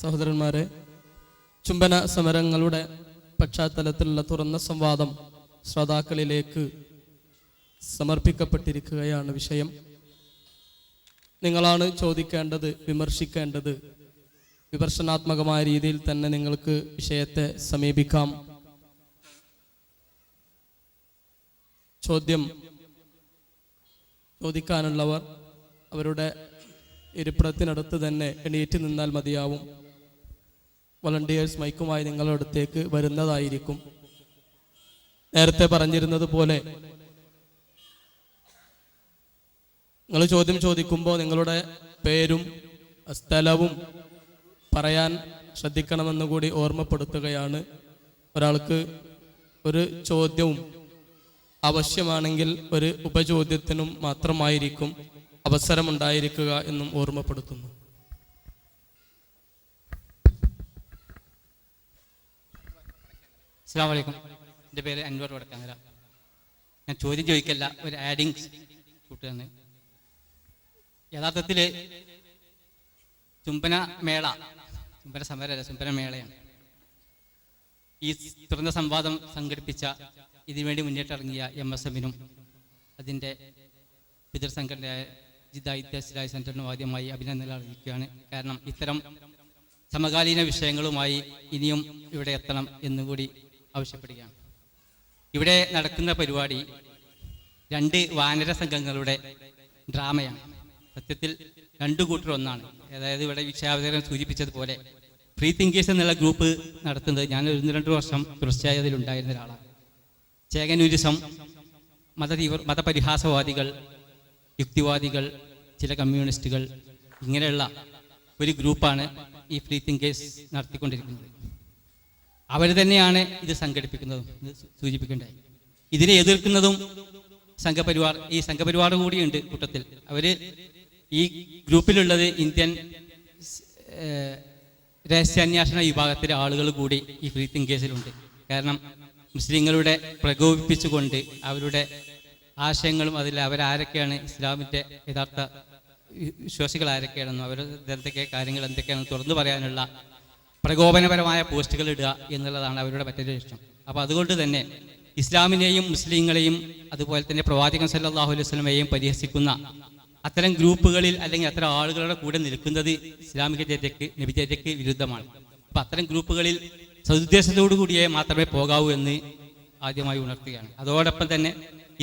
സഹോദരന്മാരെ, ചുംബന സമരങ്ങളുടെ പശ്ചാത്തലത്തിലുള്ള തുറന്ന സംവാദം ശ്രോതാക്കളിലേക്ക് സമർപ്പിക്കപ്പെട്ടിരിക്കുകയാണ്. വിഷയം നിങ്ങളാണ് ചോദിക്കേണ്ടത്, വിമർശിക്കേണ്ടത്. വിമർശനാത്മകമായ രീതിയിൽ തന്നെ നിങ്ങൾക്ക് വിഷയത്തെ സമീപിക്കാം. ചോദ്യം ചോദിക്കാനുള്ളവർ അവരുടെ ഇരിപ്പിടത്തിനടുത്ത് തന്നെ എണീറ്റ് നിന്നാൽ മതിയാവും. വളണ്ടിയേഴ്സ് മൈക്കുമായി നിങ്ങളുടെ അടുത്തേക്ക് വരുന്നതായിരിക്കും. നേരത്തെ പറഞ്ഞിരുന്നത് പോലെ നിങ്ങൾ ചോദ്യം ചോദിക്കുമ്പോൾ നിങ്ങളുടെ പേരും സ്ഥലവും പറയാൻ ശ്രദ്ധിക്കണമെന്ന് കൂടി ഓർമ്മപ്പെടുത്തുകയാണ്. ഒരാൾക്ക് ഒരു ചോദ്യവും ആവശ്യമാണെങ്കിൽ ഒരു ഉപചോദ്യത്തിനും മാത്രമായിരിക്കും അവസരമുണ്ടായിരിക്കുക എന്നും ഓർമ്മപ്പെടുത്തുന്നു. അസ്സലാമു അലൈക്കും. എൻ്റെ പേര് അൻവർ വടക്കാങ്ങര. ഞാൻ ചോദ്യം ചോദിക്കല്ല, ഒരു ആഡിങ് കൂട്ടുകയാണ്. യഥാർത്ഥത്തിൽ ചുംബന സമരമല്ല, ചുംബന മേളയാണ്. ഈ തുറന്ന സംവാദം സംഘടിപ്പിച്ച ഇതിനുവേണ്ടി മുന്നിട്ടിറങ്ങിയ MSMനും അതിൻ്റെ പിതൃസംഘടനയായ ജിദായിത്ത് ഇസ്ലാഹി സെന്ററിനും ആദ്യമായി അഭിനന്ദനങ്ങൾ അറിയിക്കുകയാണ്. കാരണം ഇത്തരം സമകാലീന വിഷയങ്ങളുമായി ഇനിയും ഇവിടെ എത്തണം എന്നുകൂടി ആവശ്യപ്പെടുകയാണ്. ഇവിടെ നടക്കുന്ന പരിപാടി 2 വാനര സംഘങ്ങളുടെ ഡ്രാമയാണ്. സത്യത്തിൽ 2 കൂട്ടർ ഒന്നാണ്. അതായത് ഇവിടെ വിഷയാവതരണം സൂചിപ്പിച്ചതുപോലെ ഫ്രീ തിങ്കേഴ്സ് എന്നുള്ള ഗ്രൂപ്പ് നടത്തുന്നത് ഞാൻ 1-2 വർഷം തുടർച്ചയായി അതിലുണ്ടായിരുന്ന ഒരാളാണ്. ചേകനൂരിസം, മതപരിഹാസവാദികൾ, യുക്തിവാദികൾ, ചില കമ്മ്യൂണിസ്റ്റുകൾ, ഇങ്ങനെയുള്ള ഒരു ഗ്രൂപ്പാണ് ഈ ഫ്രീ തിങ്കേഴ്സ് നടത്തിക്കൊണ്ടിരിക്കുന്നത്. അവർ തന്നെയാണ് ഇത് സംഘടിപ്പിക്കുന്നതും. ഇത് സൂചിപ്പിക്കേണ്ടായി. ഇതിനെ എതിർക്കുന്നതും സംഘപരിവാർ. ഈ സംഘപരിവാർ കൂടിയുണ്ട് കൂട്ടത്തിൽ. അവർ ഈ ഗ്രൂപ്പിലുള്ളത് ഇന്ത്യൻ രഹസ്യാന്വേഷണ വിഭാഗത്തിലെ ആളുകൾ കൂടി ഈ ഫ്രീ തിങ്കേഴ്സിലുണ്ട്. കാരണം മുസ്ലിങ്ങളുടെ പ്രകോപിപ്പിച്ചുകൊണ്ട് അവരുടെ ആശയങ്ങളും അതിൽ അവരാരൊക്കെയാണ്, ഇസ്ലാമിൻ്റെ യഥാർത്ഥ വിശ്വാസികൾ ആരൊക്കെയാണെന്നും അവരുടെ എന്തൊക്കെ കാര്യങ്ങൾ എന്തൊക്കെയാണെന്ന് തുറന്നു പറയാനുള്ള പ്രകോപനപരമായ പോസ്റ്റുകൾ ഇടുക എന്നുള്ളതാണ് അവരുടെ മറ്റൊരു ലക്ഷ്യം. അപ്പോൾ അതുകൊണ്ട് തന്നെ ഇസ്ലാമിനെയും മുസ്ലിങ്ങളെയും അതുപോലെ തന്നെ പ്രവാചകൻ സല്ലല്ലാഹു അലൈഹി വസല്ലമയെയും പരിഹസിക്കുന്ന അത്തരം ഗ്രൂപ്പുകളിൽ അല്ലെങ്കിൽ അത്തരം ആളുകളുടെ കൂടെ നിൽക്കുന്നത് ഇസ്ലാമിക ചര്യക്ക്, നബിചര്യക്ക് വിരുദ്ധമാണ്. അപ്പം അത്തരം ഗ്രൂപ്പുകളിൽ സദുദ്ദേശത്തോടു കൂടിയേ മാത്രമേ പോകാവൂ എന്ന് ആദ്യമായി ഉണർത്തുകയാണ്. അതോടൊപ്പം തന്നെ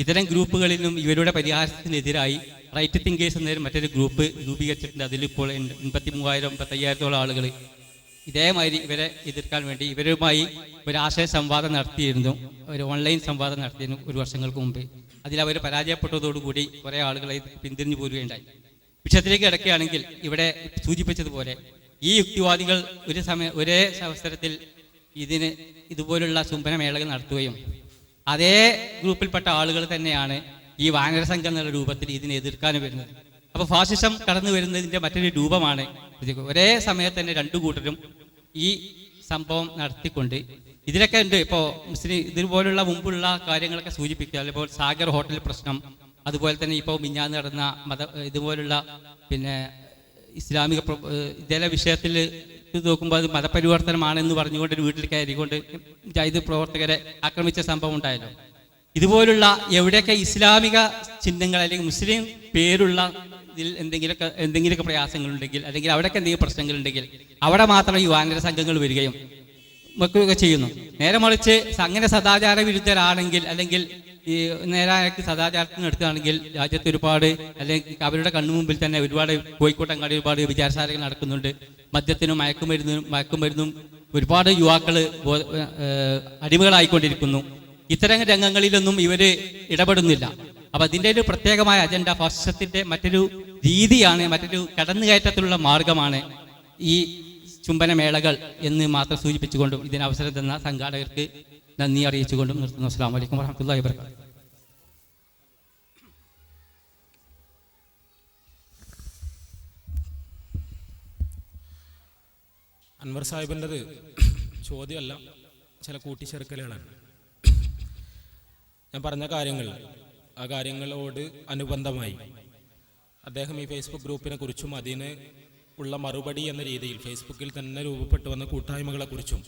ഇത്തരം ഗ്രൂപ്പുകളിലും ഇവരുടെ പരിഹാരത്തിനെതിരായി റൈറ്റ് തിങ്കേഴ്സ് എന്നൊരു മറ്റൊരു ഗ്രൂപ്പ് രൂപീകരിച്ചിട്ടുണ്ട്. അതിലിപ്പോൾ 83,000-85,000 ആളുകൾ ഇതേമാതിരി ഇവരെ എതിർക്കാൻ വേണ്ടി ഇവരുമായി ഒരു ആശയ സംവാദം നടത്തിയിരുന്നു, ഒരു ഓൺലൈൻ സംവാദം നടത്തിയിരുന്നു 1 വർഷങ്ങൾക്ക് മുമ്പ്. അതിലവർ പരാജയപ്പെട്ടതോടുകൂടി കുറേ ആളുകളെ പിന്തിരിഞ്ഞു പോരുകയുണ്ടായി. വിഷയത്തിലേക്ക് കിടക്കുകയാണെങ്കിൽ ഇവിടെ സൂചിപ്പിച്ചതുപോലെ ഈ യുക്തിവാദികൾ ഒരേ അവസരത്തിൽ ഇതുപോലുള്ള ചുംബന മേളകൾ നടത്തുകയും അതേ ഗ്രൂപ്പിൽപ്പെട്ട ആളുകൾ തന്നെയാണ് ഈ വാനര സംഘം എന്നുള്ള രൂപത്തിൽ ഇതിനെ എതിർക്കാനും വരുന്നത്. അപ്പോൾ ഫാസിസം കടന്നു വരുന്നതിൻ്റെ മറ്റൊരു രൂപമാണ്. ഒരേ സമയത്ത് തന്നെ 2 കൂട്ടരും ഈ സംഭവം നടത്തിക്കൊണ്ട് ഇതിലൊക്കെ ഉണ്ട്. ഇപ്പോൾ മുസ്ലിം ഇതുപോലുള്ള മുമ്പുള്ള കാര്യങ്ങളൊക്കെ സൂചിപ്പിക്കുക. ഇപ്പോൾ സാഗർ ഹോട്ടൽ പ്രശ്നം, അതുപോലെ തന്നെ ഇപ്പോൾ മിഞ്ഞാന്ന് നടന്ന ഇതുപോലുള്ള പിന്നെ ഇസ്ലാമിക ഇതേ വിഷയത്തിൽ നോക്കുമ്പോൾ അത് മതപരിവർത്തനമാണെന്ന് പറഞ്ഞുകൊണ്ട് ഒരു വീട്ടിൽ കയറിക്കൊണ്ട് ജാഹിദ് പ്രവർത്തകരെ ആക്രമിച്ച സംഭവം ഉണ്ടായല്ലോ. ഇതുപോലുള്ള എവിടെയൊക്കെ ഇസ്ലാമിക ചിഹ്നങ്ങൾ അല്ലെങ്കിൽ മുസ്ലിം പേരുള്ള ഇതിൽ എന്തെങ്കിലുമൊക്കെ പ്രയാസങ്ങളുണ്ടെങ്കിൽ അല്ലെങ്കിൽ അവിടെയൊക്കെ എന്തെങ്കിലും പ്രശ്നങ്ങളുണ്ടെങ്കിൽ അവിടെ മാത്രം ഈ വാനര സംഘങ്ങൾ വരികയും വെക്കുകയൊക്കെ ചെയ്യുന്നു. നേരെ മറിച്ച് അങ്ങനെ സദാചാര വിരുദ്ധരാണെങ്കിൽ അല്ലെങ്കിൽ ഈ നേരായക്ക് സദാചാരത്തിന് എടുക്കുകയാണെങ്കിൽ രാജ്യത്ത് ഒരുപാട് അല്ലെങ്കിൽ അവരുടെ കണ്ണുമുമ്പിൽ തന്നെ ഒരുപാട് കോഴിക്കോട്ടങ്ങാടി ഒരുപാട് വിചാരശാലകൾ നടക്കുന്നുണ്ട്. മദ്യത്തിനും മയക്കുമരുന്നും ഒരുപാട് യുവാക്കൾ അടിമകളായിക്കൊണ്ടിരിക്കുന്നു. ഇത്തരം രംഗങ്ങളിലൊന്നും ഇവർ ഇടപെടുന്നില്ല. അപ്പം അതിൻ്റെ ഒരു പ്രത്യേകമായ അജണ്ട ഫാസിസത്തിൻ്റെ മറ്റൊരു രീതിയാണ്, മറ്റൊരു കടന്നുകയറ്റത്തിലുള്ള മാർഗമാണ് ഈ ചുംബനമേളകൾ എന്ന് മാത്രം സൂചിപ്പിച്ചുകൊണ്ടും ഇതിന് അവസരം തന്ന സംഘാടകർക്ക് നന്ദി അറിയിച്ചുകൊണ്ടും നിർത്തുന്നു. അസ്സലാമു അലൈക്കും വറഹ്മത്തുള്ളാഹി വബറകാതുഹു. അൻവർ സാഹിബിൻ്റെത് ചോദ്യമല്ല, ചില കൂട്ടിച്ചേർക്കലുകളാണ്. ഞാൻ പറഞ്ഞ കാര്യങ്ങൾ, ആ കാര്യങ്ങളോട് അനുബന്ധമായി അദ്ദേഹം ഈ ഫേസ്ബുക്ക് ഗ്രൂപ്പിനെ കുറിച്ചും അതിന് ഉള്ള മറുപടി എന്ന രീതിയിൽ ഫേസ്ബുക്കിൽ തന്നെ രൂപപ്പെട്ടു വന്ന കൂട്ടായ്മകളെക്കുറിച്ചും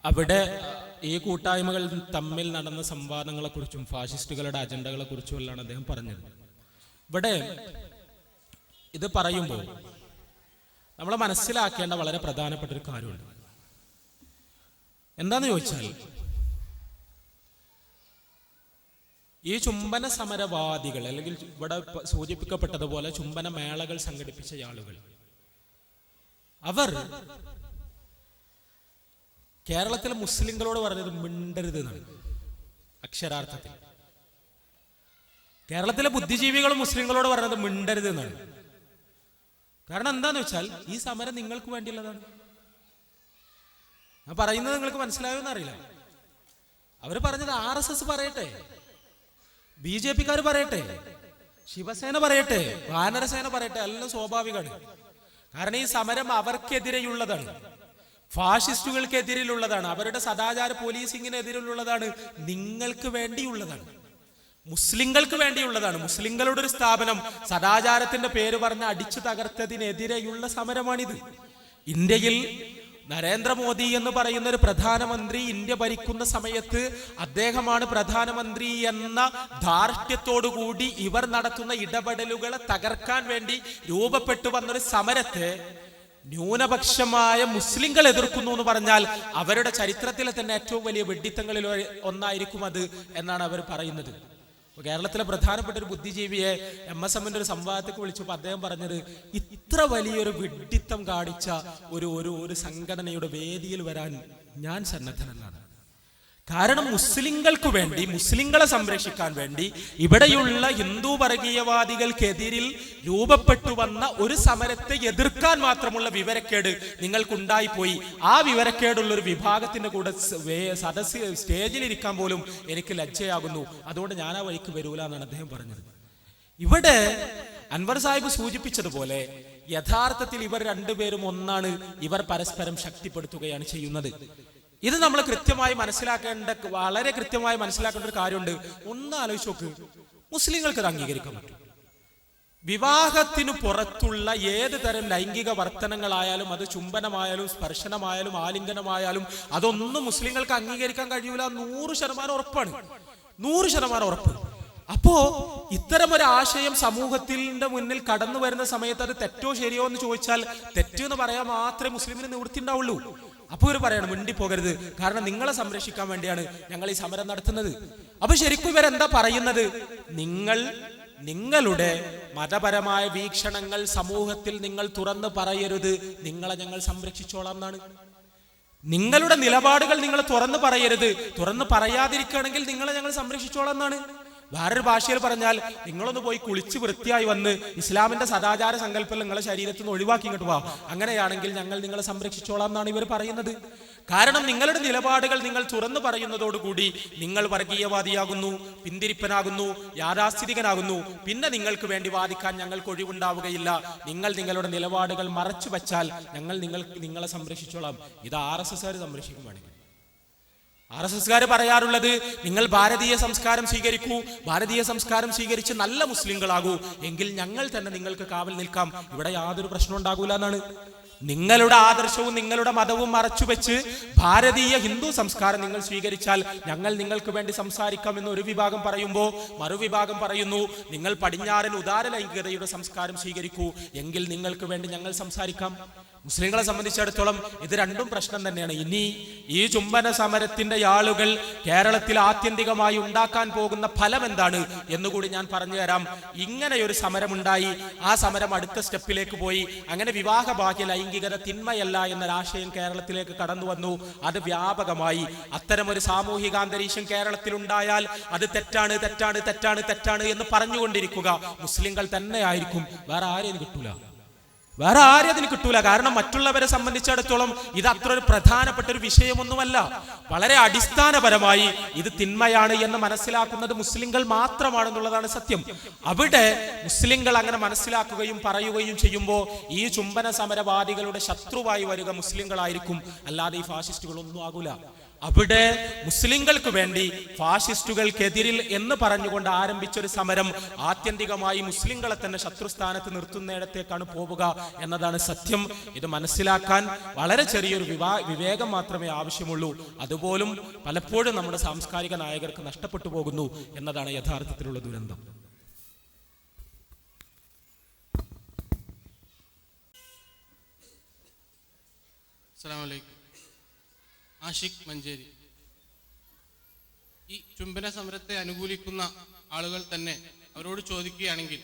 അവിടെ ഈ കൂട്ടായ്മകൾ തമ്മിൽ നടന്ന സംവാദങ്ങളെക്കുറിച്ചും ഫാഷിസ്റ്റുകളുടെ അജണ്ടകളെക്കുറിച്ചും എല്ലാം അദ്ദേഹം പറഞ്ഞത്. ഇവിടെ ഇത് പറയുമ്പോൾ നമ്മൾ മനസ്സിലാക്കേണ്ട വളരെ പ്രധാനപ്പെട്ട ഒരു കാര്യമുണ്ട്. എന്താന്ന് ചോദിച്ചാൽ, ഈ ചുംബന സമരവാദികൾ, അല്ലെങ്കിൽ ഇവിടെ സൂചിപ്പിക്കപ്പെട്ടതുപോലെ ചുംബന മേളകൾ സംഘടിപ്പിച്ച ആളുകൾ, അവർ കേരളത്തിലെ മുസ്ലിങ്ങളോട് പറഞ്ഞത് മിണ്ടരുത് എന്നാണ്. അക്ഷരാർത്ഥത്തിൽ കേരളത്തിലെ ബുദ്ധിജീവികളും മുസ്ലിങ്ങളോട് പറഞ്ഞത് മിണ്ടരുത് എന്നാണ്. കാരണം എന്താന്ന് വെച്ചാൽ, ഈ സമരം നിങ്ങൾക്ക് വേണ്ടിയുള്ളതാണ്. ഞാൻ പറയുന്നത് നിങ്ങൾക്ക് മനസ്സിലായോന്ന് അറിയില്ല. അവർ പറഞ്ഞത് RSS പറയട്ടെ, BJP-ക്കാർ പറയട്ടെ, ശിവസേന പറയട്ടെ, വാനരസേന പറയട്ടെ, എല്ലാം സ്വാഭാവികമാണ്. കാരണം ഈ സമരം അവർക്കെതിരെയുള്ളതാണ്, ഫാഷിസ്റ്റുകൾക്കെതിരെയുള്ളതാണ്, അവരുടെ സദാചാര പോലീസിങ്ങിനെതിരെയുള്ളതാണ്, നിങ്ങൾക്ക് വേണ്ടിയുള്ളതാണ്, മുസ്ലിങ്ങൾക്ക് വേണ്ടിയുള്ളതാണ്. മുസ്ലിങ്ങളുടെ ഒരു സ്ഥാപനം സദാചാരത്തിന്റെ പേര് പറഞ്ഞ് അടിച്ചു തകർത്തതിനെതിരെയുള്ള സമരമാണിത്. ഇന്ത്യയിൽ നരേന്ദ്രമോദി എന്ന് പറയുന്ന ഒരു പ്രധാനമന്ത്രി ഇന്ത്യ ഭരിക്കുന്ന സമയത്ത് അദ്ദേഹമാണ് പ്രധാനമന്ത്രി എന്ന ധാർഷ്ട്യത്തോടുകൂടി ഇവർ നടത്തുന്ന ഇടപെടലുകളെ തകർക്കാൻ വേണ്ടി രൂപപ്പെട്ടു വന്നൊരു സമരത്തെ ന്യൂനപക്ഷമായ മുസ്ലിങ്ങൾ എതിർക്കുന്നു എന്ന് പറഞ്ഞാൽ അവരുടെ ചരിത്രത്തിലെ തന്നെ ഏറ്റവും വലിയ വെഡിത്തങ്ങളിൽ ഒന്നായിരിക്കും അത് എന്നാണ് അവർ പറയുന്നത്. കേരളത്തിലെ പ്രധാനപ്പെട്ട ഒരു ബുദ്ധിജീവിയെ MSM-ന്റെ ഒരു സംവാദത്തേക്ക് വിളിച്ചപ്പോൾ അദ്ദേഹം പറഞ്ഞത്, ഇത്ര വലിയൊരു വിഡ്ഢിത്തം കാണിച്ച ഒരു സംഘടനയുടെ വേദിയിൽ വരാൻ ഞാൻ സന്നദ്ധനെന്നാണ്. കാരണം മുസ്ലിങ്ങൾക്ക് വേണ്ടി, മുസ്ലിങ്ങളെ സംരക്ഷിക്കാൻ വേണ്ടി ഇവിടെയുള്ള ഹിന്ദു വർഗീയവാദികൾക്കെതിരിൽ രൂപപ്പെട്ടു വന്ന ഒരു സമരത്തെ എതിർക്കാൻ മാത്രമുള്ള വിവരക്കേട് നിങ്ങൾക്കുണ്ടായിപ്പോയി. ആ വിവരക്കേടുള്ള ഒരു വിഭാഗത്തിന്റെ കൂടെ സദസ് സ്റ്റേജിലിരിക്കാൻ പോലും എനിക്ക് ലജ്ജയാകുന്നു. അതുകൊണ്ട് ഞാൻ ആ വഴിക്ക് വരൂല എന്നാണ് അദ്ദേഹം പറഞ്ഞത്. ഇവിടെ അൻവർ സാഹിബ് സൂചിപ്പിച്ചതുപോലെ യഥാർത്ഥത്തിൽ ഇവർ രണ്ടുപേരും ഒന്നാണ്. ഇവർ പരസ്പരം ശക്തിപ്പെടുത്തുകയാണ് ചെയ്യുന്നത്. ഇത് നമ്മൾ കൃത്യമായി വളരെ കൃത്യമായി മനസ്സിലാക്കേണ്ട ഒരു കാര്യമുണ്ട്. ഒന്ന് ആലോചിച്ച് നോക്ക്, മുസ്ലിങ്ങൾക്ക് ഇത് അംഗീകരിക്കാൻ പറ്റും. വിവാഹത്തിനു പുറത്തുള്ള ഏത് തരം ലൈംഗിക വർത്തനങ്ങളായാലും, അത് ചുംബനമായാലും സ്പർശനമായാലും ആലിംഗനമായാലും, അതൊന്നും മുസ്ലിങ്ങൾക്ക് അംഗീകരിക്കാൻ കഴിയൂല. 100% ഉറപ്പാണ്, 100% ഉറപ്പ്. അപ്പോ ഇത്തരം ഒരു ആശയം സമൂഹത്തിന്റെ മുന്നിൽ കടന്നു വരുന്ന സമയത്ത് അത് തെറ്റോ ശരിയോ എന്ന് ചോദിച്ചാൽ തെറ്റ് എന്ന് പറയാൻ മാത്രമേ മുസ്ലിമിന് നിവൃത്തി ഉണ്ടാവുള്ളൂ. അപ്പൊ ഇവർ പറയണം മിണ്ടിപ്പോകരുത്, കാരണം നിങ്ങളെ സംരക്ഷിക്കാൻ വേണ്ടിയാണ് ഞങ്ങൾ ഈ സമരം നടത്തുന്നത്. അപ്പൊ ശരിക്കും ഇവരെന്താ പറയുന്നത്? നിങ്ങളുടെ മതപരമായ വീക്ഷണങ്ങൾ സമൂഹത്തിൽ നിങ്ങൾ തുറന്നു പറയരുത്, നിങ്ങളെ ഞങ്ങൾ സംരക്ഷിച്ചോളാം എന്നാണ്. നിങ്ങളുടെ നിലപാടുകൾ നിങ്ങൾ തുറന്നു പറയരുത്, തുറന്നു പറയാതിരിക്കുകയാണെങ്കിൽ നിങ്ങളെ ഞങ്ങൾ സംരക്ഷിച്ചോളാം എന്നാണ്. വേറൊരു ഭാഷയിൽ പറഞ്ഞാൽ, നിങ്ങളൊന്ന് പോയി കുളിച്ച് വൃത്തിയായി വന്ന് ഇസ്ലാമിന്റെ സദാചാര സങ്കല്പം നിങ്ങളെ ശരീരത്തിൽ നിന്ന് ഒഴിവാക്കി ഇങ്ങോട്ട് പോവാം, അങ്ങനെയാണെങ്കിൽ ഞങ്ങൾ നിങ്ങളെ സംരക്ഷിച്ചോളാം എന്നാണ് ഇവർ പറയുന്നത്. കാരണം നിങ്ങളുടെ നിലപാടുകൾ നിങ്ങൾ തുറന്നു പറയുന്നതോടുകൂടി നിങ്ങൾ വർഗീയവാദിയാകുന്നു, പിന്തിരിപ്പനാകുന്നു, യാഥാസ്ഥിതികനാകുന്നു. പിന്നെ നിങ്ങൾക്ക് വേണ്ടി വാദിക്കാൻ ഞങ്ങൾക്ക് ഒഴിവുണ്ടാവുകയില്ല. നിങ്ങൾ നിങ്ങളുടെ നിലപാടുകൾ മറച്ചു വച്ചാൽ ഞങ്ങൾ നിങ്ങളെ സംരക്ഷിച്ചോളാം. ഇത് RSS-കാർ സംരക്ഷിക്കുവാണെങ്കിൽ. RSS-കാർ പറയാറുള്ളത്, നിങ്ങൾ ഭാരതീയ സംസ്കാരം സ്വീകരിക്കൂ, ഭാരതീയ സംസ്കാരം സ്വീകരിച്ച് നല്ല മുസ്ലിങ്ങളാകൂ, എങ്കിൽ ഞങ്ങൾ തന്നെ നിങ്ങൾക്ക് കാവൽ നിൽക്കാം, ഇവിടെ യാതൊരു പ്രശ്നം ഉണ്ടാകൂല എന്നാണ്. നിങ്ങളുടെ ആദർശവും നിങ്ങളുടെ മതവും മറച്ചുവെച്ച് ഭാരതീയ ഹിന്ദു സംസ്കാരം നിങ്ങൾ സ്വീകരിച്ചാൽ ഞങ്ങൾ നിങ്ങൾക്ക് വേണ്ടി സംസാരിക്കാം എന്ന് ഒരു വിഭാഗം പറയുമ്പോൾ മറുവിഭാഗം പറയുന്നു, നിങ്ങൾ പടിഞ്ഞാറൻ ഉദാര ലൈംഗികതയുടെ സംസ്കാരം സ്വീകരിക്കൂ, എങ്കിൽ നിങ്ങൾക്ക് വേണ്ടി ഞങ്ങൾ സംസാരിക്കാം. മുസ്ലിങ്ങളെ സംബന്ധിച്ചിടത്തോളം ഇത് രണ്ടും പ്രശ്നം തന്നെയാണ്. ഇനി ഈ ചുംബന സമരത്തിന്റെ ആളുകൾ കേരളത്തിൽ ആത്യന്തികമായി ഉണ്ടാക്കാൻ പോകുന്ന ഫലം എന്താണ് എന്നുകൂടി ഞാൻ പറഞ്ഞു തരാം. ഇങ്ങനെയൊരു സമരമുണ്ടായി, ആ സമരം അടുത്ത സ്റ്റെപ്പിലേക്ക് പോയി. അങ്ങനെ വിവാഹ ബാഹ്യ ലൈംഗികത തിന്മയല്ല എന്നൊരാശയം കേരളത്തിലേക്ക് കടന്നു വന്നു. അത് വ്യാപകമായി. അത്തരമൊരു സാമൂഹിക അന്തരീക്ഷം കേരളത്തിൽ ഉണ്ടായാൽ അത് തെറ്റാണ് തെറ്റാണ് തെറ്റാണ് തെറ്റാണ് എന്ന് പറഞ്ഞുകൊണ്ടിരിക്കുക മുസ്ലിങ്ങൾ തന്നെ ആയിരിക്കും. വേറെ ആരെയും കിട്ടൂല. കാരണം മറ്റുള്ളവരെ സംബന്ധിച്ചിടത്തോളം ഇത് അത്ര ഒരു പ്രധാനപ്പെട്ട ഒരു വിഷയമൊന്നുമല്ല. വളരെ അടിസ്ഥാനപരമായി ഇത് തിന്മയാണ് എന്ന് മനസ്സിലാക്കുന്നത് മുസ്ലിങ്ങൾ മാത്രമാണെന്നുള്ളതാണ് സത്യം. അവിടെ മുസ്ലിങ്ങൾ അങ്ങനെ മനസ്സിലാക്കുകയും പറയുകയും ചെയ്യുമ്പോൾ ഈ ചുംബന സമരവാദികളുടെ ശത്രുവായി വരിക മുസ്ലിങ്ങളായിരിക്കും, അല്ലാതെ ഈ ഫാഷിസ്റ്റുകളൊന്നും ആകൂല. അവിടെ മുസ്ലിങ്ങൾക്ക് വേണ്ടി ഫാഷിസ്റ്റുകൾക്കെതിരിൽ എന്ന് പറഞ്ഞുകൊണ്ട് ആരംഭിച്ചൊരു സമരം ആത്യന്തികമായി മുസ്ലിങ്ങളെ തന്നെ ശത്രുസ്ഥാനത്ത് നിർത്തുന്നിടത്തേക്കാണ് പോവുക എന്നതാണ് സത്യം. ഇത് മനസ്സിലാക്കാൻ വളരെ ചെറിയൊരു വിവേകം മാത്രമേ ആവശ്യമുള്ളൂ. അതുപോലും പലപ്പോഴും നമ്മുടെ സാംസ്കാരിക നായകർക്ക് നഷ്ടപ്പെട്ടു പോകുന്നു എന്നതാണ് യഥാർത്ഥത്തിലുള്ള ദുരന്തം. അസ്സലാമു അലൈക്കും. ആഷിഖ് മഞ്ചേരി. ഈ ചുംബന സമരത്തെ അനുകൂലിക്കുന്ന ആളുകൾ തന്നെ അവരോട് ചോദിക്കുകയാണെങ്കിൽ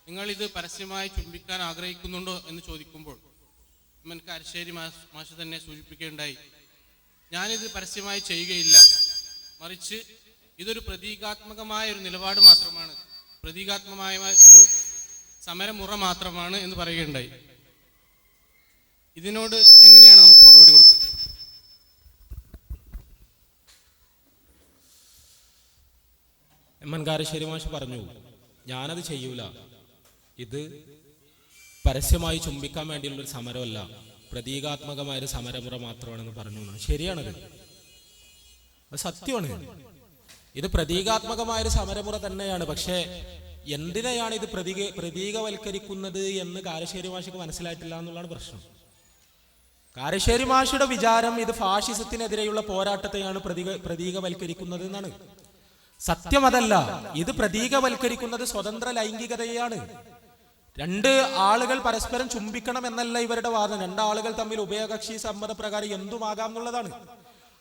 നിങ്ങൾ ഇത് പരസ്യമായി ചുംബിക്കാൻ ആഗ്രഹിക്കുന്നുണ്ടോ എന്ന് ചോദിക്കുമ്പോൾ നമുക്ക് അരശ്ശേരി മാഷ് തന്നെ സൂചിപ്പിക്കുകയുണ്ടായി, ഞാനിത് പരസ്യമായി ചെയ്യുകയില്ല, മറിച്ച് ഇതൊരു പ്രതീകാത്മകമായ ഒരു നിലപാട് മാത്രമാണ്, പ്രതീകാത്മകമായ ഒരു സമരമുറ മാത്രമാണ് എന്ന് പറയുകയുണ്ടായി. ഇതിനോട് എങ്ങനെയാണ് നമുക്ക് മറുപടി കൊടുക്കുക? എമ്മൻകാരശ്ശേരി മാഷ് പറഞ്ഞു, ഞാനത് ചെയ്യൂല, ഇത് പരസ്യമായി ചുംബിക്കാൻ വേണ്ടിയുള്ളൊരു സമരമല്ല, പ്രതീകാത്മകമായൊരു സമരമുറ മാത്രമാണെന്ന് പറഞ്ഞു. ശരിയാണത്, അത് സത്യമാണ്. ഇത് പ്രതീകാത്മകമായൊരു സമരമുറ തന്നെയാണ്. പക്ഷേ എന്തിനെയാണ് ഇത് പ്രതീകവൽക്കരിക്കുന്നത് എന്ന് കാരശ്ശേരി മാഷിക്ക് മനസ്സിലായിട്ടില്ല എന്നുള്ളതാണ് പ്രശ്നം. കാരശ്ശേരി മാഷിയുടെ വിചാരം ഇത് ഫാഷിസത്തിനെതിരെയുള്ള പോരാട്ടത്തെയാണ് പ്രതീകവൽക്കരിക്കുന്നത് എന്നാണ്. സത്യം അതല്ല. ഇത് പ്രതീകവൽക്കരിക്കുന്നത് സ്വതന്ത്ര ലൈംഗികതയാണ്. രണ്ട് ആളുകൾ പരസ്പരം ചുംബിക്കണം എന്നല്ല ഇവരുടെ വാദം. രണ്ടാളുകൾ തമ്മിൽ ഉഭയകക്ഷി സമ്മതപ്രകാരം എന്തുമാകാം എന്നുള്ളതാണ്.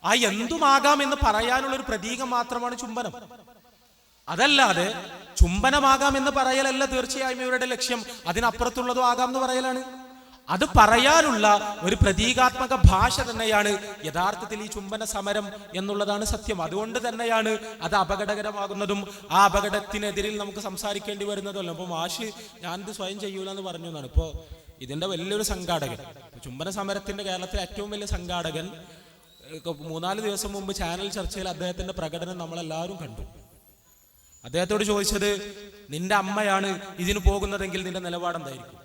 ആ എന്തുമാകാം എന്ന് പറയാനുള്ള ഒരു പ്രതീകം മാത്രമാണ് ചുംബനം. അതല്ലാതെ ചുംബനമാകാം എന്ന് പറയലല്ല തീർച്ചയായും ഇവരുടെ ലക്ഷ്യം. അതിനപ്പുറത്തുള്ളതും ആകാം എന്ന് പറയലാണ്. അത് പറയാനുള്ള ഒരു പ്രതീകാത്മക ഭാഷ തന്നെയാണ് യഥാർത്ഥത്തിൽ ഈ ചുംബന സമരം എന്നുള്ളതാണ് സത്യം. അതുകൊണ്ട് തന്നെയാണ് അത് അപകടകരമാകുന്നതും ആ അപകടത്തിനെതിരിൽ നമുക്ക് സംസാരിക്കേണ്ടി വരുന്നതല്ല. അപ്പൊ മാഷ് ഞാനിത് സ്വയം ചെയ്യൂല എന്ന് പറഞ്ഞു എന്നാണ്. ഇപ്പോ ഇതിന്റെ വലിയൊരു സംഘാടകൻ, ചുംബന സമരത്തിന്റെ കേരളത്തിലെ ഏറ്റവും വലിയ സംഘാടകൻ, 3-4 ദിവസം മുമ്പ് ചാനൽ ചർച്ചയിൽ അദ്ദേഹത്തിന്റെ പ്രകടനം നമ്മളെല്ലാവരും കണ്ടു. അദ്ദേഹത്തോട് ചോദിച്ചത്, നിന്റെ അമ്മയാണ് ഇതിന് പോകുന്നതെങ്കിൽ നിന്റെ നിലപാടെന്തായിരിക്കും?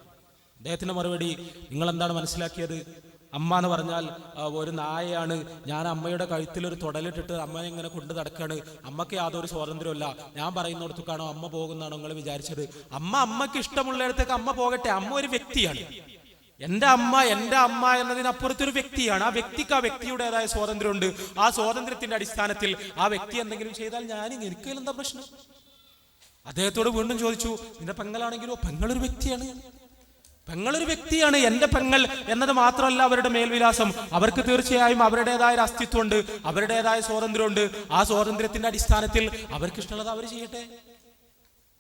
അദ്ദേഹത്തിന്റെ മറുപടി, നിങ്ങൾ എന്താണ് മനസ്സിലാക്കിയത്? അമ്മ എന്ന് പറഞ്ഞാൽ ഒരു നായയാണ്. ഞാൻ അമ്മയുടെ കഴുത്തിൽ ഒരു തുടലിട്ടിട്ട് അമ്മയെ ഇങ്ങനെ കൊണ്ടു നടക്കാണ്. അമ്മക്ക് യാതൊരു സ്വാതന്ത്ര്യമില്ല. ഞാൻ പറയുന്നിടത്തേക്കാണോ അമ്മ പോകുന്നതാണോ നിങ്ങൾ വിചാരിച്ചത്? അമ്മക്ക് ഇഷ്ടമുള്ളിടത്തേക്ക് അമ്മ പോകട്ടെ. അമ്മ ഒരു വ്യക്തിയാണ്. എന്റെ അമ്മ എന്നതിനപ്പുറത്തൊരു വ്യക്തിയാണ്. ആ വ്യക്തിക്ക് ആ വ്യക്തിയുടേതായ സ്വാതന്ത്ര്യമുണ്ട്. ആ സ്വാതന്ത്ര്യത്തിന്റെ അടിസ്ഥാനത്തിൽ ആ വ്യക്തി എന്തെങ്കിലും ചെയ്താൽ എനിക്ക് എന്താ പ്രശ്നം? അദ്ദേഹത്തോട് വീണ്ടും ചോദിച്ചു, നിന്റെ പെങ്ങളാണെങ്കിലോ? പെങ്ങളൊരു വ്യക്തിയാണ്. എന്റെ പെങ്ങൾ എന്നത് മാത്രമല്ല അവരുടെ മേൽവിലാസം. അവർക്ക് തീർച്ചയായും അവരുടേതായ ഒരു അസ്തിത്വമുണ്ട്, അവരുടേതായ സ്വാതന്ത്ര്യമുണ്ട്. ആ സ്വാതന്ത്ര്യത്തിന്റെ അടിസ്ഥാനത്തിൽ അവർക്ക് ഇഷ്ടമുള്ളത് അവർ ചെയ്യട്ടെ.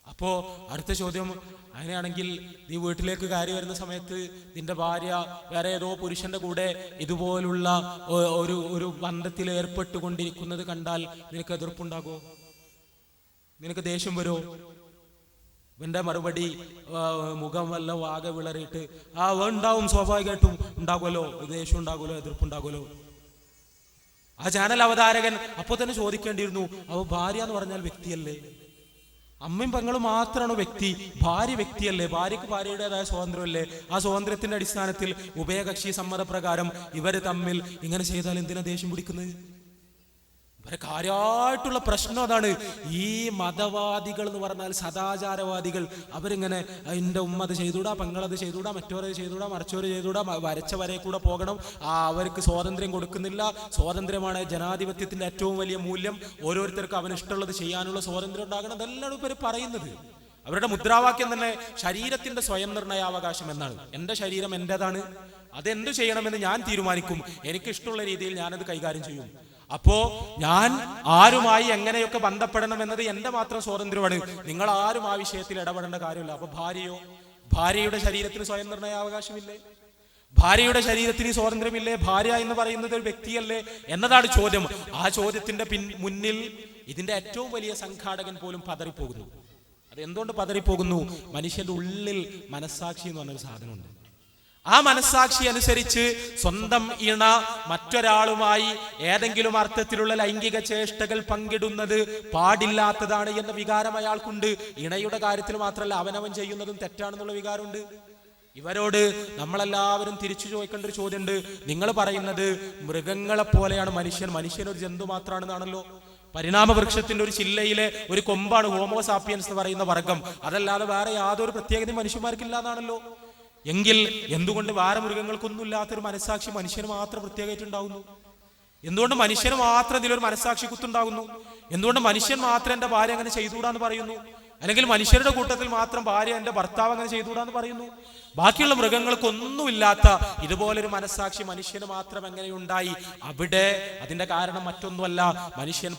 അപ്പോ അടുത്ത ചോദ്യം, അങ്ങനെയാണെങ്കിൽ നീ വീട്ടിലേക്ക് കയറി വരുന്ന സമയത്ത് നിന്റെ ഭാര്യ വേറെ ഏതോ പുരുഷന്റെ കൂടെ ഇതുപോലുള്ള ഒരു ബന്ധത്തിൽ ഏർപ്പെട്ടുകൊണ്ടിരിക്കുന്നത് കണ്ടാൽ നിനക്ക് എതിർപ്പുണ്ടാകുമോ? നിനക്ക് ദേഷ്യം വരുമോ? ഇവന്റെ മറുപടി, മുഖം വല്ല ആകെ വിളറിയിട്ട്, ഉണ്ടാവും, സ്വാഭാവികമായിട്ടും ഉണ്ടാകുമല്ലോ, ദേഷ്യം ഉണ്ടാകുമല്ലോ, എതിർപ്പുണ്ടാകുമല്ലോ. ആ ചാനൽ അവതാരകൻ അപ്പൊ തന്നെ ചോദിക്കേണ്ടിയിരുന്നു, ഭാര്യ എന്ന് പറഞ്ഞാൽ വ്യക്തിയല്ലേ? അമ്മയും പെങ്ങളും മാത്രമാണോ വ്യക്തി? ഭാര്യ വ്യക്തിയല്ലേ? ഭാര്യക്ക് ഭാര്യയുടേതായ സ്വാതന്ത്ര്യമല്ലേ? ആ സ്വാതന്ത്ര്യത്തിന്റെ അടിസ്ഥാനത്തിൽ ഉഭയകക്ഷി സമ്മതപ്രകാരം ഇവര് തമ്മിൽ ഇങ്ങനെ ചെയ്താൽ എന്തിനാ ദേഷ്യം പിടിക്കുന്നത്? ഇവരെ കാര്യമായിട്ടുള്ള പ്രശ്നം അതാണ്. ഈ മതവാദികൾ എന്ന് പറഞ്ഞാൽ സദാചാരവാദികൾ, അവരിങ്ങനെ എൻ്റെ ഉമ്മ അത് ചെയ്തൂടാ, പെങ്ങളത് ചെയ്തൂടാ, മറ്റോരത് ചെയ്തൂടാ, മറിച്ചോര് ചെയ്തൂടാ, വരച്ച വരെ കൂടെ പോകണം, അവർക്ക് സ്വാതന്ത്ര്യം കൊടുക്കുന്നില്ല. സ്വാതന്ത്ര്യമാണ് ജനാധിപത്യത്തിന്റെ ഏറ്റവും വലിയ മൂല്യം. ഓരോരുത്തർക്കും അവന് ഇഷ്ടമുള്ളത് ചെയ്യാനുള്ള സ്വാതന്ത്ര്യം ഉണ്ടാകണം. അതെല്ലാം ഇവർ പറയുന്നത്. അവരുടെ മുദ്രാവാക്യം തന്നെ ശരീരത്തിന്റെ സ്വയം നിർണയാവകാശം എന്നാണ്. എൻ്റെ ശരീരം എൻ്റെതാണ്, അതെന്ത് ചെയ്യണമെന്ന് ഞാൻ തീരുമാനിക്കും, എനിക്ക് ഇഷ്ടമുള്ള രീതിയിൽ ഞാനത് കൈകാര്യം ചെയ്യും. അപ്പോ ഞാൻ ആരുമായി എങ്ങനെയൊക്കെ ബന്ധപ്പെടണം എന്നത് എന്റെ മാത്രം സ്വാതന്ത്ര്യമാണ്. നിങ്ങൾ ആരും ആ വിഷയത്തിൽ ഇടപെടേണ്ട കാര്യമില്ല. അപ്പൊ ഭാര്യയുടെ ശരീരത്തിന് സ്വയം നിർണയാവകാശമില്ലേ? ഭാര്യയുടെ ശരീരത്തിന് സ്വാതന്ത്ര്യമില്ലേ? ഭാര്യ എന്ന് പറയുന്നത് ഒരു വ്യക്തിയല്ലേ എന്നതാണ് ചോദ്യം. ആ ചോദ്യത്തിന്റെ മുന്നിൽ ഇതിന്റെ ഏറ്റവും വലിയ സംഘാടകൻ പോലും പതറിപ്പോകുന്നു. അത് എന്തുകൊണ്ട് പതറിപ്പോകുന്നു? മനുഷ്യന്റെ ഉള്ളിൽ മനസ്സാക്ഷി എന്ന് പറഞ്ഞൊരു സാധനമുണ്ട്. ആ മനസ്സാക്ഷി അനുസരിച്ച് സ്വന്തം ഇണ മറ്റൊരാളുമായി ഏതെങ്കിലും അർത്ഥത്തിലുള്ള ലൈംഗിക ചേഷ്ടകൾ പങ്കിടുന്നത് പാടില്ലാത്തതാണ് എന്ന വികാരം അയാൾക്കുണ്ട്. ഇണയുടെ കാര്യത്തിൽ മാത്രമല്ല, അവനവൻ ചെയ്യുന്നതും തെറ്റാണെന്നുള്ള വികാരമുണ്ട്. ഇവരോട് നമ്മളെല്ലാവരും തിരിച്ചു ചോദിക്കേണ്ട ഒരു ചോദ്യമുണ്ട്. നിങ്ങൾ പറയുന്നത് മൃഗങ്ങളെ പോലെയാണ് മനുഷ്യനൊരു ജന്തു മാത്രമാണെന്നാണല്ലോ. പരിണാമ വൃക്ഷത്തിന്റെ ഒരു ചില്ലയിലെ ഒരു കൊമ്പാണ് ഹോമോസാപ്പിയൻസ് എന്ന് പറയുന്ന വർഗം. അതല്ലാതെ വേറെ യാതൊരു പ്രത്യേകതയും മനുഷ്യന്മാർക്കില്ല എന്നാണല്ലോ. എങ്കിൽ എന്തുകൊണ്ട് വേറെ മൃഗങ്ങൾക്കൊന്നും ഇല്ലാത്തൊരു മനസ്സാക്ഷി മനുഷ്യന് മാത്രം പ്രത്യേകമായിട്ടുണ്ടാവുന്നു? എന്തുകൊണ്ട് മനുഷ്യന് മാത്രം ഇതിലൊരു മനസ്സാക്ഷി കുത്തുണ്ടാകുന്നു? എന്തുകൊണ്ട് മനുഷ്യൻ മാത്രം എന്റെ ഭാര്യ അങ്ങനെ ചെയ്തുകൂടാന്ന് പറയുന്നു? അല്ലെങ്കിൽ മനുഷ്യരുടെ കൂട്ടത്തിൽ മാത്രം ഭാര്യ എന്റെ ഭർത്താവ് അങ്ങനെ ചെയ്തുകൂടാന്ന് പറയുന്നു? ബാക്കിയുള്ള മൃഗങ്ങൾക്കൊന്നുമില്ലാത്ത ഇതുപോലൊരു മനസ്സാക്ഷി മനുഷ്യന് മാത്രം എങ്ങനെയുണ്ടായി? അവിടെ അതിന്റെ കാരണം മറ്റൊന്നുമല്ല, മനുഷ്യൻ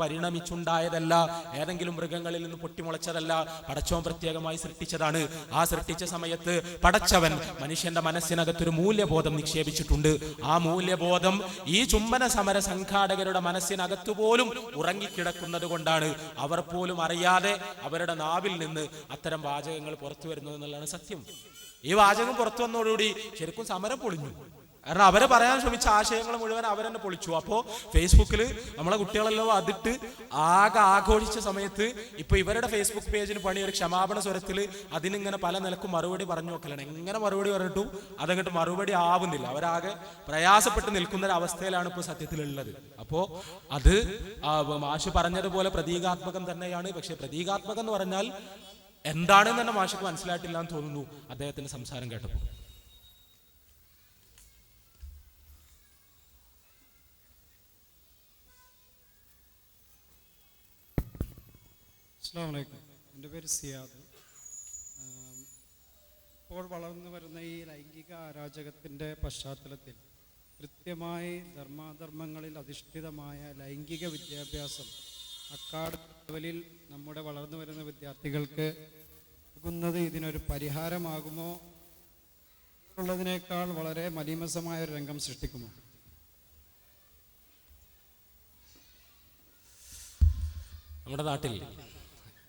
പരിണമിച്ചുണ്ടായതല്ല, ഏതെങ്കിലും മൃഗങ്ങളിൽ നിന്ന് പൊട്ടിമുളച്ചതല്ല, പടച്ചവൻ പ്രത്യേകമായി സൃഷ്ടിച്ചതാണ്. ആ സൃഷ്ടിച്ച സമയത്ത് പടച്ചവൻ മനുഷ്യന്റെ മനസ്സിനകത്തൊരു മൂല്യബോധം നിക്ഷേപിച്ചിട്ടുണ്ട്. ആ മൂല്യബോധം ഈ ചുംബന സമര സംഘാടകരുടെ മനസ്സിനകത്തു പോലും ഉറങ്ങിക്കിടക്കുന്നത് കൊണ്ടാണ് അവർ പോലും അറിയാതെ അവരുടെ നാവിൽ നിന്ന് അത്തരം വാചകങ്ങൾ പുറത്തു വരുന്നത് എന്നുള്ളതാണ് സത്യം. ഈ വാചകം പുറത്തു വന്നതോടുകൂടി ശരിക്കും സമരം പൊളിഞ്ഞു. കാരണം അവര് പറയാൻ ശ്രമിച്ച ആശയങ്ങൾ മുഴുവൻ അവരെന്നെ പൊളിച്ചു. അപ്പോ ഫേസ്ബുക്കിൽ നമ്മളെ കുട്ടികളെല്ലാം അതിട്ട് ആകെ ആഘോഷിച്ച സമയത്ത് ഇപ്പൊ ഇവരുടെ ഫേസ്ബുക്ക് പേജിന് പണി ഒരു ക്ഷമാപണ സ്വരത്തിൽ അതിനിങ്ങനെ പല നിലക്കും മറുപടി പറഞ്ഞു നോക്കലാണ്. എങ്ങനെ മറുപടി പറഞ്ഞിട്ടും അതങ്ങോട്ട് മറുപടി ആവുന്നില്ല. അവരാകെ പ്രയാസപ്പെട്ട് നിൽക്കുന്ന ഒരു അവസ്ഥയിലാണ് ഇപ്പോൾ സത്യത്തിലുള്ളത്. അപ്പോ അത് മാഷ് പറഞ്ഞതുപോലെ പ്രതീകാത്മകം തന്നെയാണ്. പക്ഷെ പ്രതീകാത്മകം എന്ന് പറഞ്ഞാൽ എന്താണെന്ന് തന്നെ മാഷക്ക് മനസ്സിലായിട്ടില്ല എന്ന് തോന്നുന്നു അദ്ദേഹത്തിന്റെ സംസാരം കേട്ടപ്പോൾ. അസ്സലാമു അലൈക്കും. എൻ്റെ പേര് സിയാദ്. ഇപ്പോൾ വളർന്നു വരുന്ന ഈ ലൈംഗിക അരാജകത്തിൻ്റെ പശ്ചാത്തലത്തിൽ കൃത്യമായി ധർമാധർമ്മങ്ങളിൽ അധിഷ്ഠിതമായ ലൈംഗിക വിദ്യാഭ്യാസം അക്കാഡമിക് ലെവലിൽ നമ്മുടെ വളർന്നു വരുന്ന വിദ്യാർത്ഥികൾക്ക് നൽകുന്നത് ഇതിനൊരു പരിഹാരമാകുമോ ഉള്ളതിനേക്കാൾ വളരെ മലീമസമായ ഒരു രംഗം സൃഷ്ടിക്കുമോ? നമ്മുടെ നാട്ടിൽ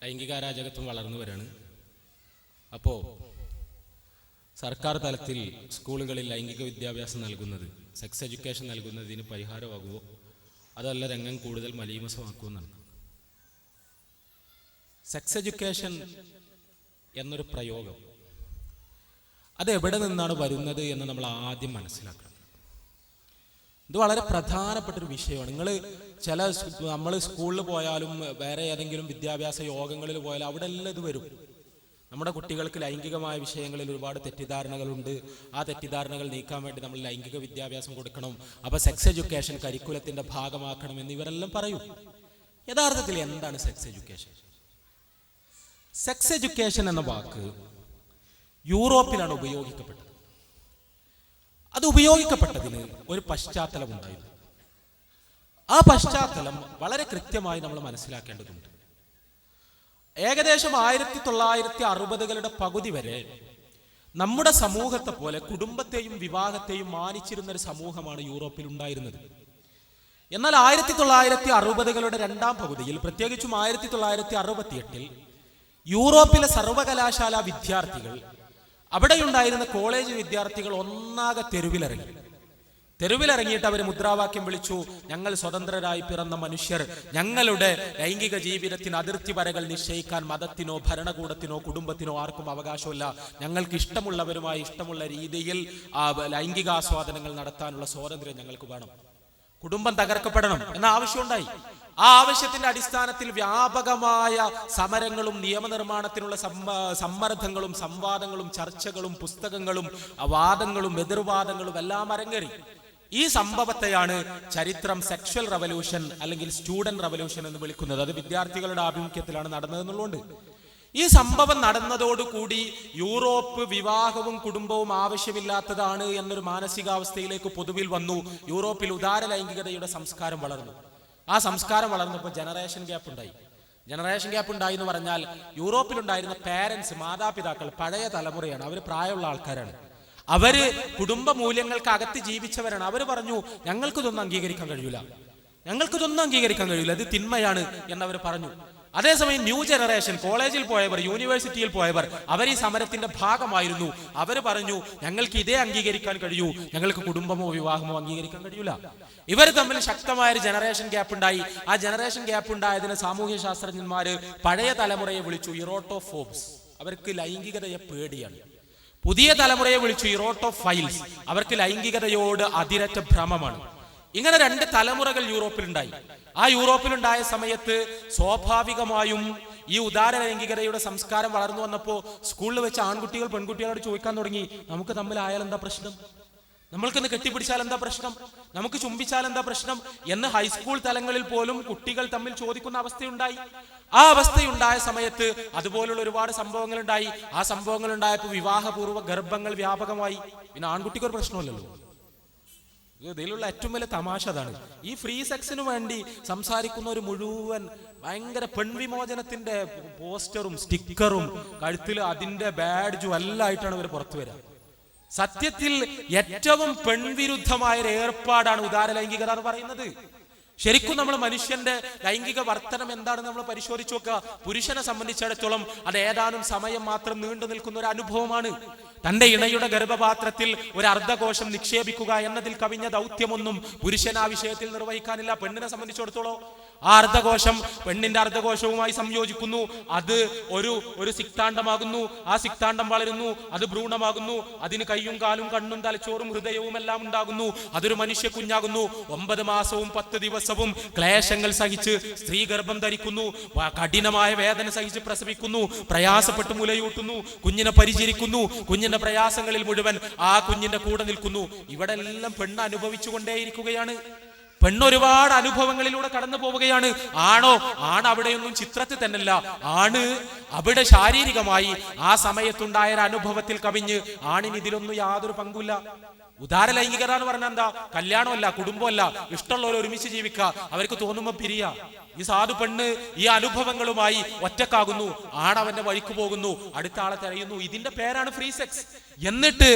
ലൈംഗിക അരാജകത്വം വളർന്നു വരികയാണ്. അപ്പോൾ സർക്കാർ തലത്തിൽ സ്കൂളുകളിൽ ലൈംഗിക വിദ്യാഭ്യാസം നൽകുന്നത്, സെക്സ് എഡ്യൂക്കേഷൻ നൽകുന്നതിന് പരിഹാരമാകുമോ അതല്ല രംഗം കൂടുതൽ മലീമസമാക്കുമെന്നാണ്. സെക്സ് എഡ്യൂക്കേഷൻ എന്നൊരു പ്രയോഗം അത് എവിടെ നിന്നാണ് വരുന്നത് എന്ന് നമ്മൾ ആദ്യം മനസ്സിലാക്കണം. ഇത് വളരെ പ്രധാനപ്പെട്ടൊരു വിഷയമാണ്. നമ്മൾ സ്കൂളിൽ പോയാലും വേറെ ഏതെങ്കിലും വിദ്യാഭ്യാസ യോഗങ്ങളിൽ പോയാലും അവിടെ എല്ലാം ഇത് വരും. നമ്മുടെ കുട്ടികൾക്ക് ലൈംഗികമായ വിഷയങ്ങളിൽ ഒരുപാട് തെറ്റിദ്ധാരണകളുണ്ട്. ആ തെറ്റിദ്ധാരണകൾ നീക്കാൻ വേണ്ടി നമ്മൾ ലൈംഗിക വിദ്യാഭ്യാസം കൊടുക്കണം, അപ്പോൾ സെക്സ് എഡ്യൂക്കേഷൻ കരിക്കുലത്തിന്റെ ഭാഗമാക്കണം എന്നിവരെല്ലാം പറയും. യഥാർത്ഥത്തിൽ എന്താണ് സെക്സ് എഡ്യൂക്കേഷൻ? സെക്സ് എഡ്യൂക്കേഷൻ എന്ന വാക്ക് യൂറോപ്പിലാണ് ഉപയോഗിക്കപ്പെട്ടത്. അത് ഉപയോഗിക്കപ്പെട്ടതിന് ഒരു പശ്ചാത്തലമുണ്ടായിരുന്നു. ആ പശ്ചാത്തലം വളരെ കൃത്യമായി നമ്മൾ മനസ്സിലാക്കേണ്ടതുണ്ട്. ഏകദേശം 1960കളുടെ പകുതി വരെ നമ്മുടെ സമൂഹത്തെ പോലെ കുടുംബത്തെയും വിവാഹത്തെയും മാനിച്ചിരുന്ന ഒരു സമൂഹമാണ് യൂറോപ്പിൽ ഉണ്ടായിരുന്നത്. എന്നാൽ 1960കളുടെ രണ്ടാം പകുതിയിൽ, പ്രത്യേകിച്ചും 1968 യൂറോപ്പിലെ സർവകലാശാല വിദ്യാർത്ഥികൾ, അവിടെയുണ്ടായിരുന്ന കോളേജ് വിദ്യാർത്ഥികൾ ഒന്നാകെ തെരുവിലിറങ്ങിയിട്ട് അവർ മുദ്രാവാക്യം വിളിച്ചു: ഞങ്ങൾ സ്വതന്ത്രരായി പിറന്ന മനുഷ്യർ, ഞങ്ങളുടെ ലൈംഗിക ജീവിതത്തിന് അതിർത്തി വരകൾ നിശ്ചയിക്കാൻ മതത്തിനോ ഭരണകൂടത്തിനോ കുടുംബത്തിനോ ആർക്കും അവകാശമില്ല. ഞങ്ങൾക്ക് ഇഷ്ടമുള്ളവരുമായി ഇഷ്ടമുള്ള രീതിയിൽ ലൈംഗികാസ്വാദനങ്ങൾ നടത്താനുള്ള സ്വാതന്ത്ര്യം ഞങ്ങൾക്ക് വേണം. കുടുംബം തകർക്കപ്പെടണം എന്ന ആവശ്യമുണ്ടായി. ആ ആവശ്യത്തിന്റെ അടിസ്ഥാനത്തിൽ വ്യാപകമായ സമരങ്ങളും നിയമനിർമ്മാണത്തിനുള്ള സമ്മർദ്ദങ്ങളും സംവാദങ്ങളും ചർച്ചകളും പുസ്തകങ്ങളും വാദങ്ങളും എതിർവാദങ്ങളും എല്ലാം അരങ്ങേറി. ഈ സംഭവത്തെയാണ് ചരിത്രം സെക്ഷൽ റവല്യൂഷൻ അല്ലെങ്കിൽ സ്റ്റുഡന്റ് റവല്യൂഷൻ എന്ന് വിളിക്കുന്നത്. അത് വിദ്യാർത്ഥികളുടെ ആഭിമുഖ്യത്തിലാണ് നടന്നതെന്നുള്ളതുകൊണ്ട് ഈ സംഭവം നടന്നതോടുകൂടി യൂറോപ്പ് വിവാഹവും കുടുംബവും ആവശ്യമില്ലാത്തതാണ് എന്നൊരു മാനസികാവസ്ഥയിലേക്ക് പൊതുവിൽ വന്നു. യൂറോപ്പിൽ ഉദാര ലൈംഗികതയുടെ സംസ്കാരം വളർന്നു. ആ സംസ്കാരം വളർന്നപ്പോൾ ജനറേഷൻ ഗ്യാപ്പ് ഉണ്ടായി. ജനറേഷൻ ഗ്യാപ്പ് ഉണ്ടായി എന്ന് പറഞ്ഞാൽ യൂറോപ്പിലുണ്ടായിരുന്ന പേരൻസ്, മാതാപിതാക്കൾ പഴയ തലമുറയാണ്, അവർ പ്രായമുള്ള ആൾക്കാരാണ്, അവര് കുടുംബ മൂല്യങ്ങൾക്ക് അകത്ത് ജീവിച്ചവരാണ്. അവർ പറഞ്ഞു ഞങ്ങൾക്കിതൊന്നും അംഗീകരിക്കാൻ കഴിയില്ല, ഇത് തിന്മയാണ് എന്നവർ പറഞ്ഞു. അതേസമയം ന്യൂ ജനറേഷൻ, കോളേജിൽ പോയവർ, യൂണിവേഴ്സിറ്റിയിൽ പോയവർ, അവർ ഈ സമരത്തിന്റെ ഭാഗമായിരുന്നു. അവർ പറഞ്ഞു ഞങ്ങൾക്ക് ഇതേ അംഗീകരിക്കാൻ കഴിയൂ, ഞങ്ങൾക്ക് കുടുംബമോ വിവാഹമോ അംഗീകരിക്കാൻ കഴിയൂല. ഇവർ തമ്മിൽ ശക്തമായ ഒരു ജനറേഷൻ ഗ്യാപ്പ് ഉണ്ടായി. ആ ജനറേഷൻ ഗ്യാപ്പ് ഉണ്ടായതിന് സാമൂഹ്യ ശാസ്ത്രജ്ഞന്മാര് പഴയ തലമുറയെ വിളിച്ചു ഇറോട്ടോഫോബ്സ്. അവർക്ക് ലൈംഗികതയെ പേടിയാണ്. പുതിയ തലമുറയെ വിളിച്ചു ഇറോട്ട് ഓഫ് ഫൈൽസ്. അവർക്ക് ലൈംഗികതയോട് അതിരറ്റ ഭ്രമമാണ്. ഇങ്ങനെ 2 തലമുറകൾ യൂറോപ്പിലുണ്ടായി. ആ യൂറോപ്പിലുണ്ടായ സമയത്ത് സ്വാഭാവികമായും ഈ ഉദാര ലൈംഗികതയുടെ സംസ്കാരം വളർന്നു വന്നപ്പോൾ സ്കൂളിൽ വെച്ച് ആൺകുട്ടികൾ പെൺകുട്ടികളോട് ചോദിക്കാൻ തുടങ്ങി, നമുക്ക് തമ്മിലായാൽ എന്താ പ്രശ്നം, നമ്മൾക്കിന്ന് കെട്ടിപ്പിടിച്ചാൽ എന്താ പ്രശ്നം, നമുക്ക് ചുംബിച്ചാൽ എന്താ പ്രശ്നം എന്ന് ഹൈസ്കൂൾ തലങ്ങളിൽ പോലും കുട്ടികൾ തമ്മിൽ ചോദിക്കുന്ന അവസ്ഥയുണ്ടായി. ആ അവസ്ഥയുണ്ടായ സമയത്ത് അതുപോലുള്ള ഒരുപാട് സംഭവങ്ങൾ ഉണ്ടായി. ആ സംഭവങ്ങൾ ഉണ്ടായപ്പോൾ വിവാഹപൂർവ്വ ഗർഭങ്ങൾ വ്യാപകമായി. പിന്നെ ആൺകുട്ടിക്ക് ഒരു പ്രശ്നമില്ലല്ലോ. ഇതിലുള്ള ഏറ്റവും വലിയ തമാശ അതാണ്. ഈ ഫ്രീ സെക്സിന് വേണ്ടി സംസാരിക്കുന്ന ഒരു മുഴുവൻ ഭയങ്കര പെൺവിമോചനത്തിന്റെ പോസ്റ്ററും സ്റ്റിക്കറും കഴുത്തിൽ അതിന്റെ ബാഡ്ജും എല്ലാം ആയിട്ടാണ് ഇവർ പുറത്തു വരിക. സത്യത്തിൽ ഏറ്റവും പെൺവിരുദ്ധമായ ഒരു ഏർപ്പാടാണ് ഉദാര ലൈംഗികത എന്ന് പറയുന്നത്. ശരിക്കും നമ്മൾ മനുഷ്യന്റെ ലൈംഗിക വർത്തനം എന്താണെന്ന് നമ്മൾ പരിശോധിച്ച് നോക്കുക. പുരുഷനെ സംബന്ധിച്ചിടത്തോളം അത് ഏതാനും സമയം മാത്രം നീണ്ടു നിൽക്കുന്ന ഒരു അനുഭവമാണ്. തന്റെ ഇണയുടെ ഗർഭപാത്രത്തിൽ ഒരു അർദ്ധകോശം നിക്ഷേപിക്കുക എന്നതിൽ കവിഞ്ഞ ദൗത്യമൊന്നും പുരുഷൻ ആ വിഷയത്തിൽ നിർവഹിക്കാനില്ല. പെണ്ണിനെ സംബന്ധിച്ചിടത്തോളം ആ അർദ്ധകോശം പെണ്ണിന്റെ അർദ്ധകോശവുമായി സംയോജിക്കുന്നു. അത് ഒരു സിക്താണ്ഡമാകുന്നു. ആ സിക്താണ്ഡം വളരുന്നു. അത് ഭ്രൂണമാകുന്നു. അതിന് കയ്യും കാലും കണ്ണും തലച്ചോറും ഹൃദയവും എല്ലാം ഉണ്ടാകുന്നു. അതൊരു മനുഷ്യ കുഞ്ഞാകുന്നു. 9 മാസവും 10 ദിവസവും ക്ലേശങ്ങൾ സഹിച്ച് സ്ത്രീ ഗർഭം ധരിക്കുന്നു. കഠിനമായ വേദന സഹിച്ച് പ്രസവിക്കുന്നു. പ്രയാസപ്പെട്ട് മുലയൂട്ടുന്നു. കുഞ്ഞിനെ പരിചരിക്കുന്നു. കുഞ്ഞിന്റെ പ്രയാസങ്ങളിൽ മുഴുവൻ ആ കുഞ്ഞിന്റെ കൂടെ നിൽക്കുന്നു. ഇവിടെ എല്ലാം പെണ്ണ് അനുഭവിച്ചുകൊണ്ടേയിരിക്കുകയാണ്. പെണ്ണൊരുപാട് അനുഭവങ്ങളിലൂടെ കടന്നു പോവുകയാണ്. ആണ് അവിടെയൊന്നും ചിത്രത്തിൽ തന്നെയല്ല. ആണ് അവിടെ ശാരീരികമായി ആ സമയത്തുണ്ടായ ഒരു അനുഭവത്തിൽ കവിഞ്ഞ് ആണിന് ഇതിലൊന്നും യാതൊരു പങ്കുമില്ല. ഉദാര ലൈംഗികത എന്ന് പറഞ്ഞാൽ എന്താ? കല്യാണമല്ല, കുടുംബമല്ല, ഇഷ്ടമുള്ളവർ ഒരുമിച്ച് ജീവിക്കുക, അവർക്ക് തോന്നുമ്പോൾ പിരിയ. ഈ സാധു പെണ്ണ് ഈ അനുഭവങ്ങളുമായി ഒറ്റക്കാകുന്നു. ആണവന്റെ വഴിക്ക് പോകുന്നു, അടുത്ത ആളെ തെരയുന്നു. ഇതിന്റെ പേരാണ് ഫ്രീ സെക്സ്. എന്നിട്ട്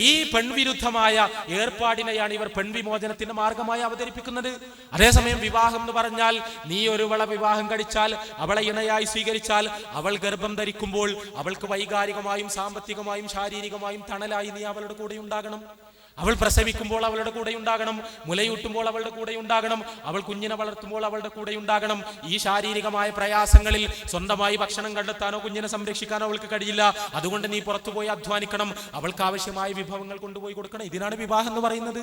ഈ പെൺവിരുദ്ധമായ ഏർപ്പാടിനെയാണ് ഇവർ പെൺവിമോചനത്തിന്റെ മാർഗമായി അവതരിപ്പിക്കുന്നത്. അതേസമയം വിവാഹം എന്ന് പറഞ്ഞാൽ നീ ഒരുവളെ വിവാഹം കഴിച്ചാൽ, അവളെ ഇണയായി സ്വീകരിച്ചാൽ, അവൾ ഗർഭം ധരിക്കുമ്പോൾ അവൾക്ക് വൈകാരികമായും സാമ്പത്തികമായും ശാരീരികമായും തണലായി നീ അവളുടെ കൂടെ ഉണ്ടാകണം. അവൾ പ്രസവിക്കുമ്പോൾ അവളുടെ കൂടെ ഉണ്ടാകണം. മുലയൂട്ടുമ്പോൾ അവളുടെ കൂടെ ഉണ്ടാകണം. അവൾ കുഞ്ഞിനെ വളർത്തുമ്പോൾ അവളുടെ കൂടെ ഉണ്ടാകണം. ഈ ശാരീരികമായ പ്രയാസങ്ങളിൽ സ്വന്തമായി ഭക്ഷണം കണ്ടെത്താനോ കുഞ്ഞിനെ സംരക്ഷിക്കാനോ അവൾക്ക് കഴിയില്ല. അതുകൊണ്ട് നീ പുറത്തുപോയി അധ്വാനിക്കണം. അവൾക്ക് ആവശ്യമായ വിഭവങ്ങൾ കൊണ്ടുപോയി കൊടുക്കണം. ഇതിനാണ് വിവാഹം എന്ന് പറയുന്നത്.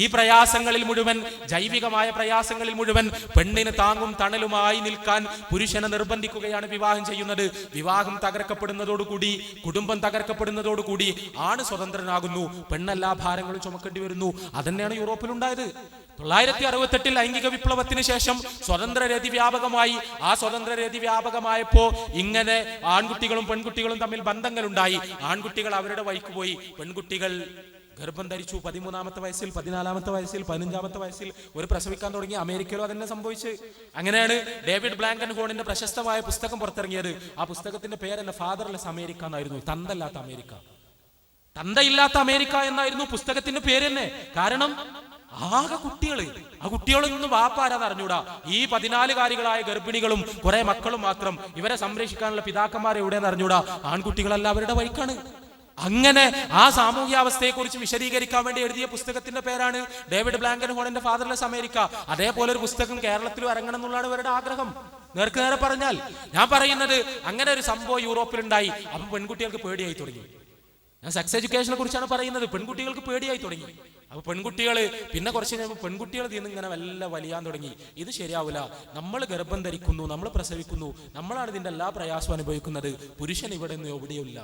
ഈ പ്രയാസങ്ങളിൽ മുഴുവൻ, ജൈവികമായ പ്രയാസങ്ങളിൽ മുഴുവൻ പെണ്ണിന് താങ്ങും തണലുമായി നിൽക്കാൻ പുരുഷനെ നിർബന്ധിക്കുകയാണ് വിവാഹം ചെയ്യുന്നത്. വിവാഹം തകർക്കപ്പെടുന്നതോടുകൂടി, കുടുംബം തകർക്കപ്പെടുന്നതോടുകൂടി ആണ് സ്വതന്ത്രനാകുന്നു. പെണ്ണെല്ലാ ഭാരങ്ങളും ചുമക്കേണ്ടി വരുന്നു. അതന്നെയാണ് യൂറോപ്പിലുണ്ടായത്. 1968 ലൈംഗിക വിപ്ലവത്തിന് ശേഷം സ്വതന്ത്രരതി വ്യാപകമായി. ആ സ്വതന്ത്രരതി വ്യാപകമായപ്പോ ഇങ്ങനെ ആൺകുട്ടികളും പെൺകുട്ടികളും തമ്മിൽ ബന്ധങ്ങളുണ്ടായി. ആൺകുട്ടികൾ അവരുടെ വഴിക്ക് പോയി. പെൺകുട്ടികൾ ഗർഭം ധരിച്ചു. 13-ാമത്തെ വയസ്സിൽ, 14-ാമത്തെ വയസ്സിൽ, 15-ാമത്തെ വയസ്സിൽ ഒരു പ്രസവിക്കാൻ തുടങ്ങി. അമേരിക്കയിലും അതന്നെ സംഭവിച്ച്. അങ്ങനെയാണ് ഡേവിഡ് ബ്ലാങ്കൻ ഹോണിന്റെ പ്രശസ്തമായ പുസ്തകം പുറത്തിറങ്ങിയത്. ആ പുസ്തകത്തിന്റെ പേരെന്നെ ഫാദർലെസ് അമേരിക്ക എന്നായിരുന്നു. തന്തല്ലാത്ത അമേരിക്ക, തന്തയില്ലാത്ത അമേരിക്ക എന്നായിരുന്നു പുസ്തകത്തിന്റെ പേര് തന്നെ. കാരണം ആകെ കുട്ടികള്, ആ കുട്ടികളൊന്നും വാപ്പാരാന്ന് അറിഞ്ഞൂടാ. ഈ 14-കാരികളായ ഗർഭിണികളും കുറെ മക്കളും മാത്രം. ഇവരെ സംരക്ഷിക്കാനുള്ള പിതാക്കന്മാർ എവിടെയെന്ന് അറിഞ്ഞൂടാ. ആൺകുട്ടികളല്ല അവരുടെ വഴിക്കാണ്. അങ്ങനെ ആ സാമൂഹ്യാവസ്ഥയെ കുറിച്ച് വിശദീകരിക്കാൻ വേണ്ടി എഴുതിയ പുസ്തകത്തിന്റെ പേരാണ് ഡേവിഡ് ബ്ലാങ്കൻ ഹോണിന്റെ ഫാദർലെസ് അമേരിക്ക. അതേപോലെ ഒരു പുസ്തകം കേരളത്തിലും ഇറങ്ങണം എന്നുള്ളതാണ് ഇവരുടെ ആഗ്രഹം. നേർക്ക് നേരെ പറഞ്ഞാൽ ഞാൻ പറയുന്നത്, അങ്ങനെ ഒരു സംഭവം യൂറോപ്പിലുണ്ടായി. അപ്പൊ പെൺകുട്ടികൾക്ക് പേടിയായി തുടങ്ങി. ഞാൻ സെക്സ് എഡ്യൂക്കേഷനെ കുറിച്ചാണ് പറയുന്നത്. പെൺകുട്ടികൾക്ക് പേടിയായി തുടങ്ങി. അപ്പൊ പെൺകുട്ടികള് പിന്നെ കുറച്ച് കഴിയുമ്പോൾ പെൺകുട്ടികൾ ഇങ്ങനെ വലിയാൻ തുടങ്ങി. ഇത് ശരിയാവില്ല, നമ്മൾ ഗർഭം ധരിക്കുന്നു, നമ്മൾ പ്രസവിക്കുന്നു, നമ്മളാണ് ഇതിന്റെ എല്ലാ പ്രയാസവും അനുഭവിക്കുന്നത്, പുരുഷൻ ഇവിടെ നിന്ന് എവിടെയില്ല.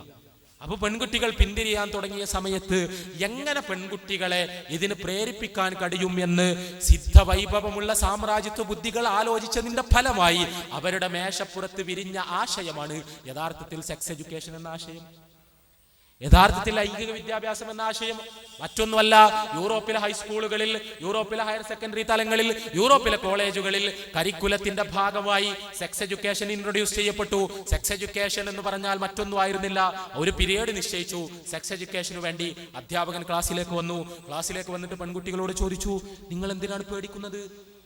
അപ്പൊ പെൺകുട്ടികൾ പിന്തിരിയാൻ തുടങ്ങിയ സമയത്ത് എങ്ങനെ പെൺകുട്ടികളെ ഇതിന് പ്രേരിപ്പിക്കാൻ കഴിയും എന്ന് സിദ്ധവൈഭവമുള്ള സാമ്രാജ്യത്വ ബുദ്ധികൾ ആലോചിച്ചതിന്റെ ഫലമായി അവരുടെ മേശപ്പുറത്ത് വിരിഞ്ഞ ആശയമാണ് യഥാർത്ഥത്തിൽ സെക്സ് എഡ്യൂക്കേഷൻ എന്ന ആശയം. യഥാർത്ഥത്തിൽ ലൈംഗിക വിദ്യാഭ്യാസം എന്ന ആശയം മറ്റൊന്നുമല്ല. യൂറോപ്പിലെ ഹൈസ്കൂളുകളിൽ, യൂറോപ്പിലെ ഹയർ സെക്കൻഡറി തലങ്ങളിൽ, യൂറോപ്പിലെ കോളേജുകളിൽ കരിക്കുലത്തിന്റെ ഭാഗമായി സെക്സ് എഡ്യൂക്കേഷൻ ഇൻട്രൊഡ്യൂസ് ചെയ്യപ്പെട്ടു. സെക്സ് എഡ്യൂക്കേഷൻ എന്ന് പറഞ്ഞാൽ മറ്റൊന്നും ആയിരുന്നില്ല. ഒരു പീരീഡ് നിശ്ചയിച്ചു സെക്സ് എഡ്യൂക്കേഷന് വേണ്ടി. അധ്യാപകൻ ക്ലാസ്സിലേക്ക് വന്നു. ക്ലാസ്സിലേക്ക് വന്നിട്ട് പെൺകുട്ടികളോട് ചോദിച്ചു, നിങ്ങൾ എന്തിനാണ് പേടിക്കുന്നത്?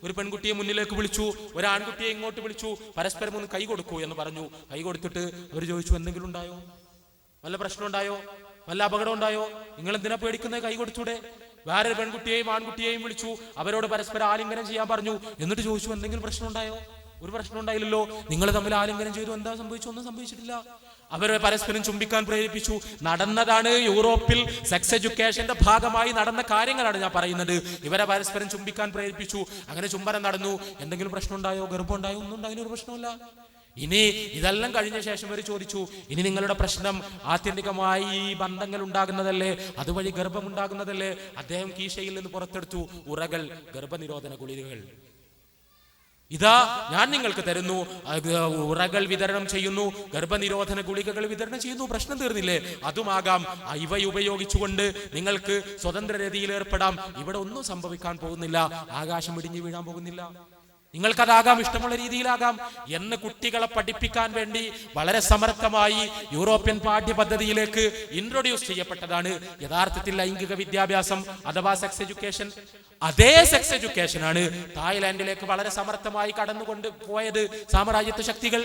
ഒരു പെൺകുട്ടിയെ മുന്നിലേക്ക് വിളിച്ചു, ഒരു ആൺകുട്ടിയെ ഇങ്ങോട്ട് വിളിച്ചു. പരസ്പരം ഒന്ന് കൈ കൊടുക്കൂ എന്ന് പറഞ്ഞു. കൈ കൊടുത്തിട്ട് അവർ ചോദിച്ചു, എന്തെങ്കിലും ഉണ്ടായോ? വല്ല പ്രശ്നം ഉണ്ടായോ? വല്ല അപകടം ഉണ്ടായോ? നിങ്ങൾ എന്തിനാ പേടിക്കുന്നത്? കൈ കൊടുത്തൂടെ? വേറൊരു പെൺകുട്ടിയെയും ആൺകുട്ടിയെയും വിളിച്ചു. അവരോട് പരസ്പരം ആലിംഗനം ചെയ്യാൻ പറഞ്ഞു. എന്നിട്ട് ചോദിച്ചു, എന്തെങ്കിലും പ്രശ്നം ഉണ്ടായോ? ഒരു പ്രശ്നം ഉണ്ടായില്ലല്ലോ. നിങ്ങൾ തമ്മിൽ ആലിംഗനം ചെയ്തു, എന്താ സംഭവിച്ചു? ഒന്നും സംഭവിച്ചിട്ടില്ല. അവരെ പരസ്പരം ചുംബിക്കാൻ പ്രേരിപ്പിച്ചു. നടന്നതാണ് യൂറോപ്പിൽ സെക്സ് എഡ്യൂക്കേഷന്റെ ഭാഗമായി നടന്ന കാര്യങ്ങളാണ് ഞാൻ പറയുന്നത്. ഇവരെ പരസ്പരം ചുംബിക്കാൻ പ്രേരിപ്പിച്ചു. അങ്ങനെ ചുംബനം നടന്നു. എന്തെങ്കിലും പ്രശ്നം ഉണ്ടായോ? ഗർഭം ഉണ്ടായോ? ഒന്നും ഉണ്ടായതിന് ഒരു പ്രശ്നമില്ല. ഇനി ഇതെല്ലാം കഴിഞ്ഞ ശേഷം അവർ ചോദിച്ചു, ഇനി നിങ്ങളുടെ പ്രശ്നം ആത്യന്തികമായി ഈ ബന്ധങ്ങൾ ഉണ്ടാകുന്നതല്ലേ, അതുവഴി ഗർഭം ഉണ്ടാകുന്നതല്ലേ? അദ്ദേഹം കീശയിൽ നിന്ന് പുറത്തെടുത്തു ഉറകൾ, ഗർഭനിരോധന ഗുളികകൾ. ഇതാ ഞാൻ നിങ്ങൾക്ക് തരുന്നു, ഉറകൾ വിതരണം ചെയ്യുന്നു, ഗർഭനിരോധന ഗുളികകൾ വിതരണം ചെയ്യുന്നു. പ്രശ്നം തീർന്നില്ലേ? അതുമാകാം. ഇവ ഉപയോഗിച്ചുകൊണ്ട് നിങ്ങൾക്ക് സ്വതന്ത്ര രീതിയിൽ ഏർപ്പെടാം. ഇവിടെ ഒന്നും സംഭവിക്കാൻ പോകുന്നില്ല. ആകാശം ഇടിഞ്ഞു വീഴാൻ പോകുന്നില്ല. നിങ്ങൾക്കതാകാം, ഇഷ്ടമുള്ള രീതിയിലാകാം എന്ന് കുട്ടികളെ പഠിപ്പിക്കാൻ വേണ്ടി വളരെ സമർത്ഥമായി യൂറോപ്യൻ പാഠ്യപദ്ധതിയിലേക്ക് ഇൻട്രൊഡ്യൂസ് ചെയ്യപ്പെട്ടതാണ് യഥാർത്ഥത്തിൽ ലൈംഗിക വിദ്യാഭ്യാസം അഥവാ സെക്സ് എഡ്യൂക്കേഷൻ. അതേ സെക്സ് എഡ്യൂക്കേഷൻ ആണ് തായ്ലാന്റിലേക്ക് വളരെ സമർത്ഥമായി കടന്നുകൊണ്ട് പോയത് സാമ്രാജ്യത്വ ശക്തികൾ.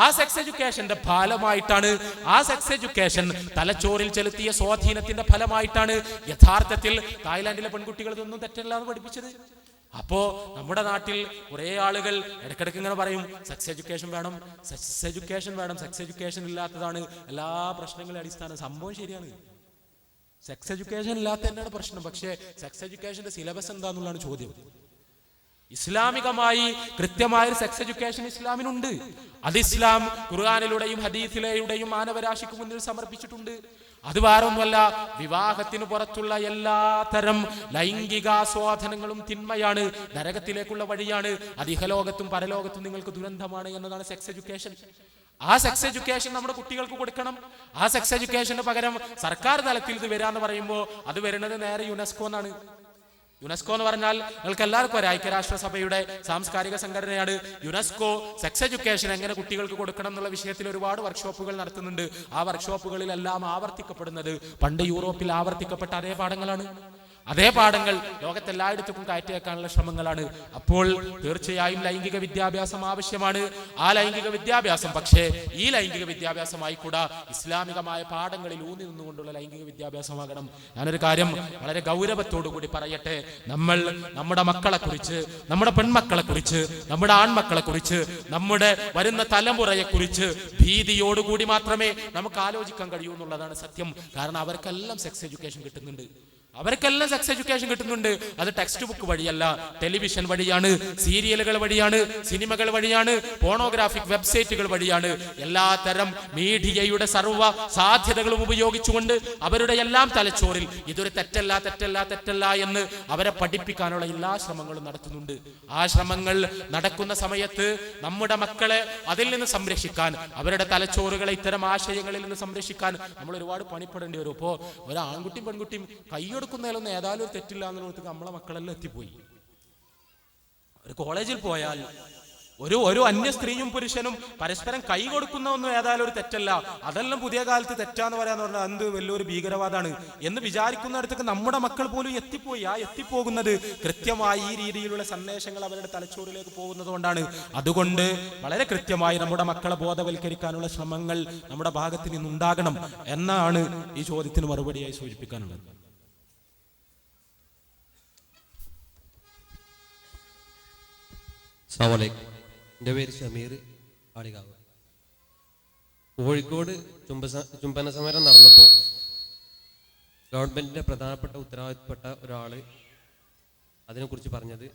ആ സെക്സ് എഡ്യൂക്കേഷന്റെ ഫലമായിട്ടാണ്, ആ സെക്സ് എഡ്യൂക്കേഷൻ തലച്ചോറിൽ ചെലുത്തിയ സ്വാധീനത്തിന്റെ ഫലമായിട്ടാണ് യഥാർത്ഥത്തിൽ തായ്ലാന്റിലെ പെൺകുട്ടികൾ ഇതൊന്നും തെറ്റല്ലാതെ പഠിപ്പിച്ചത്. അപ്പോ നമ്മുടെ നാട്ടിൽ കുറെ ആളുകൾ ഇടയ്ക്കിടയ്ക്ക് ഇങ്ങനെ പറയും, സെക്സ് എഡ്യൂക്കേഷൻ വേണം, സെക്സ് എഡ്യൂക്കേഷൻ വേണം, സെക്സ് എഡ്യൂക്കേഷൻ ഇല്ലാത്തതാണ് എല്ലാ പ്രശ്നങ്ങളുടെ അടിസ്ഥാനം. സംഭവം ശരിയാണ്, സെക്സ് എഡ്യൂക്കേഷൻ ഇല്ലാത്ത തന്നെയാണ് പ്രശ്നം. പക്ഷേ സെക്സ് എഡ്യൂക്കേഷന്റെ സിലബസ് എന്താന്നുള്ളതാണ് ചോദ്യം. ഇസ്ലാമികമായി കൃത്യമായ സെക്സ് എഡ്യൂക്കേഷൻ ഇസ്ലാമിനുണ്ട്. അത് ഇസ്ലാം ഖുർആനിലൂടെയും ഹദീസിലൂടെയും മാനവരാശിക്ക് മുന്നിൽ സമർപ്പിച്ചിട്ടുണ്ട്. അത് വേറൊന്നുമല്ല, വിവാഹത്തിന് പുറത്തുള്ള എല്ലാ തരം ലൈംഗികാസ്വാദനങ്ങളും തിന്മയാണ്, നരകത്തിലേക്കുള്ള വഴിയാണ്, അത് ഇഹലോകത്തും പരലോകത്തും നിങ്ങൾക്ക് ദുരന്തമാണ് എന്നതാണ് സെക്സ് എഡ്യൂക്കേഷൻ. ആ സെക്സ് എഡ്യൂക്കേഷൻ നമ്മുടെ കുട്ടികൾക്ക് കൊടുക്കണം. ആ സെക്സ് എഡ്യൂക്കേഷന് പകരം സർക്കാർ തലത്തിൽ ഇത് വരാന്ന് പറയുമ്പോൾ അത് വരുന്നത് നേരെ യുനെസ്കോ എന്നാണ്. യുനെസ്കോ എന്ന് പറഞ്ഞാൽ നിങ്ങൾക്ക് എല്ലാവർക്കും ഒരു ഐക്യരാഷ്ട്രസഭയുടെ സാംസ്കാരിക സംഘടനയാണ്. യുനെസ്കോ സെക്സ് എഡ്യൂക്കേഷൻ എങ്ങനെ കുട്ടികൾക്ക് കൊടുക്കണം എന്നുള്ള വിഷയത്തിൽ ഒരുപാട് വർക്ക്ഷോപ്പുകൾ നടത്തുന്നുണ്ട്. ആ വർക്ക്ഷോപ്പുകളിലെല്ലാം ആവർത്തിക്കപ്പെടുന്നത് പണ്ട് യൂറോപ്പിൽ ആവർത്തിക്കപ്പെട്ട അതേ പാഠങ്ങളാണ്. അതേ പാഠങ്ങൾ ലോകത്തെല്ലായിടത്തും കയറ്റിവെക്കാനുള്ള ശ്രമങ്ങളാണ്. അപ്പോൾ തീർച്ചയായും ലൈംഗിക വിദ്യാഭ്യാസം ആവശ്യമാണ്. ആ ലൈംഗിക വിദ്യാഭ്യാസം പക്ഷേ ഈ ലൈംഗിക വിദ്യാഭ്യാസമായി കൂടാ ഇസ്ലാമികമായ പാഠങ്ങളിൽ ഊന്നി നിന്നുകൊണ്ടുള്ള ലൈംഗിക വിദ്യാഭ്യാസമാകണം. ഞാനൊരു കാര്യം വളരെ ഗൗരവത്തോടു കൂടി പറയട്ടെ. നമ്മൾ നമ്മുടെ മക്കളെ കുറിച്ച്, നമ്മുടെ പെൺമക്കളെ കുറിച്ച്, നമ്മുടെ ആൺമക്കളെ കുറിച്ച്, നമ്മുടെ വരുന്ന തലമുറയെ കുറിച്ച് ഭീതിയോടുകൂടി മാത്രമേ നമുക്ക് ആലോചിക്കാൻ കഴിയൂ എന്നുള്ളതാണ് സത്യം. കാരണം അവർക്കെല്ലാം സെക്സ് എഡ്യൂക്കേഷൻ കിട്ടുന്നുണ്ട്. അവർക്കെല്ലാം സെക്സ് എഡ്യൂക്കേഷൻ കിട്ടുന്നുണ്ട്. അത് ടെക്സ്റ്റ് ബുക്ക് വഴിയല്ല, ടെലിവിഷൻ വഴിയാണ്, സീരിയലുകൾ വഴിയാണ്, സിനിമകൾ വഴിയാണ്, പോണോഗ്രാഫിക് വെബ്സൈറ്റുകൾ വഴിയാണ്. എല്ലാ തരം മീഡിയയുടെ സർവ്വ സാധ്യതകളും ഉപയോഗിച്ചുകൊണ്ട് അവരുടെ എല്ലാം തലച്ചോറിൽ ഇതൊരു തെറ്റല്ല തെറ്റല്ല തെറ്റല്ല എന്ന് അവരെ പഠിപ്പിക്കാനുള്ള എല്ലാ ശ്രമങ്ങളും നടത്തുന്നുണ്ട്. ആ ശ്രമങ്ങൾ നടക്കുന്ന സമയത്ത് നമ്മുടെ മക്കളെ അതിൽ നിന്ന് സംരക്ഷിക്കാൻ, അവരുടെ തലച്ചോറുകളെ ഇത്തരം ആശയങ്ങളിൽ നിന്ന് സംരക്ഷിക്കാൻ നമ്മൾ ഒരുപാട് പണിപ്പെടേണ്ടി വരും. ഇപ്പോൾ ഒരു ആൺകുട്ടിയും പെൺകുട്ടിയും കൈയെടുക്കുന്നതിലൊന്നും ഏതായാലും ഒരു തെറ്റില്ല എന്നുള്ളത് നമ്മളെ മക്കളെല്ലാം എത്തിപ്പോയി. ഒരു കോളേജിൽ പോയാൽ ഒരു അന്യ സ്ത്രീയും പുരുഷനും പരസ്പരം കൈ കൊടുക്കുന്നതൊന്നും ഏതായാലും ഒരു തെറ്റല്ല. അതെല്ലാം പുതിയ കാലത്ത് തെറ്റാന്ന് പറയാന്ന് പറഞ്ഞാൽ എന്ത് വലിയൊരു ഭീകരവാദമാണ് എന്ന് വിചാരിക്കുന്നിടത്തേക്ക് നമ്മുടെ മക്കൾ പോലും എത്തിപ്പോയി. ആ എത്തിപ്പോകുന്നത് കൃത്യമായി ഈ രീതിയിലുള്ള സന്ദേശങ്ങൾ അവരുടെ തലച്ചോറിലേക്ക് പോകുന്നത് കൊണ്ടാണ്. അതുകൊണ്ട് വളരെ കൃത്യമായി നമ്മുടെ മക്കളെ ബോധവൽക്കരിക്കാനുള്ള ശ്രമങ്ങൾ നമ്മുടെ ഭാഗത്ത് നിന്നുണ്ടാകണം എന്നാണ് ഈ ചോദ്യത്തിന് മറുപടിയായി സൂചിപ്പിക്കാനുള്ളത്. എൻ്റെ പേര് ഷമീർ ആടികാവ്. കോഴിക്കോട് ചുംബന സമരം നടന്നപ്പോൾ ഗവൺമെന്റിന്റെ പ്രധാനപ്പെട്ട ഉത്തരവാദിത്തപ്പെട്ട ഒരാൾ അതിനെക്കുറിച്ച് പറഞ്ഞത്,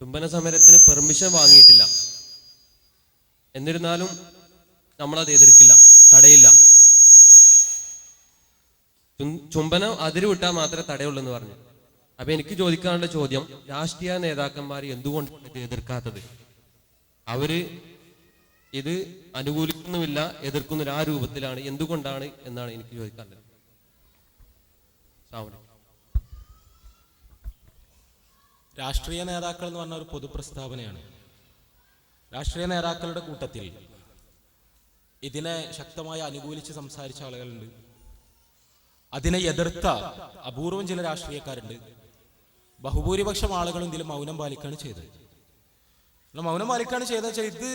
ചുംബന സമരത്തിന് പെർമിഷൻ വാങ്ങിയിട്ടില്ല, എന്നിരുന്നാലും നമ്മളത് എതിർക്കില്ല, തടയില്ല. ചുംബനം അതിരുവിട്ടാൽ മാത്രമേ തടയുള്ളൂ എന്ന് പറഞ്ഞു. അപ്പൊ എനിക്ക് ചോദിക്കാനുള്ള ചോദ്യം, രാഷ്ട്രീയ നേതാക്കന്മാർ എന്തുകൊണ്ടാണ് ഇത് എതിർക്കാത്തത്? അവര് ഇത് അനുകൂലിക്കുന്നുമില്ല, എതിർക്കുന്നില്ല, ആ രൂപത്തിലാണ്, എന്തുകൊണ്ടാണ് എന്നാണ് എനിക്ക് ചോദിക്കാനുള്ളത്. രാഷ്ട്രീയ നേതാക്കൾ എന്ന് പറഞ്ഞ ഒരു പൊതുപ്രസ്താവനയാണ്. രാഷ്ട്രീയ നേതാക്കളുടെ കൂട്ടത്തിൽ ഇതിനെ ശക്തമായി അനുകൂലിച്ച് സംസാരിച്ച ആളുകളുണ്ട്, അതിനെ എതിർത്ത അപൂർവം ചില രാഷ്ട്രീയക്കാരുണ്ട്. ബഹുഭൂരിപക്ഷം ആളുകളും ഇതിൽ മൗനം പാലിക്കുകയാണ് ചെയ്തത്. മൗനം പാലിക്കുകയാണ് ചെയ്തത് വെച്ചാൽ ഇത്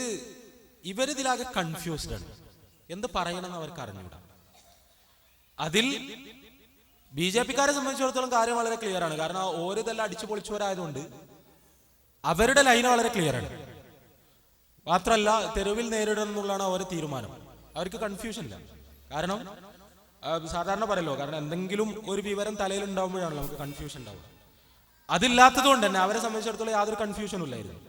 ഇവരിതിലാകെ കൺഫ്യൂസ്ഡ് ആണ്, എന്ത് പറയണമെന്ന് അവർക്ക് അറിഞ്ഞൂടാ. അതിൽ BJP-ക്കാരെ സംബന്ധിച്ചിടത്തോളം കാര്യം വളരെ ക്ലിയർ ആണ്. കാരണം ഓരോതെല്ലാം അടിച്ചു പൊളിച്ചവരായതുകൊണ്ട് അവരുടെ ലൈന് വളരെ ക്ലിയർ ആണ്. മാത്രമല്ല തെരുവിൽ നേരിടണം എന്നുള്ളതാണ് അവരുടെ തീരുമാനം. അവർക്ക് കൺഫ്യൂഷൻ ഇല്ല. കാരണം സാധാരണ പറയല്ലോ, കാരണം എന്തെങ്കിലും ഒരു വിവരം തലയിൽ ഉണ്ടാവുമ്പോഴാണ് നമുക്ക് കൺഫ്യൂഷൻ ഉണ്ടാവുക. അതില്ലാത്തത് കൊണ്ട് തന്നെ അവരെ സംബന്ധിച്ചിടത്തോളം യാതൊരു കൺഫ്യൂഷനും ഇല്ലായിരുന്നു.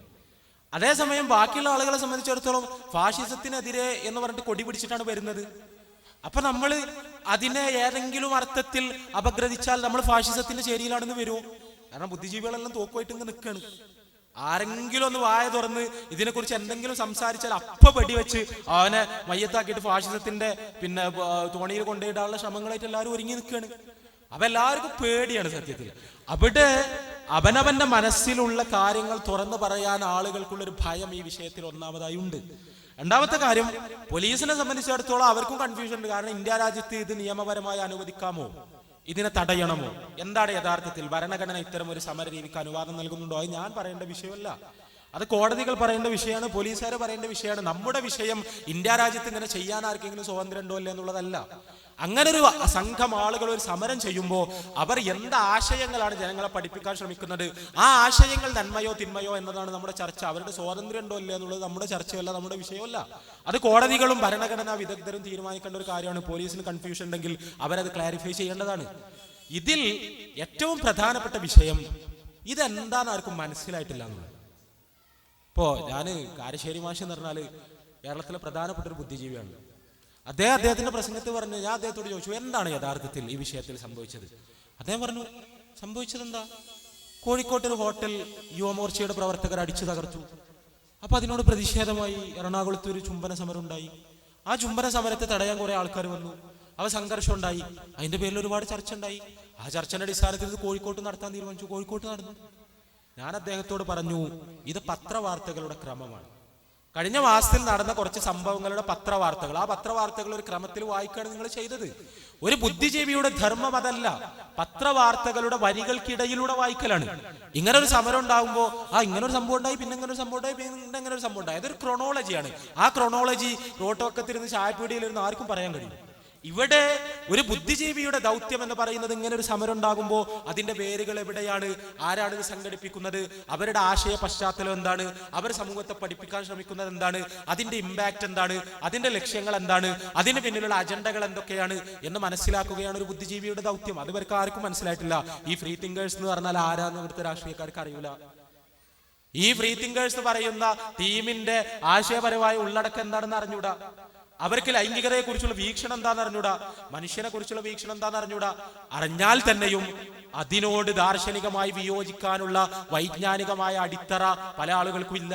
അതേസമയം ബാക്കിയുള്ള ആളുകളെ സംബന്ധിച്ചിടത്തോളം ഫാഷിസത്തിനെതിരെ എന്ന് പറഞ്ഞിട്ട് കൊടി പിടിച്ചിട്ടാണ് വരുന്നത്. അപ്പൊ നമ്മൾ അതിനെ ഏതെങ്കിലും അർത്ഥത്തിൽ അപഗ്രഥിച്ചാൽ നമ്മൾ ഫാഷിസത്തിന്റെ ചേരിയിലാണെന്ന് വരുമോ? കാരണം ബുദ്ധിജീവികളെല്ലാം തോക്കുമായിട്ട് ഇങ്ങനെ നിൽക്കുകയാണ്. ആരെങ്കിലും ഒന്ന് വായ തുറന്ന് ഇതിനെക്കുറിച്ച് എന്തെങ്കിലും സംസാരിച്ചാൽ അപ്പ വെടിവെച്ച് അവനെ മയ്യത്താക്കിയിട്ട് ഫാഷിസത്തിന്റെ തോണിയിൽ കൊണ്ടുപോയിടാനുള്ള ശ്രമങ്ങളായിട്ട് എല്ലാവരും ഒരുങ്ങി നിൽക്കുകയാണ്. അപ്പൊ എല്ലാവർക്കും പേടിയാണ് സത്യത്തിൽ. അവിടെ അവനവന്റെ മനസ്സിലുള്ള കാര്യങ്ങൾ തുറന്നു പറയാൻ ആളുകൾക്കുള്ളൊരു ഭയം ഈ വിഷയത്തിൽ ഒന്നാമതായി ഉണ്ട്. രണ്ടാമത്തെ കാര്യം, പോലീസിനെ സംബന്ധിച്ചിടത്തോളം അവർക്കും കൺഫ്യൂഷൻ ഉണ്ട്. കാരണം ഇന്ത്യ രാജ്യത്ത് ഇത് നിയമപരമായി അനുവദിക്കാമോ, ഇതിനെ തടയണമോ, എന്താണ് യഥാർത്ഥത്തിൽ ഭരണഘടന ഇത്തരം ഒരു സമര രീതിക്ക് അനുവാദം നൽകുന്നുണ്ടോ? അത് ഞാൻ പറയേണ്ട വിഷയമല്ല, അത് കോടതികൾ പറയേണ്ട വിഷയമാണ്, പോലീസുകാർ പറയേണ്ട വിഷയമാണ്. നമ്മുടെ വിഷയം ഇന്ത്യ രാജ്യത്ത് ഇങ്ങനെ ചെയ്യാൻ ആർക്കെങ്കിലും സ്വാതന്ത്ര്യം ഉണ്ടോ അല്ലേ എന്നുള്ളതല്ല. അങ്ങനെ ഒരു സംഘം ആളുകൾ ഒരു സമരം ചെയ്യുമ്പോൾ അവർ എന്ത് ആശയങ്ങളാണ് ജനങ്ങളെ പഠിപ്പിക്കാൻ ശ്രമിക്കുന്നത്, ആ ആശയങ്ങൾ നന്മയോ തിന്മയോ എന്നതാണ് നമ്മുടെ ചർച്ച. അവരുടെ സ്വാതന്ത്ര്യം ഉണ്ടോ ഇല്ല എന്നുള്ളത് നമ്മുടെ ചർച്ചയല്ല, നമ്മുടെ വിഷയമല്ല. അത് കോടതികളും ഭരണഘടനാ വിദഗ്ധരും തീരുമാനിക്കേണ്ട ഒരു കാര്യമാണ്. പോലീസിന് കൺഫ്യൂഷൻ ഉണ്ടെങ്കിൽ അവരത് ക്ലാരിഫൈ ചെയ്യേണ്ടതാണ്. ഇതിൽ ഏറ്റവും പ്രധാനപ്പെട്ട വിഷയം ഇതെന്താന്ന് ആർക്കും മനസ്സിലായിട്ടില്ല എന്നുള്ളത്. ഇപ്പോ ഞാന് കാരശ്ശേരി മാഷ് എന്ന് പറഞ്ഞാല് കേരളത്തിലെ പ്രധാനപ്പെട്ട ഒരു ബുദ്ധിജീവിയാണ്. അദ്ദേഹത്തിന്റെ പ്രസംഗത്തിൽ പറഞ്ഞു, ഞാൻ അദ്ദേഹത്തോട് ചോദിച്ചു എന്താണ് യഥാർത്ഥത്തിൽ ഈ വിഷയത്തിൽ സംഭവിച്ചത്. അദ്ദേഹം പറഞ്ഞു, സംഭവിച്ചത് എന്താ, കോഴിക്കോട്ട് ഒരു ഹോട്ടൽ യുവമോർച്ചയുടെ പ്രവർത്തകർ അടിച്ചു തകർത്തു. അപ്പൊ അതിനോട് പ്രതിഷേധമായി എറണാകുളത്ത് ഒരു ചുംബന സമരം ഉണ്ടായി. ആ ചുംബന സമരത്തെ തടയാൻ കുറെ ആൾക്കാർ വന്നു. അവ സംഘർഷം ഉണ്ടായി. അതിന്റെ പേരിൽ ഒരുപാട് ചർച്ച ഉണ്ടായി. ആ ചർച്ചയുടെ അടിസ്ഥാനത്തിൽ ഇത് കോഴിക്കോട്ട് നടത്താൻ തീരുമാനിച്ചു. കോഴിക്കോട്ട് നടന്നു. ഞാൻ അദ്ദേഹത്തോട് പറഞ്ഞു, ഇത് പത്രവാർത്തകളുടെ ക്രമമാണ്. കഴിഞ്ഞ മാസത്തിൽ നടന്ന കുറച്ച് സംഭവങ്ങളുടെ പത്രവാർത്തകൾ, ആ പത്രവാർത്തകൾ ഒരു ക്രമത്തിൽ വായിക്കുകയാണ് നിങ്ങൾ ചെയ്തത്. ഒരു ബുദ്ധിജീവിയുടെ ധർമ്മം അതല്ല, പത്രവാർത്തകളുടെ വരികൾക്കിടയിലൂടെ വായിക്കലാണ്. ഇങ്ങനെ ഒരു സമരം ഉണ്ടാകുമ്പോൾ ഇങ്ങനെ ഒരു സംഭവം ഉണ്ടായി, പിന്നെ ഇങ്ങനെ ഒരു സംഭവം ഉണ്ടായി, പിന്നെ ഇങ്ങനെ ഒരു സംഭവം ഉണ്ടായി. അതൊരു ക്രോണോളജിയാണ്. ആ ക്രോണോളജി റോട്ടോക്കത്തിരുന്ന് ചായപ്പീടിയിലിരുന്ന് ആർക്കും പറയാൻ കഴിയും. ഇവിടെ ഒരു ബുദ്ധിജീവിയുടെ ദൗത്യം എന്ന് പറയുന്നത് ഇങ്ങനെ ഒരു സമരം ഉണ്ടാകുമ്പോൾ അതിന്റെ വേരുകൾ എവിടെയാണ്, ആരാണ് ഇത് സംഘടിപ്പിക്കുന്നത്, അവരുടെ ആശയ പശ്ചാത്തലം എന്താണ്, അവർ സമൂഹത്തെ പഠിപ്പിക്കാൻ ശ്രമിക്കുന്നത് എന്താണ്, അതിന്റെ ഇമ്പാക്ട് എന്താണ്, അതിന്റെ ലക്ഷ്യങ്ങൾ എന്താണ്, അതിന് പിന്നിലുള്ള അജണ്ടകൾ എന്തൊക്കെയാണ് എന്ന് മനസ്സിലാക്കുകയാണ് ഒരു ബുദ്ധിജീവിയുടെ ദൗത്യം. അത് ഇവർക്ക് ആർക്കും മനസ്സിലായിട്ടില്ല. ഈ ഫ്രീ തിങ്കേഴ്സ് എന്ന് പറഞ്ഞാൽ ആരാന്ന് ഇവിടുത്തെ രാഷ്ട്രീയക്കാർക്ക് അറിയില്ല. ഈ ഫ്രീ തിങ്കേഴ്സ് പറയുന്ന ടീമിന്റെ ആശയപരമായ ഉള്ളടക്കം എന്താണെന്ന് അറിഞ്ഞൂടാ. അവർക്ക് ലൈംഗികതയെ കുറിച്ചുള്ള വീക്ഷണം എന്താണെന്ന് അറിഞ്ഞൂടാ, മനുഷ്യനെ കുറിച്ചുള്ള വീക്ഷണം എന്താണെന്ന് അറിഞ്ഞൂടാ. അറിഞ്ഞാൽ തന്നെയും അതിനോട് ദാർശനികമായി വിയോജിക്കാനുള്ള വൈജ്ഞാനികമായ അടിത്തറ പല ആളുകൾക്കും ഇല്ല.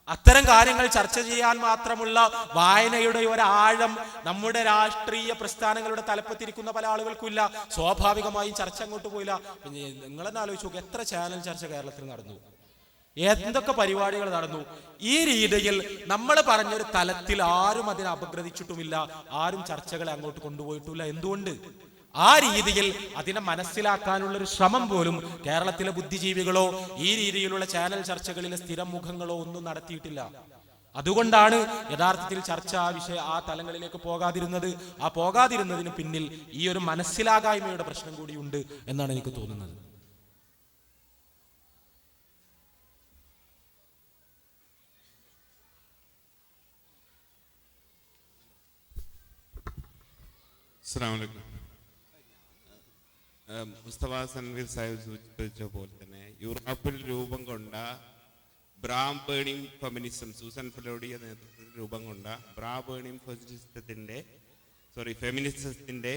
അത്തരം കാര്യങ്ങൾ ചർച്ച ചെയ്യാൻ മാത്രമുള്ള വായനയുടെ ഒരാഴം നമ്മുടെ രാഷ്ട്രീയ പ്രസ്ഥാനങ്ങളുടെ തലപ്പത്തിരിക്കുന്ന പല ആളുകൾക്കും ഇല്ല. സ്വാഭാവികമായും ചർച്ച അങ്ങോട്ട് പോയില്ല. നിങ്ങളെന്നെ ആലോചിച്ച് നോക്കുക, എത്ര ചാനൽ ചർച്ച കേരളത്തിൽ നടന്നു, എന്തൊക്കെ പരിപാടികൾ നടന്നു. ഈ രീതിയിൽ നമ്മൾ പറഞ്ഞൊരു തലത്തിൽ ആരും അതിനെ അപഗ്രഥിച്ചിട്ടുമില്ല, ആരും ചർച്ചകളെ അങ്ങോട്ട് കൊണ്ടുപോയിട്ടില്ല. എന്തുകൊണ്ട്? ആ രീതിയിൽ അതിനെ മനസ്സിലാക്കാനുള്ളൊരു ശ്രമം പോലും കേരളത്തിലെ ബുദ്ധിജീവികളോ ഈ രീതിയിലുള്ള ചാനൽ ചർച്ചകളിലെ സ്ഥിരം മുഖങ്ങളോ ഒന്നും നടത്തിയിട്ടില്ല. അതുകൊണ്ടാണ് യഥാർത്ഥത്തിൽ ചർച്ച ആ തലങ്ങളിലേക്ക് പോകാതിരുന്നത്. ആ പോകാതിരുന്നതിന് പിന്നിൽ ഈ ഒരു മനസ്സിലാകായ്മയുടെ പ്രശ്നം കൂടിയുണ്ട് എന്നാണ് എനിക്ക് തോന്നുന്നത്. മുസ്തഫ സൻവീർ സാഹിബ് സൂചിപ്പിച്ച പോലെ തന്നെ യൂറോപ്പിൽ രൂപം കൊണ്ട ബ്രാ ബേണിംഗ് ഫെമിനിസം, സൂസൻ ഫെലോഡിയ നേതൃത്വത്തിൽ രൂപം കൊണ്ട ബ്രാ ബേണിംഗ് ഫെമിനിസത്തിന്റെ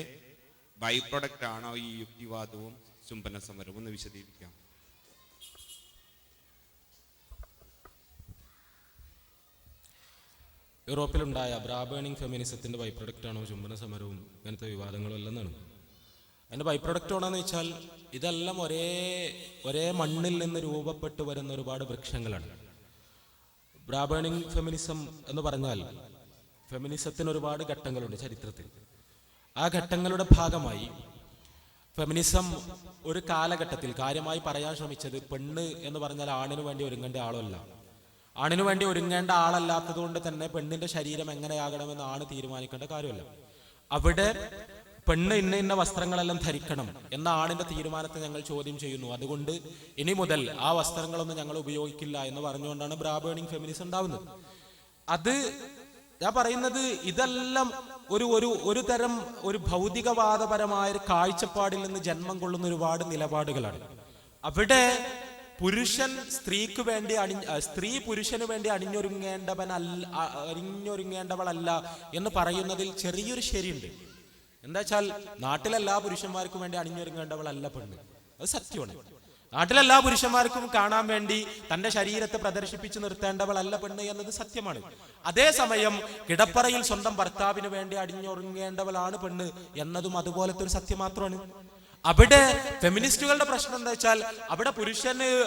ബൈ പ്രൊഡക്റ്റ് ആണോ ഈ യുക്തിവാദവും ചുംബന സമരവും എന്ന് വിശദീകരിക്കാം. യൂറോപ്പിലുണ്ടായ ബ്രാ ബേണിംഗ് ഫെമിനിസത്തിന്റെ ബൈ പ്രൊഡക്റ്റ് ആണോ ചുംബന സമരവും ഇങ്ങനത്തെ വിവാദങ്ങളും എല്ലാം എന്നാണ്. അതിന്റെ ബൈ പ്രൊഡക്റ്റ് ആണോന്ന് വെച്ചാൽ ഇതെല്ലാം ഒരേ മണ്ണിൽ നിന്ന് രൂപപ്പെട്ടു വരുന്ന ഒരുപാട് വൃക്ഷങ്ങളാണ്. ബ്രാ ബേണിംഗ് ഫെമിനിസം എന്ന് പറഞ്ഞാൽ ഫെമിനിസത്തിന് ഒരുപാട് ഘട്ടങ്ങളുണ്ട് ചരിത്രത്തിൽ. ആ ഘട്ടങ്ങളുടെ ഭാഗമായി ഫെമിനിസം ഒരു കാലഘട്ടത്തിൽ കാര്യമായി പറയാൻ ശ്രമിച്ചത് പെണ്ണ് എന്ന് പറഞ്ഞാൽ ആണിനു വേണ്ടി ഒരുങ്ങേണ്ട ആളല്ല, ആണിനു വേണ്ടി ഒരുങ്ങേണ്ട ആളല്ലാത്തത് കൊണ്ട് തന്നെ പെണ്ണിന്റെ ശരീരം എങ്ങനെയാകണമെന്ന് ആണ് തീരുമാനിക്കേണ്ട കാര്യമല്ല. അവിടെ പെണ്ണ് ഇന്ന വസ്ത്രങ്ങളെല്ലാം ധരിക്കണം എന്ന ആണിന്റെ തീരുമാനത്തെ ഞങ്ങൾ ചോദ്യം ചെയ്യുന്നു. അതുകൊണ്ട് ഇനി മുതൽ ആ വസ്ത്രങ്ങളൊന്നും ഞങ്ങൾ ഉപയോഗിക്കില്ല എന്ന് പറഞ്ഞുകൊണ്ടാണ് ബ്രാ ബേണിംഗ് ഫെമിനിസം ഉണ്ടാവുന്നത്. അത് ഞാൻ പറയുന്നത് ഇതെല്ലാം ഒരു തരം ഒരു ഭൗതികവാദപരമായ ഒരു കാഴ്ചപ്പാടിൽ നിന്ന് ജന്മം കൊള്ളുന്ന ഒരുപാട് നിലപാടുകളാണ്. അവിടെ പുരുഷൻ സ്ത്രീക്ക് വേണ്ടി സ്ത്രീ പുരുഷന് വേണ്ടി അണിഞ്ഞൊരുങ്ങേണ്ടവളല്ല എന്ന് പറയുന്നതിൽ ചെറിയൊരു ശരിയുണ്ട്. എന്താ വെച്ചാൽ നാട്ടിലെല്ലാ പുരുഷന്മാർക്കും വേണ്ടി അണിഞ്ഞൊരുങ്ങേണ്ടവളല്ല പെണ്ണ്, അത് സത്യമാണ്. നാട്ടിലെല്ലാ പുരുഷന്മാർക്കും കാണാൻ വേണ്ടി തന്റെ ശരീരത്തെ പ്രദർശിപ്പിച്ചു നിർത്തേണ്ടവളല്ല പെണ്ണ് എന്നത് സത്യമാണ്. അതേസമയം കിടപ്പറയിൽ സ്വന്തം ഭർത്താവിന് വേണ്ടി അണിഞ്ഞൊരുങ്ങേണ്ടവളാണ് പെണ്ണ് എന്നതും അതുപോലത്തെ ഒരു സത്യം മാത്രമാണ്. അവിടെ ഫെമിനിസ്റ്റുകളുടെ പ്രശ്നം എന്താ വെച്ചാൽ അവിടെ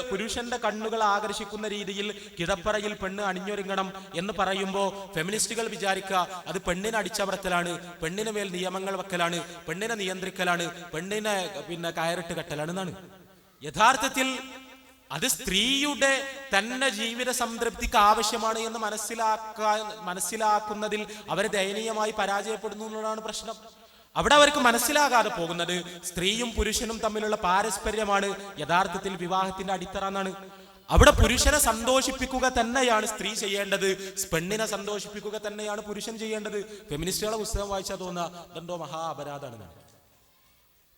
പുരുഷന്റെ കണ്ണുകൾ ആകർഷിക്കുന്ന രീതിയിൽ കിടപ്പറയിൽ പെണ്ണ് അണിഞ്ഞൊരുങ്ങണം എന്ന് പറയുമ്പോൾ ഫെമിനിസ്റ്റുകൾ വിചാരിക്കുക അത് പെണ്ണിനെ അടിച്ചമർത്തലാണ്, പെണ്ണിന് മേൽ നിയമങ്ങൾ വെക്കലാണ്, പെണ്ണിനെ നിയന്ത്രിക്കലാണ്, പെണ്ണിനെ കയറിട്ട് കെട്ടലാണ് എന്നാണ്. യഥാർത്ഥത്തിൽ അത് സ്ത്രീയുടെ തന്നെ ജീവിത സംതൃപ്തിക്ക് ആവശ്യമാണ് എന്ന് മനസ്സിലാക്കുന്നതിൽ അവരെ ദയനീയമായി പരാജയപ്പെടുന്നു എന്നുള്ളതാണ് പ്രശ്നം. അവിടെ അവർക്ക് മനസ്സിലാകാതെ പോകുന്നത് സ്ത്രീയും പുരുഷനും തമ്മിലുള്ള പാരസ്പര്യമാണ് യഥാർത്ഥത്തിൽ വിവാഹത്തിന്റെ അടിത്തറ എന്നാണ്. അവിടെ പുരുഷനെ സന്തോഷിപ്പിക്കുക തന്നെയാണ് സ്ത്രീ ചെയ്യേണ്ടത്, പെണ്ണിനെ സന്തോഷിപ്പിക്കുക തന്നെയാണ് പുരുഷൻ ചെയ്യേണ്ടത്. ഫെമിനിസ്റ്റുകളെ പുസ്തകം വായിച്ചാൽ തോന്നുക ഇതെന്തോ മഹാ അപരാധമാണ്.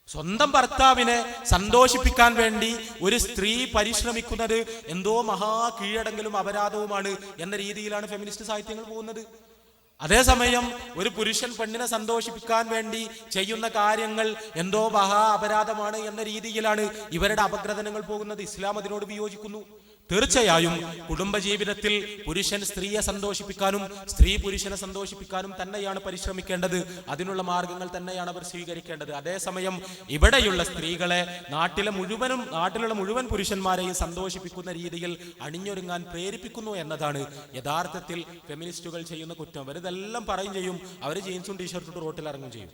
സ്വന്തം ഭർത്താവിനെ സന്തോഷിപ്പിക്കാൻ വേണ്ടി ഒരു സ്ത്രീ പരിശ്രമിക്കുന്നത് എന്തോ മഹാ കീഴടങ്കലും അപരാധവുമാണ് എന്ന രീതിയിലാണ് ഫെമിനിസ്റ്റ് സാഹിത്യങ്ങൾ പോകുന്നത്. അതേസമയം ഒരു പുരുഷൻ പെണ്ണിനെ സന്തോഷിപ്പിക്കാൻ വേണ്ടി ചെയ്യുന്ന കാര്യങ്ങൾ എന്തോ മഹാ അപരാധമാണ് എന്ന രീതിയിലാണ് ഇവരുടെ അപഗ്രഥനങ്ങൾ പോകുന്നത്. ഇസ്ലാം അതിനോട് വിയോജിക്കുന്നു. തീർച്ചയായും കുടുംബജീവിതത്തിൽ പുരുഷൻ സ്ത്രീയെ സന്തോഷിപ്പിക്കാനും സ്ത്രീ പുരുഷനെ സന്തോഷിപ്പിക്കാനും തന്നെയാണ് പരിശ്രമിക്കേണ്ടത്. അതിനുള്ള മാർഗങ്ങൾ തന്നെയാണ് അവർ സ്വീകരിക്കേണ്ടത്. അതേസമയം ഇവിടെയുള്ള സ്ത്രീകളെ നാട്ടിലുള്ള മുഴുവൻ പുരുഷന്മാരെയും സന്തോഷിപ്പിക്കുന്ന രീതിയിൽ അണിഞ്ഞൊരുങ്ങാൻ പ്രേരിപ്പിക്കുന്നു എന്നതാണ് യഥാർത്ഥത്തിൽ ഫെമിനിസ്റ്റുകൾ ചെയ്യുന്ന കുറ്റം. അവരിതെല്ലാം പറയും ചെയ്യും, അവർ ജീൻസും ടീഷർട്ടും റോട്ടിൽ ഇറങ്ങും ചെയ്യും.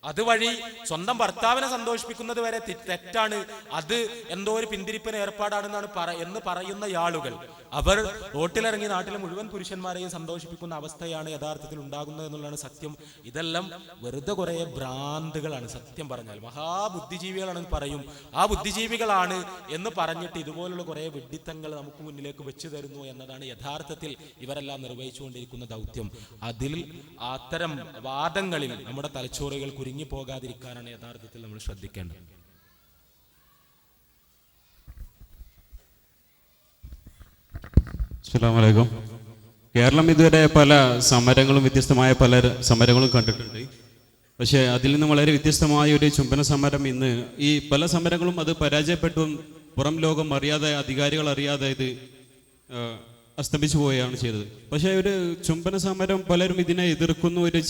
അതുവഴി സ്വന്തം ഭർത്താവിനെ സന്തോഷിപ്പിക്കുന്നത് വരെ തെറ്റാണ്, അത് എന്തോ ഒരു പിന്തിരിപ്പിന് ഏർപ്പാടാണെന്നാണ് എന്ന് പറയുന്ന ആളുകൾ അവർ റോട്ടിലിറങ്ങി നാട്ടിലെ മുഴുവൻ പുരുഷന്മാരെയും സന്തോഷിപ്പിക്കുന്ന അവസ്ഥയാണ് യഥാർത്ഥത്തിൽ ഉണ്ടാകുന്നത് എന്നുള്ളതാണ് സത്യം. ഇതെല്ലാം വെറുതെ കുറെ ഭ്രാന്തുകളാണ്. സത്യം പറഞ്ഞാൽ മഹാബുദ്ധിജീവികളാണെന്ന് പറയും. ആ ബുദ്ധിജീവികളാണ് എന്ന് പറഞ്ഞിട്ട് ഇതുപോലുള്ള കുറെ വിഡ്ഢിത്തങ്ങൾ നമുക്ക് മുന്നിലേക്ക് വെച്ചു തരുന്നു എന്നതാണ് യഥാർത്ഥത്തിൽ ഇവരെല്ലാം നിർവഹിച്ചുകൊണ്ടിരിക്കുന്ന ദൗത്യം. അത്തരം വാദങ്ങളിൽ നമ്മുടെ തലച്ചോറുകൾ കുരുങ്ങി പോകാതിരിക്കാനാണ് യഥാർത്ഥത്തിൽ നമ്മൾ ശ്രദ്ധിക്കേണ്ടത്. അസ്സലാമു അലൈക്കും. കേരളം ഇതുവരെ പല സമരങ്ങളും വ്യത്യസ്തമായ പല സമരങ്ങളും കണ്ടിട്ടുണ്ട്. പക്ഷേ അതിൽ നിന്ന് വളരെ വ്യത്യസ്തമായ ഒരു ചുംബന സമരം ഇന്ന് ഈ പല സമരങ്ങളും അത് പരാജയപ്പെട്ടു, പുറം ലോകം അറിയാതെ, അധികാരികൾ അറിയാതെ ഇത് അസ്തമിച്ചു പോവുകയാണ് ചെയ്തത്. പക്ഷേ ഒരു ചുംബന സമരം പലരും ഇതിനെ എതിർക്കുന്നു. ഒരു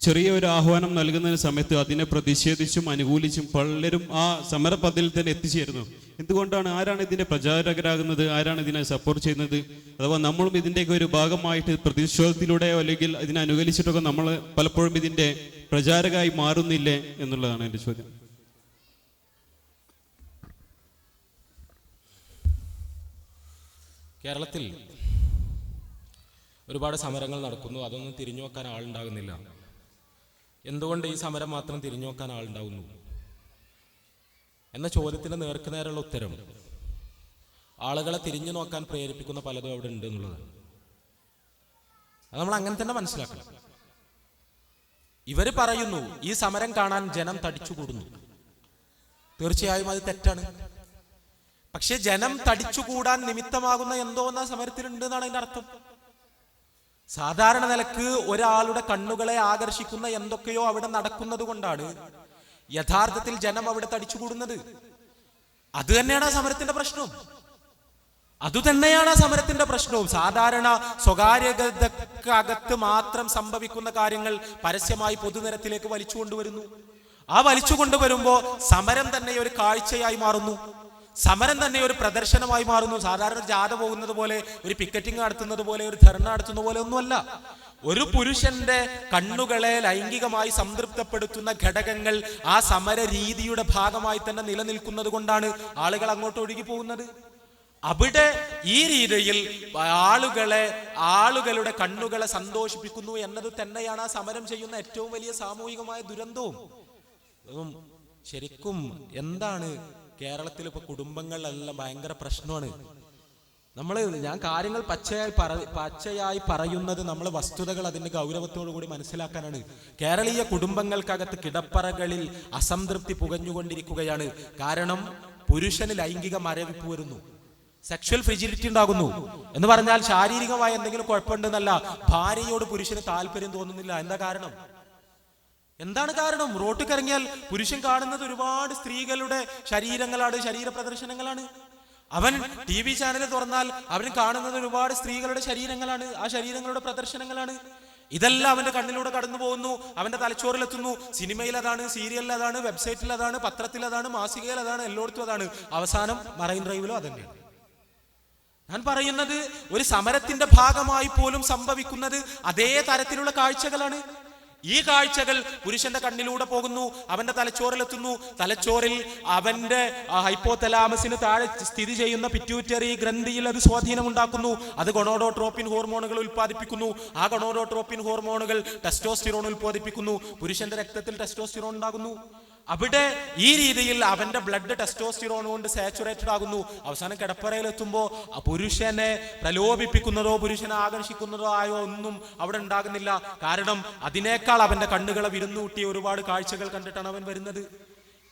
ചെറിയൊരു ആഹ്വാനം നൽകുന്ന സമയത്ത് അതിനെ പ്രതിഷേധിച്ചും അനുകൂലിച്ചും പലരും ആ സമരപഥത്തിൽ തന്നെ എത്തിച്ചേരുന്നു. എന്തുകൊണ്ടാണ്? ആരാണ് ഇതിന്റെ പ്രചാരകരാകുന്നത്? ആരാണ് ഇതിനെ സപ്പോർട്ട് ചെയ്യുന്നത്? അഥവാ നമ്മളും ഇതിൻ്റെയൊക്കെ ഒരു ഭാഗമായിട്ട് പ്രതിഷേധത്തിലൂടെയോ അല്ലെങ്കിൽ ഇതിനെ അനുകൂലിച്ചിട്ടൊക്കെ നമ്മൾ പലപ്പോഴും ഇതിന്റെ പ്രചാരകമായി മാറുന്നില്ലേ എന്നുള്ളതാണ് എൻ്റെ ചോദ്യം. കേരളത്തിൽ ഒരുപാട് സമരങ്ങൾ നടക്കുന്നു, അതൊന്നും തിരിഞ്ഞു നോക്കാൻ ആളുണ്ടാകുന്നില്ല. എന്തുകൊണ്ട് ഈ സമരം മാത്രം തിരിഞ്ഞു നോക്കാൻ ആളുണ്ടാകുന്നു എന്ന ചോദ്യത്തിന് നേർക്കുനേരുള്ള ഉത്തരം ആളുകളെ തിരിഞ്ഞു നോക്കാൻ പ്രേരിപ്പിക്കുന്ന പലതും അവിടെ ഉണ്ട് എന്നുള്ളതാണ്. അത് നമ്മൾ അങ്ങനെ തന്നെ മനസ്സിലാക്കണം. ഇവര് പറയുന്നു ഈ സമരം കാണാൻ ജനം തടിച്ചുകൂടുന്നു. തീർച്ചയായും അത് തെറ്റാണ്. പക്ഷെ ജനം തടിച്ചുകൂടാൻ നിമിത്തമാകുന്ന എന്തോ എന്ന സമരത്തിലുണ്ട് എന്നാണ് അതിന്റെ അർത്ഥം. സാധാരണ നിലക്ക് ഒരാളുടെ കണ്ണുകളെ ആകർഷിക്കുന്ന എന്തൊക്കെയോ അവിടെ നടക്കുന്നത് കൊണ്ടാണ് യഥാർത്ഥത്തിൽ ജനം അവിടെ തടിച്ചുകൂടുന്നത്. അത് തന്നെയാണ് ആ സമരത്തിന്റെ പ്രശ്നവും. അതുതന്നെയാണ് ആ സമരത്തിന്റെ പ്രശ്നവും. സാധാരണ സ്വകാര്യതക്കകത്ത് മാത്രം സംഭവിക്കുന്ന കാര്യങ്ങൾ പരസ്യമായി പൊതുനിരത്തിലേക്ക് വലിച്ചു കൊണ്ടുവരുന്നു. ആ വലിച്ചു കൊണ്ടുവരുമ്പോ സമരം തന്നെ ഒരു കാഴ്ചയായി മാറുന്നു, സമരം തന്നെ ഒരു പ്രദർശനമായി മാറുന്നു. സാധാരണ ഒരു ജാഥ പോകുന്നത് പോലെ, ഒരു പിക്കറ്റിംഗ് നടത്തുന്നത് പോലെ, ഒരു ധർണ നടത്തുന്ന പോലെ ഒന്നുമല്ല. ഒരു പുരുഷന്റെ കണ്ണുകളെ ലൈംഗികമായി സംതൃപ്തപ്പെടുത്തുന്ന ഘടകങ്ങൾ ആ സമര രീതിയുടെ ഭാഗമായി തന്നെ നിലനിൽക്കുന്നത് കൊണ്ടാണ് ആളുകൾ അങ്ങോട്ട് ഒഴുകി പോകുന്നത്. അവിടെ ഈ രീതിയിൽ ആളുകളുടെ കണ്ണുകളെ സന്തോഷിപ്പിക്കുന്നു എന്നത് തന്നെയാണ് ആ സമരം ചെയ്യുന്ന ഏറ്റവും വലിയ സാമൂഹികമായ ദുരന്തവും. ശരിക്കും എന്താണ് കേരളത്തിൽ ഇപ്പൊ കുടുംബങ്ങളിലെല്ലാം ഭയങ്കര പ്രശ്നമാണ്. ഞാൻ കാര്യങ്ങൾ പച്ചയായി പറയുന്നത് നമ്മൾ വസ്തുതകൾ അതിന്റെ ഗൗരവത്തോടു കൂടി മനസ്സിലാക്കാനാണ്. കേരളീയ കുടുംബങ്ങൾക്കകത്ത് കിടപ്പറകളിൽ അസംതൃപ്തി പുകഞ്ഞുകൊണ്ടിരിക്കുകയാണ്. കാരണം പുരുഷന് ലൈംഗിക മരവിപ്പ് വരുന്നു, സെക്ഷൽ ഫ്രിജിലിറ്റി ഉണ്ടാകുന്നു. എന്ന് പറഞ്ഞാൽ ശാരീരികമായ എന്തെങ്കിലും കുഴപ്പമുണ്ടെന്നല്ല, ഭാര്യയോട് പുരുഷന് താല്പര്യം തോന്നുന്നില്ല. എന്താണ് കാരണം? റോട്ടിൽ ഇറങ്ങിയാൽ പുരുഷൻ കാണുന്നത് ഒരുപാട് സ്ത്രീകളുടെ ശരീരങ്ങളാണ്, ശരീര പ്രദർശനങ്ങളാണ്. അവൻ TV ചാനൽ തുറന്നാൽ അവൻ കാണുന്നത് ഒരുപാട് സ്ത്രീകളുടെ ശരീരങ്ങളാണ്, ആ ശരീരങ്ങളുടെ പ്രദർശനങ്ങളാണ്. ഇതെല്ലാം അവന്റെ കണ്ണിലൂടെ കടന്നു പോകുന്നു, അവന്റെ തലച്ചോറിലെത്തുന്നു. സിനിമയിൽ അതാണ്, സീരിയലിൽ അതാണ്, വെബ്സൈറ്റിൽ അതാണ്, പത്രത്തിൽ അതാണ്, മാസികയിൽ അതാണ്, എല്ലായിടത്തും അതാണ്. അവസാനം മറൈൻ ഡ്രൈവിലും അതന്നെയാണ്. ഞാൻ പറയുന്നത് ഒരു സമരത്തിന്റെ ഭാഗമായി പോലും സംഭവിക്കുന്നത് അതേ തരത്തിലുള്ള കാഴ്ചകളാണ്. ഈ കാഴ്ചകൾ പുരുഷന്റെ കണ്ണിലൂടെ പോകുന്നു, അവന്റെ തലച്ചോറിലെത്തുന്നു. തലച്ചോറിൽ അവന്റെ ഹൈപ്പോതലാമസിന് താഴെ സ്ഥിതി ചെയ്യുന്ന പിറ്റ്യൂട്ടറി ഗ്രന്ഥിയിൽ അത് സ്വാധീനമുണ്ടാക്കുന്നു. അത് ഗൊണോഡോട്രോപ്പിൻ ഹോർമോണുകൾ ഉൽപ്പാദിപ്പിക്കുന്നു. ആ ഗൊണോഡോട്രോപ്പിൻ ഹോർമോണുകൾ ടെസ്റ്റോസ്റ്റിറോൺ ഉൽപ്പാദിപ്പിക്കുന്നു. പുരുഷന്റെ രക്തത്തിൽ ടെസ്റ്റോസ്റ്റിറോൺ ഉണ്ടാകുന്നു. അവിടെ ഈ രീതിയിൽ അവന്റെ ബ്ലഡ് ടെസ്റ്റോസ്റ്റിറോൺ കൊണ്ട് സാച്ചുറേറ്റഡ് ആകുന്നു. അവസാനം കിടപ്പറയിലെത്തുമ്പോൾ പുരുഷനെ പ്രലോഭിപ്പിക്കുന്നതോ പുരുഷനെ ആകർഷിക്കുന്നതോ ആയോ ഒന്നും അവിടെ ഉണ്ടാകുന്നില്ല. കാരണം അതിനേക്കാൾ അവന്റെ കണ്ണുകളെ വിരുന്നുകൂട്ടിയ ഒരുപാട് കാഴ്ചകൾ കണ്ടിട്ടാണ് അവൻ വരുന്നത്.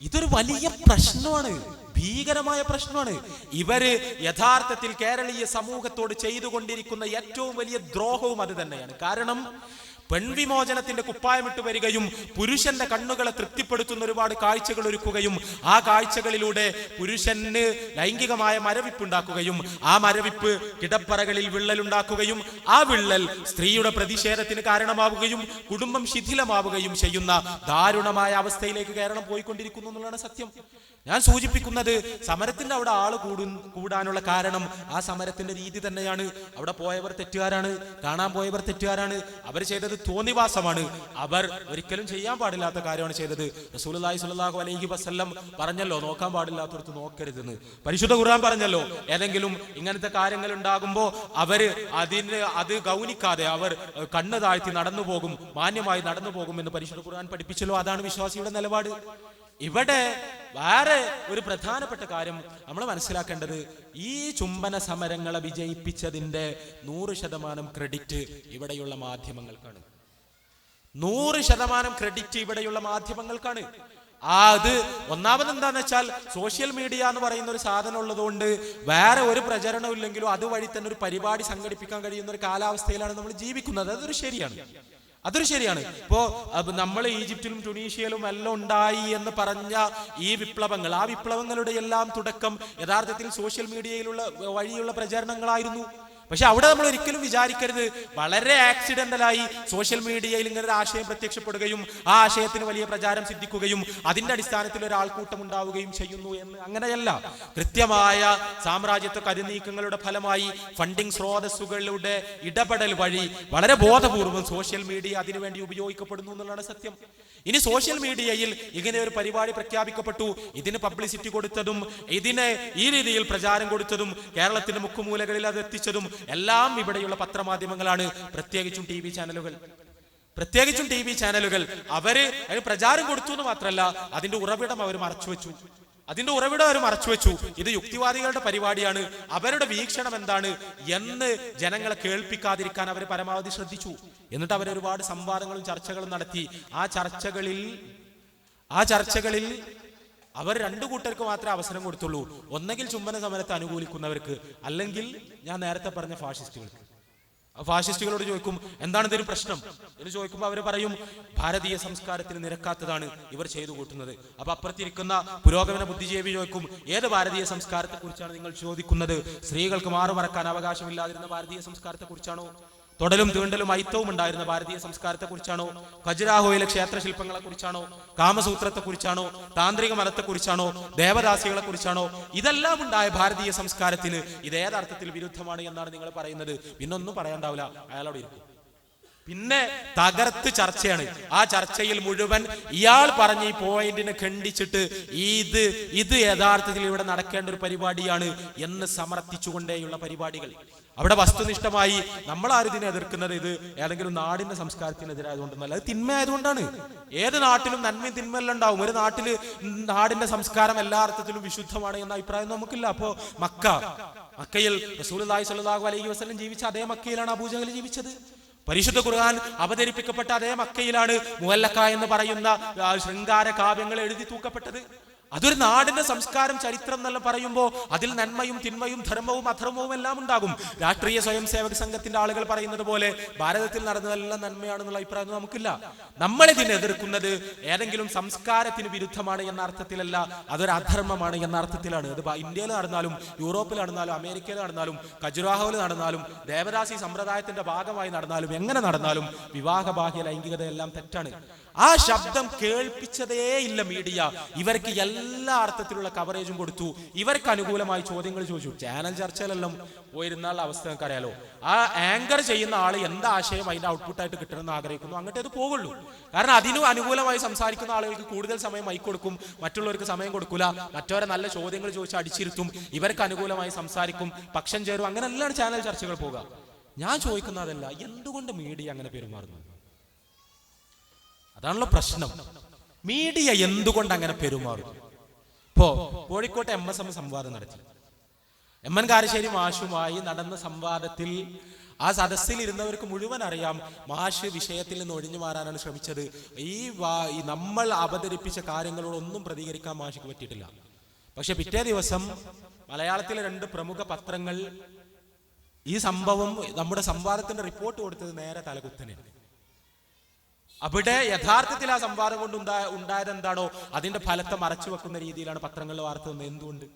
ഇതൊരു വലിയ പ്രശ്നമാണ്, ഭീകരമായ പ്രശ്നമാണ്. ഇവര് യഥാർത്ഥത്തിൽ കേരളീയ സമൂഹത്തോട് ചെയ്തുകൊണ്ടിരിക്കുന്ന ഏറ്റവും വലിയ ദ്രോഹവും അത് തന്നെയാണ്. കാരണം പെൺവിമോചനത്തിന്റെ കുപ്പായമിട്ട് വരികയും പുരുഷന്റെ കണ്ണുകളെ തൃപ്തിപ്പെടുത്തുന്ന ഒരുപാട് കാഴ്ചകൾ ഒരുക്കുകയും ആ കാഴ്ചകളിലൂടെ പുരുഷന് ലൈംഗികമായ മരവിപ്പുണ്ടാക്കുകയും ആ മരവിപ്പ് കിടപ്പറകളിൽ വിള്ളലുണ്ടാക്കുകയും ആ വിള്ളൽ സ്ത്രീയുടെ പ്രതിഷേധത്തിന് കാരണമാവുകയും കുടുംബം ശിഥിലമാവുകയും ചെയ്യുന്ന ദാരുണമായ അവസ്ഥയിലേക്ക് കേരളം പോയിക്കൊണ്ടിരിക്കുന്നു എന്നുള്ളതാണ് സത്യം. ഞാൻ സൂചിപ്പിക്കുന്നത് സമരത്തിന്റെ അവിടെ ആള് കൂടാനുള്ള കാരണം ആ സമരത്തിന്റെ രീതി തന്നെയാണ്. അവിടെ പോയവർ തെറ്റുകാരാണ്, കാണാൻ പോയവർ തെറ്റുകാരാണ്. അവർ ചെയ്തത് തോന്നിവാസമാണ്. അവർ ഒരിക്കലും ചെയ്യാൻ പാടില്ലാത്ത കാര്യമാണ് ചെയ്തത്. റസൂലുള്ളാഹി സ്വല്ലല്ലാഹു അലൈഹി വസല്ലം പറഞ്ഞല്ലോ, നോക്കാൻ പാടില്ലാത്തവർക്ക് നോക്കരുതെന്ന്. പരിശുദ്ധ ഖുർആൻ പറഞ്ഞല്ലോ, ഏതെങ്കിലും ഇങ്ങനത്തെ കാര്യങ്ങൾ ഉണ്ടാകുമ്പോൾ അത് ഗൗനിക്കാതെ അവർ കണ്ണ് താഴ്ത്തി നടന്നു പോകും, മാന്യമായി നടന്നു പോകും എന്ന് പരിശുദ്ധ ഖുർആൻ പഠിപ്പിച്ചല്ലോ. അതാണ് വിശ്വാസിയുടെ നിലപാട്. ഇവിടെ വേറെ ഒരു പ്രധാനപ്പെട്ട കാര്യം നമ്മൾ മനസ്സിലാക്കേണ്ടത്, ഈ ചുംബന സമരങ്ങളെ വിജയിപ്പിച്ചതിന്റെ 100% ക്രെഡിറ്റ് ഇവിടെയുള്ള മാധ്യമങ്ങൾക്കാണ്. 100% ക്രെഡിറ്റ് ഇവിടെയുള്ള മാധ്യമങ്ങൾക്കാണ്. അത് ഒന്നാമത് എന്താന്ന് വെച്ചാൽ സോഷ്യൽ മീഡിയ എന്ന് പറയുന്ന ഒരു സാധനം ഉള്ളതുകൊണ്ട് വേറെ ഒരു പ്രചരണം ഇല്ലെങ്കിലും അതുവഴി തന്നെ ഒരു പരിപാടി സംഘടിപ്പിക്കാൻ കഴിയുന്ന ഒരു കാലാവസ്ഥയിലാണ് നമ്മൾ ജീവിക്കുന്നത്. അതൊരു ശരിയാണ്. ഇപ്പോ നമ്മൾ ഈജിപ്തിലും ടുണീഷ്യയിലും എല്ലാം ഉണ്ടായി എന്ന് പറഞ്ഞ ഈ വിപ്ലവങ്ങൾ, ആ വിപ്ലവങ്ങളുടെ എല്ലാം തുടക്കം യഥാർത്ഥത്തിൽ സോഷ്യൽ മീഡിയയിലുള്ള വഴിയുള്ള പ്രചരണങ്ങളായിരുന്നു. പക്ഷെ അവിടെ നമ്മൾ ഒരിക്കലും വിചാരിക്കരുത് വളരെ ആക്സിഡന്റലായി സോഷ്യൽ മീഡിയയിൽ ഇങ്ങനെ ഒരു ആശയം പ്രത്യക്ഷപ്പെടുകയും ആ ആശയത്തിന് വലിയ പ്രചാരം സിദ്ധിക്കുകയും അതിന്റെ അടിസ്ഥാനത്തിൽ ഒരു ആൾക്കൂട്ടം ഉണ്ടാവുകയും ചെയ്യുന്നു എന്ന്. അങ്ങനെയല്ല. കൃത്യമായ സാമ്രാജ്യത്വ കരുനീക്കങ്ങളുടെ ഫലമായി ഫണ്ടിങ് സ്രോതസ്സുകളുടെ ഇടപെടൽ വഴി വളരെ ബോധപൂർവം സോഷ്യൽ മീഡിയ അതിനുവേണ്ടി ഉപയോഗിക്കപ്പെടുന്നു എന്നുള്ളതാണ് സത്യം. ഇനി സോഷ്യൽ മീഡിയയിൽ ഇങ്ങനെ ഒരു പരിപാടി പ്രഖ്യാപിക്കപ്പെട്ടു, ഇതിന് പബ്ലിസിറ്റി കൊടുത്തതും ഇതിനെ ഈ രീതിയിൽ പ്രചാരം കൊടുത്തതും കേരളത്തിന്റെ മുക്കുമൂലകളിൽ അത് എത്തിച്ചതും എല്ലാം ഇവിടെയുള്ള പത്രമാധ്യമങ്ങളാണ്, പ്രത്യേകിച്ചും TV ചാനലുകൾ. അവര് പ്രചാരം കൊടുത്തു എന്ന് മാത്രമല്ല, അതിന്റെ ഉറവിടം അവർ മറച്ചുവെച്ചു. ഇത് യുക്തിവാദികളുടെ പരിപാടിയാണ്, അവരുടെ വീക്ഷണം എന്താണ് എന്ന് ജനങ്ങളെ കേൾപ്പിക്കാതിരിക്കാൻ അവർ പരമാവധി ശ്രദ്ധിച്ചു. എന്നിട്ട് അവർ ഒരുപാട് സംവാദങ്ങളും ചർച്ചകളും നടത്തി. ആ ചർച്ചകളിൽ അവർ രണ്ടു കൂട്ടർക്ക് മാത്രമേ അവസരം കൊടുത്തുള്ളൂ. ഒന്നെങ്കിൽ ചുംബന സമരത്തെ അനുകൂലിക്കുന്നവർക്ക്, അല്ലെങ്കിൽ ഞാൻ നേരത്തെ പറഞ്ഞ ഫാഷിസ്റ്റുകളോട് ചോദിക്കും എന്താണ് ഇതൊരു പ്രശ്നം എന്ന് ചോദിക്കുമ്പോൾ അവർ പറയും ഭാരതീയ സംസ്കാരത്തിന് നിരക്കാത്തതാണ് ഇവർ ചെയ്തു കൂട്ടുന്നത്. അപ്പൊ അപ്പുറത്തിരിക്കുന്ന പുരോഗമന ബുദ്ധിജീവി ചോദിക്കും ഏത് ഭാരതീയ സംസ്കാരത്തെ കുറിച്ചാണ് നിങ്ങൾ ചോദിക്കുന്നത്? സ്ത്രീകൾക്ക് മാറുമറക്കാൻ അവകാശമില്ലാതിരുന്ന ഭാരതീയ സംസ്കാരത്തെ കുറിച്ചാണോ? തൊടലും തീണ്ടലും ഐത്തവും ഉണ്ടായിരുന്ന ഭാരതീയ സംസ്കാരത്തെ കുറിച്ചാണോ? ഖജുരാഹോയിലെ ക്ഷേത്രശില്പങ്ങളെ കുറിച്ചാണോ? കാമസൂത്രത്തെ കുറിച്ചാണോ? താന്ത്രിക മതത്തെ കുറിച്ചാണോ? ദേവദാസികളെ കുറിച്ചാണോ? ഇതെല്ലാം ഉണ്ടായ ഭാരതീയ സംസ്കാരത്തിന് ഇത് ഏതർത്ഥത്തിൽ വിരുദ്ധമാണ് എന്നാണ് നിങ്ങൾ പറയുന്നത്? പിന്നൊന്നും പറയാണ്ടാവില്ല, അയാളോട് ഇരിക്കും. പിന്നെ തകർത്ത് ചർച്ചയാണ്. ആ ചർച്ചയിൽ മുഴുവൻ ഇയാൾ പറഞ്ഞ ഈ പോയിന്റിനെ ഖണ്ഡിച്ചിട്ട് ഇത് യഥാർത്ഥത്തിൽ ഇവിടെ നടക്കേണ്ട ഒരു പരിപാടിയാണ് എന്ന് സമർത്ഥിച്ചുകൊണ്ടേയുള്ള പരിപാടികൾ. അവിടെ വസ്തുനിഷ്ഠമായി നമ്മളാരും ഇതിനെ എതിർക്കുന്നത് ഇത് ഏതെങ്കിലും നാടിന്റെ സംസ്കാരത്തിനെതിരായതുകൊണ്ടൊന്നല്ല, അത് തിന്മയായതുകൊണ്ടാണ്. ഏത് നാട്ടിലും നന്മയും തിന്മയെല്ലാം ഉണ്ടാവും. ഒരു നാട്ടില് നാടിന്റെ സംസ്കാരം എല്ലാ അർത്ഥത്തിലും വിശുദ്ധമാണ് എന്ന അഭിപ്രായം നമുക്കില്ല. അപ്പോ മക്കയിൽ റസൂലുള്ളാഹി സ്വല്ലല്ലാഹു അലൈഹി വസല്ലം ജീവിച്ച അതേ മക്കയിലാണ് അബൂജഹൽ ജീവിച്ചത്. പരിശുദ്ധ ഖുർആൻ അവതരിപ്പിക്കപ്പെട്ട അതേ മക്കയിലാണ് മുഅല്ലഖ എന്ന് പറയുന്ന ശൃംഗാര കാവ്യങ്ങൾ എഴുതി തൂക്കപ്പെട്ടത്. അതൊരു നാടിന്റെ സംസ്കാരം, ചരിത്രം എന്നെല്ലാം പറയുമ്പോൾ അതിൽ നന്മയും തിന്മയും ധർമ്മവും അധർമ്മവും എല്ലാം ഉണ്ടാകും. രാഷ്ട്രീയ സ്വയം സേവക സംഘത്തിന്റെ ആളുകൾ പറയുന്നത് പോലെ ഭാരതത്തിൽ നടന്നതെല്ലാം നന്മയാണെന്നുള്ള അഭിപ്രായം നമുക്കില്ല. നമ്മളിതിനെ എതിർക്കുന്നത് ഏതെങ്കിലും സംസ്കാരത്തിന് വിരുദ്ധമാണ് എന്ന അർത്ഥത്തിലല്ല, അതൊരു അധർമ്മമാണ് എന്ന അർത്ഥത്തിലാണ്. അത് ഇന്ത്യയിൽ നടന്നാലും യൂറോപ്പിൽ നടന്നാലും അമേരിക്കയിൽ നടന്നാലും ഖജുറാഹോയിൽ നടന്നാലും ദേവദാസി സമ്പ്രദായത്തിന്റെ ഭാഗമായി നടന്നാലും എങ്ങനെ നടന്നാലും വിവാഹബാഹ്യ ലൈംഗികതയെല്ലാം തെറ്റാണ്. ആ ശബ്ദം കേൾപ്പിച്ചതേ ഇല്ല മീഡിയ. ഇവർക്ക് എല്ലാ അർത്ഥത്തിലുള്ള കവറേജും കൊടുത്തു, ഇവർക്ക് അനുകൂലമായി ചോദ്യങ്ങൾ ചോദിച്ചു. ചാനൽ ചർച്ചയിലെല്ലാം പോയിരുന്നുള്ള അവസ്ഥ നമുക്ക് അറിയാലോ. ആ ആങ്കർ ചെയ്യുന്ന ആള് എന്താ ആശയം അതിന്റെ ഔട്ട്പുട്ടായിട്ട് കിട്ടണമെന്ന് ആഗ്രഹിക്കുന്നു, അങ്ങോട്ടേ അത് പോകുള്ളൂ. കാരണം അതിനും അനുകൂലമായി സംസാരിക്കുന്ന ആളുകൾക്ക് കൂടുതൽ സമയം മൈക്ക് കൊടുക്കും, മറ്റുള്ളവർക്ക് സമയം കൊടുക്കൂല, മറ്റവരെ നല്ല ചോദ്യങ്ങൾ ചോദിച്ച് അടിച്ചിരുത്തും, ഇവർക്ക് അനുകൂലമായി സംസാരിക്കും, പക്ഷം ചേരും. അങ്ങനെല്ലാം ചാനൽ ചർച്ചകൾ പോകുക. ഞാൻ ചോദിക്കുന്നതല്ല, എന്തുകൊണ്ട് മീഡിയ അങ്ങനെ പെരുമാറുന്നു? അതാണല്ലോ പ്രശ്നം. മീഡിയ എന്തുകൊണ്ട് അങ്ങനെ പെരുമാറും? ഇപ്പോ കോഴിക്കോട്ടെ MSM സംവാദം നടത്തി. MN കാരശ്ശേരി മാഷുമായി നടന്ന സംവാദത്തിൽ ആ സദസ്സിൽ ഇരുന്നവർക്ക് മുഴുവൻ അറിയാം, മാഷ് വിഷയത്തിൽ നിന്ന് ഒഴിഞ്ഞു മാറാനാണ് ശ്രമിച്ചത്. ഈ നമ്മൾ അവതരിപ്പിച്ച കാര്യങ്ങളോടൊന്നും പ്രതികരിക്കാൻ മാഷിക്ക് പറ്റിയിട്ടില്ല. പക്ഷെ പിറ്റേ ദിവസം മലയാളത്തിലെ 2 പ്രമുഖ പത്രങ്ങൾ ഈ സംഭവം, നമ്മുടെ സംവാദത്തിന്റെ റിപ്പോർട്ട് കൊടുത്തത് നേരെ തലകുത്തനെ. അവിടെ യഥാർത്ഥത്തിൽ ആ സംവാദം കൊണ്ട് ഉണ്ടായത് എന്താണോ അതിന്റെ ഫലത്തെ മറച്ചു വെക്കുന്ന രീതിയിലാണ് പത്രങ്ങളിൽ വാർത്ത വന്നത്. എന്തുകൊണ്ട്?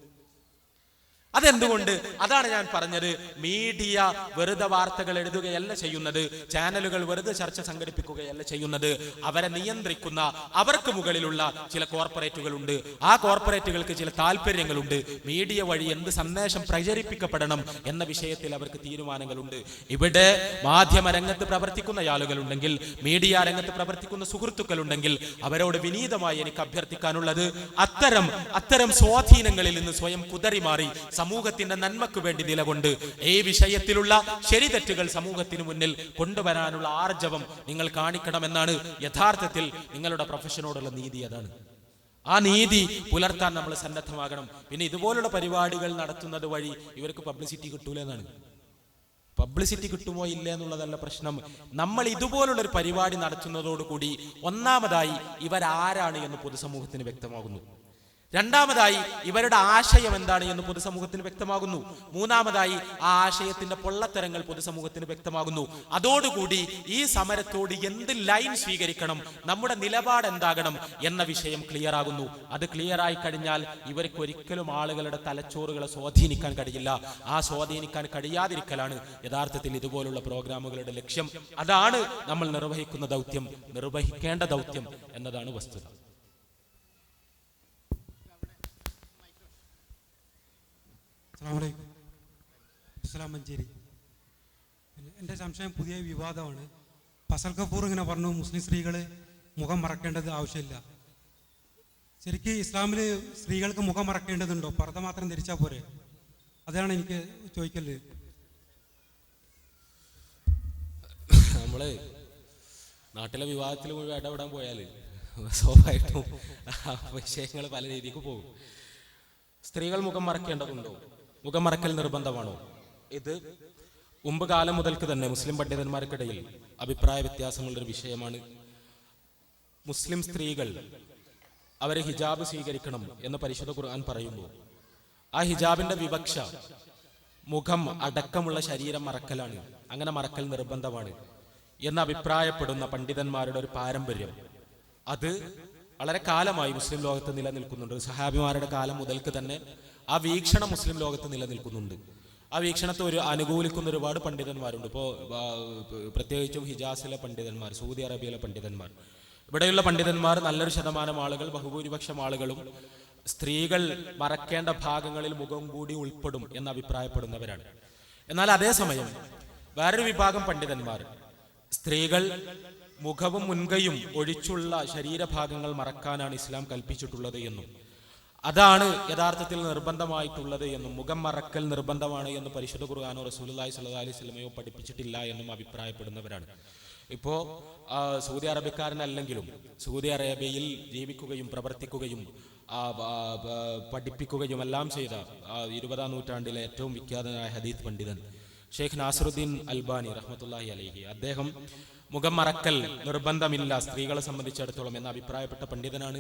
അതെന്തുകൊണ്ട്? അതാണ് ഞാൻ പറഞ്ഞത്. മീഡിയ വെറുതെ വാർത്തകൾ എഴുതുകയല്ല ചെയ്യുന്നത്, ചാനലുകൾ വെറുതെ ചർച്ച സംഘടിപ്പിക്കുകയല്ല ചെയ്യുന്നത്. അവരെ നിയന്ത്രിക്കുന്ന, അവർക്ക് മുകളിലുള്ള ചില കോർപ്പറേറ്റുകളുണ്ട്. ആ കോർപ്പറേറ്റുകൾക്ക് ചില താല്പര്യങ്ങളുണ്ട്. മീഡിയ വഴി എന്ത് സന്ദേശം പ്രചരിപ്പിക്കപ്പെടണം എന്ന വിഷയത്തിൽ അവർക്ക് തീരുമാനങ്ങളുണ്ട്. ഇവിടെ മാധ്യമ രംഗത്ത് പ്രവർത്തിക്കുന്ന ആളുകളുണ്ടെങ്കിൽ, മീഡിയ രംഗത്ത് പ്രവർത്തിക്കുന്ന സുഹൃത്തുക്കളുണ്ടെങ്കിൽ അവരോട് വിനീതമായി എനിക്ക് അഭ്യർത്ഥിക്കാനുള്ളത്, അത്തരം സ്വാധീനങ്ങളിൽ നിന്ന് സ്വയം കുതറിമാറി സമൂഹത്തിന്റെ നന്മയ്ക്ക് വേണ്ടി നിലകൊണ്ട് ഈ വിഷയത്തിലുള്ള ശരി തെറ്റുകൾ സമൂഹത്തിന് മുന്നിൽ കൊണ്ടുവരാനുള്ള ആർജവം നിങ്ങൾ കാണിക്കണമെന്നാണ് യഥാർത്ഥത്തിൽ നിങ്ങളുടെ പ്രൊഫഷനോടുള്ള നീതി. അതാണ്. ആ നീതി പുലർത്താൻ നമ്മൾ സന്നദ്ധമാകണം. പിന്നെ ഇതുപോലുള്ള പരിപാടികൾ നടത്തുന്നത് വഴി ഇവർക്ക് പബ്ലിസിറ്റി കിട്ടൂല എന്നാണ്. പബ്ലിസിറ്റി കിട്ടുമോ ഇല്ല എന്നുള്ളതല്ല പ്രശ്നം. നമ്മൾ ഇതുപോലുള്ളൊരു പരിപാടി നടത്തുന്നതോടുകൂടി ഒന്നാമതായി ഇവരാരാണ് എന്ന് പൊതുസമൂഹത്തിന് വ്യക്തമാകുന്നു. രണ്ടാമതായി ഇവരുടെ ആശയം എന്താണ് എന്ന് പൊതുസമൂഹത്തിന് വ്യക്തമാകുന്നു. മൂന്നാമതായി ആ ആശയത്തിന്റെ പൊള്ളത്തരങ്ങൾ പൊതുസമൂഹത്തിന് വ്യക്തമാകുന്നു. അതോടുകൂടി ഈ സമരത്തോട് എന്ത് ലൈൻ സ്വീകരിക്കണം, നമ്മുടെ നിലപാട് എന്താകണം എന്ന വിഷയം ക്ലിയർ ആകുന്നു. അത് ക്ലിയർ ആയി കഴിഞ്ഞാൽ ഇവർക്ക് ഒരിക്കലും ആളുകളുടെ തലച്ചോറുകളെ സ്വാധീനിക്കാൻ കഴിയില്ല. ആ സ്വാധീനിക്കാൻ കഴിയാതിരിക്കലാണ് യഥാർത്ഥത്തിൽ ഇതുപോലുള്ള പ്രോഗ്രാമുകളുടെ ലക്ഷ്യം. അതാണ് നമ്മൾ നിർവഹിക്കുന്ന ദൗത്യം, നിർവഹിക്കേണ്ട ദൗത്യം എന്നതാണ് വസ്തുത. ഇസ്ലാം മഞ്ചേരി. എൻ്റെ സംശയം പുതിയ വിവാദമാണ്. ഫസൽ കപൂർ ഇങ്ങനെ പറഞ്ഞു, മുസ്ലിം സ്ത്രീകൾ മുഖം മറക്കേണ്ടത് ആവശ്യമില്ല. ശരിക്കും ഇസ്ലാമിൽ സ്ത്രീകൾക്ക് മുഖം മറക്കേണ്ടതുണ്ടോ? പർദ്ദ മാത്രം ധരിച്ചാൽ പോരെ? അതാണ് എനിക്ക് ചോദിക്കല്. നമ്മള് നാട്ടിലെ വിവാഹത്തിൽ മുഴുവൻ ഇടപെടാൻ പോയാൽ സ്വാഭാവികമായിട്ടും വിഷയങ്ങൾ പല രീതിക്ക് പോകും. സ്ത്രീകൾ മുഖം മറക്കേണ്ടതുണ്ടോ? മുഖം മറക്കൽ നിർബന്ധമാണോ? ഇത് മുമ്പ് കാലം മുതൽക്ക് തന്നെ മുസ്ലിം പണ്ഡിതന്മാർക്കിടയിൽ അഭിപ്രായ വ്യത്യാസമുള്ളൊരു വിഷയമാണ്. മുസ്ലിം സ്ത്രീകൾ അവരെ ഹിജാബ് സ്വീകരിക്കണം എന്ന് പരിശുദ്ധ ഖുർആൻ പറയുമ്പോൾ ആ ഹിജാബിന്റെ വിവക്ഷ മുഖം അടക്കമുള്ള ശരീരം മറക്കലാണ്. അങ്ങനെ മറക്കൽ നിർബന്ധമാണ് എന്ന് അഭിപ്രായപ്പെടുന്ന പണ്ഡിതന്മാരുടെ ഒരു പാരമ്പര്യം, അത് വളരെ കാലമായി മുസ്ലിം ലോകത്ത് നിലനിൽക്കുന്നുണ്ട്. സഹാബിമാരുടെ കാലം മുതൽക്ക് തന്നെ ആ വീക്ഷണം മുസ്ലിം ലോകത്ത് നിലനിൽക്കുന്നുണ്ട്. ആ വീക്ഷണത്തെ അനുകൂലിക്കുന്ന ഒരുപാട് പണ്ഡിതന്മാരുണ്ട്. ഇപ്പോൾ പ്രത്യേകിച്ചും ഹിജാസിലെ പണ്ഡിതന്മാർ, സൗദി അറേബ്യയിലെ പണ്ഡിതന്മാർ, ഇവിടെയുള്ള പണ്ഡിതന്മാർ നല്ലൊരു ശതമാനം ആളുകൾ, ബഹുഭൂരിപക്ഷം ആളുകളും സ്ത്രീകൾ മറക്കേണ്ട ഭാഗങ്ങളിൽ മുഖം കൂടി ഉൾപ്പെടും എന്ന് അഭിപ്രായപ്പെടുന്നവരാണ്. എന്നാൽ അതേസമയം വേറൊരു വിഭാഗം പണ്ഡിതന്മാർ സ്ത്രീകൾ മുഖവും മുൻകൈയും ഒഴിച്ചുള്ള ശരീരഭാഗങ്ങൾ മറക്കാനാണ് ഇസ്ലാം കൽപ്പിച്ചിട്ടുള്ളത് എന്നും അതാണ് യഥാർത്ഥത്തിൽ നിർബന്ധമായിട്ടുള്ളത് എന്നും മുഖം മറക്കൽ നിർബന്ധമാണ് എന്ന് പരിശുദ്ധ ഖുർആനോ റസൂലുള്ളാഹി സ്വല്ലല്ലാഹി അലൈഹി വസല്ലമയോ പഠിപ്പിച്ചിട്ടില്ല എന്നും അഭിപ്രായപ്പെടുന്നവരാണ്. ഇപ്പോൾ സൗദി അറേബ്യക്കാരനല്ലെങ്കിലും സൗദി അറേബ്യയിൽ ജീവിക്കുകയും പ്രവർത്തിക്കുകയും പഠിപ്പിക്കുകയും എല്ലാം ചെയ്ത 20-ാം നൂറ്റാണ്ടിലെ ഏറ്റവും വിഖ്യാതനായ ഹദീസ് പണ്ഡിതൻ ഷെയ്ഖ് നാസറുദ്ദീൻ അൽബാനി റഹ്മത്തുള്ളാഹി അലൈഹി, അദ്ദേഹം മുഖം മറക്കൽ നിർബന്ധമില്ല സ്ത്രീകളെ സംബന്ധിച്ചിടത്തോളം എന്ന് അഭിപ്രായപ്പെട്ട പണ്ഡിതനാണ്.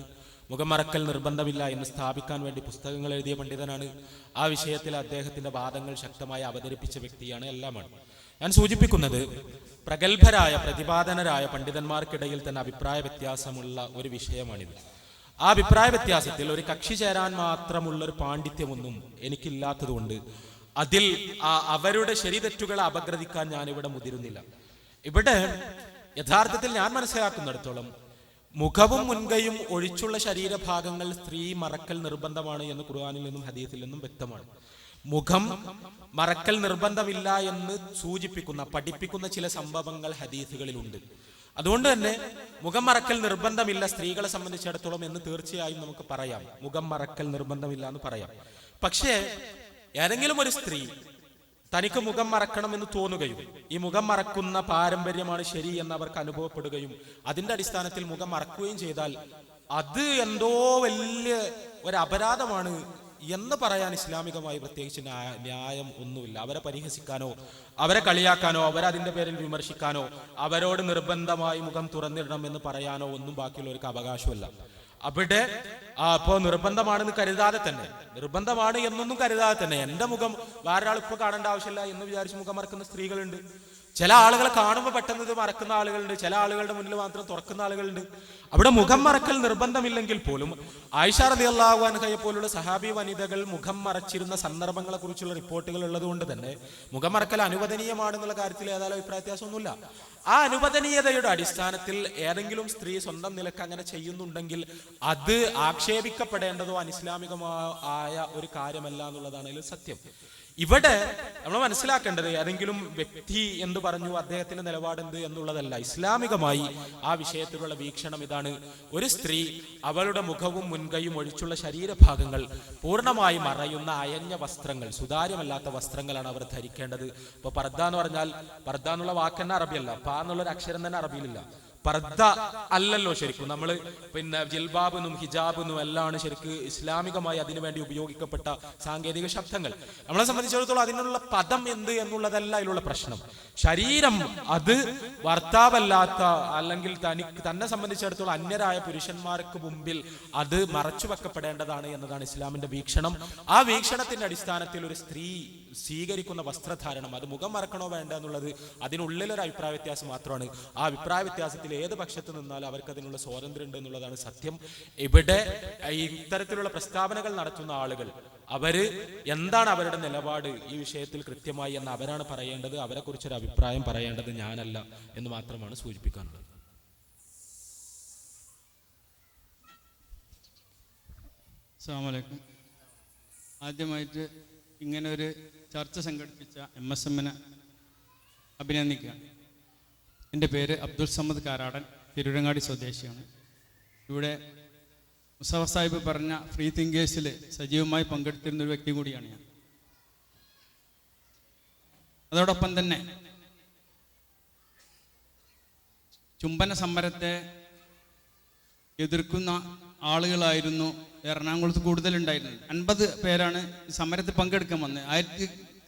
മുഖം മറക്കൽ നിർബന്ധമില്ല എന്ന് സ്ഥാപിക്കാൻ വേണ്ടി പുസ്തകങ്ങൾ എഴുതിയ പണ്ഡിതനാണ്. ആ വിഷയത്തിൽ അദ്ദേഹത്തിന്റെ വാദങ്ങൾ ശക്തമായി അവതരിപ്പിച്ച വ്യക്തിയാണ്, എല്ലാമാണ്. ഞാൻ സൂചിപ്പിക്കുന്നത് പ്രഗത്ഭരായ പ്രതിപാദനരായ പണ്ഡിതന്മാർക്കിടയിൽ തന്നെ അഭിപ്രായ വ്യത്യാസമുള്ള ഒരു വിഷയമാണിത്. ആ അഭിപ്രായ വ്യത്യാസത്തിൽ ഒരു കക്ഷി ചേരാൻ മാത്രമുള്ള ഒരു പാണ്ഡിത്യമൊന്നും എനിക്കില്ലാത്തതുകൊണ്ട് അതിൽ അവരുടെ ശരിതെറ്റുകളെ അപഗ്രഥിക്കാൻ ഞാനിവിടെ മുതിരുന്നില്ല. ഇവിടെ യഥാർത്ഥത്തിൽ ഞാൻ മനസ്സിലാക്കുന്നിടത്തോളം മുഖവും മുൻകൈയും ഒഴിച്ചുള്ള ശരീരഭാഗങ്ങൾ സ്ത്രീ മറക്കൽ നിർബന്ധമാണ് എന്ന് ഖുർആനിൽ നിന്നും ഹദീസിൽ നിന്നും വ്യക്തമാണ്. മുഖം മറക്കൽ നിർബന്ധമില്ല എന്ന് സൂചിപ്പിക്കുന്ന പഠിപ്പിക്കുന്ന ചില സംഭവങ്ങൾ ഹദീസുകളിലുണ്ട്. അതുകൊണ്ട് തന്നെ മുഖം മറക്കൽ നിർബന്ധമില്ല സ്ത്രീകളെ സംബന്ധിച്ചിടത്തോളം എന്ന് തീർച്ചയായും നമുക്ക് പറയാം. മുഖം മറക്കൽ നിർബന്ധമില്ല എന്ന് പറയാം. പക്ഷേ ഏതെങ്കിലും ഒരു സ്ത്രീ തനിക്ക് മുഖം മറക്കണമെന്ന് തോന്നുകയും ഈ മുഖം മറക്കുന്ന പാരമ്പര്യമാണ് ശരി എന്ന് അവർക്ക് അനുഭവപ്പെടുകയും അതിന്റെ അടിസ്ഥാനത്തിൽ മുഖം മറക്കുകയും ചെയ്താൽ അത് എന്തോ വലിയ ഒരു അപരാധമാണ് എന്ന് പറയാൻ ഇസ്ലാമികമായി പ്രത്യേകിച്ച് ന്യായം ഒന്നുമില്ല. അവരെ പരിഹസിക്കാനോ അവരെ കളിയാക്കാനോ അവരതിന്റെ പേരിൽ വിമർശിക്കാനോ അവരോട് നിർബന്ധമായി മുഖം തുറന്നിടണം എന്ന് പറയാനോ ഒന്നും ബാക്കിയുള്ളവർക്ക് അവകാശമല്ല. അവിടെ അപ്പോൾ നിർബന്ധമാണെന്ന് കരുതാതെ തന്നെ, നിർബന്ധമാണ് എന്നൊന്നും കരുതാതെ തന്നെ എന്റെ മുഖം വേറൊരാൾ ഇപ്പൊ കാണേണ്ട ആവശ്യമില്ല എന്ന് വിചാരിച്ച് മുഖം മറക്കുന്ന സ്ത്രീകളുണ്ട്. ചില ആളുകളെ കാണുമ്പോൾ പെട്ടെന്ന് ഇത് മറക്കുന്ന ആളുകളുണ്ട്. ചില ആളുകളുടെ മുന്നിൽ മാത്രം തുറക്കുന്ന ആളുകളുണ്ട്. അവിടെ മുഖം മറക്കൽ നിർബന്ധമില്ലെങ്കിൽ പോലും ആയിഷ റളിയല്ലാഹു അൻഹയെ പോലുള്ള സഹാബി വനിതകൾ മുഖം മറച്ചിരുന്ന സന്ദർഭങ്ങളെ കുറിച്ചുള്ള റിപ്പോർട്ടുകൾ ഉള്ളത് കൊണ്ട് തന്നെ മുഖം മറക്കൽ അനുവദനീയമാണെന്നുള്ള കാര്യത്തിൽ ഏതായാലും അഭിപ്രായ വ്യത്യാസമൊന്നുമില്ല. ആ അനുവദനീയതയുടെ അടിസ്ഥാനത്തിൽ ഏതെങ്കിലും സ്ത്രീ സ്വന്തം നിലക്ക് അങ്ങനെ ചെയ്യുന്നുണ്ടെങ്കിൽ അത് ആക്ഷേപിക്കപ്പെടേണ്ടതോ അനിസ്ലാമികമായ ഒരു കാര്യമല്ല എന്നുള്ളതാണ് ഇതിൽ സത്യം. ഇവിടെ നമ്മൾ മനസ്സിലാക്കേണ്ടത് ഏതെങ്കിലും വ്യക്തി എന്ന് പറഞ്ഞു അദ്ദേഹത്തിന്റെ നിലപാടെന്ത് എന്നുള്ളതല്ല. ഇസ്ലാമികമായി ആ വിഷയത്തിലുള്ള വീക്ഷണം ഇതാണ്: ഒരു സ്ത്രീ അവളുടെ മുഖവും മുൻകൈയും ഒഴിച്ചുള്ള ശരീരഭാഗങ്ങൾ പൂർണ്ണമായി മറയുന്ന അയഞ്ഞ വസ്ത്രങ്ങൾ, സുതാര്യമല്ലാത്ത വസ്ത്രങ്ങളാണ് അവർ ധരിക്കേണ്ടത്. ഇപ്പൊ പർദ്ദ എന്ന് പറഞ്ഞാൽ, പർദ്ദ എന്നുള്ള വാക്ക് തന്നെ അറബിയല്ല, പ എന്നുള്ളൊരു അക്ഷരം തന്നെ അറബിയിലില്ല. പർദ്ദ അല്ലല്ലോ ശരിക്കും. നമ്മൾ പിന്നെ ജിൽബാബ് എന്നും ഹിജാബ് എന്നും എല്ലാമാണ് ശരിക്ക് ഇസ്ലാമികമായി അതിനുവേണ്ടി ഉപയോഗിക്കപ്പെട്ട സാങ്കേതിക ശബ്ദങ്ങൾ. നമ്മളെ സംബന്ധിച്ചിടത്തോളം അതിനുള്ള പദം എന്ത് എന്നുള്ളതല്ല അതിലുള്ള പ്രശ്നം. ശരീരം അത് ഭർത്താവല്ലാത്ത അല്ലെങ്കിൽ തന്നെ സംബന്ധിച്ചിടത്തോളം അന്യരായ പുരുഷന്മാർക്ക് മുമ്പിൽ അത് മറച്ചു വെക്കപ്പെടേണ്ടതാണ് എന്നതാണ് ഇസ്ലാമിന്റെ വീക്ഷണം. ആ വീക്ഷണത്തിന്റെ അടിസ്ഥാനത്തിൽ ഒരു സ്ത്രീ സ്വീകരിക്കുന്ന വസ്ത്രധാരണം അത് മുഖം മറക്കണോ വേണ്ട എന്നുള്ളത് അതിനുള്ളിലൊരു അഭിപ്രായ വ്യത്യാസം മാത്രമാണ്. ആ അഭിപ്രായ വ്യത്യാസത്തിൽ ഏത് പക്ഷത്ത് നിന്നാലും അവർക്ക് അതിനുള്ള സ്വാതന്ത്ര്യം ഉണ്ട് എന്നുള്ളതാണ് സത്യം. ഇവിടെ ഇത്തരത്തിലുള്ള പ്രസ്താവനകൾ നടത്തുന്ന ആളുകൾ അവര് എന്താണ് അവരുടെ നിലപാട് ഈ വിഷയത്തിൽ കൃത്യമായി എന്ന് അവരാണ് പറയേണ്ടത്. അവരെ കുറിച്ചൊരു അഭിപ്രായം പറയേണ്ടത് ഞാനല്ല എന്ന് മാത്രമാണ് സൂചിപ്പിക്കാനുള്ളത്. അസ്സലാമു അലൈക്കും. ആദ്യമായിട്ട് ഇങ്ങനെ ഒരു ചർച്ച സംഘടിപ്പിച്ച MSM-നെ അഭിനന്ദിക്കുകയാണ്. എൻ്റെ പേര് അബ്ദുൽ സമദ് കാരാടൻ, തിരൂരങ്ങാടി സ്വദേശിയാണ്. ഇവിടെ മുസഫ സാഹിബ് പറഞ്ഞ ഫ്രീ തിങ്കേഴ്സിൽ സജീവമായി പങ്കെടുത്തിരുന്ന ഒരു വ്യക്തി കൂടിയാണ് ഞാൻ. അതോടൊപ്പം തന്നെ ചുംബന സമരത്തെ എതിർക്കുന്ന ആളുകളായിരുന്നു എറണാകുളത്ത് കൂടുതലുണ്ടായിരുന്നത്. 50 പേരാണ് സമരത്തിൽ പങ്കെടുക്കാൻ വന്നത്.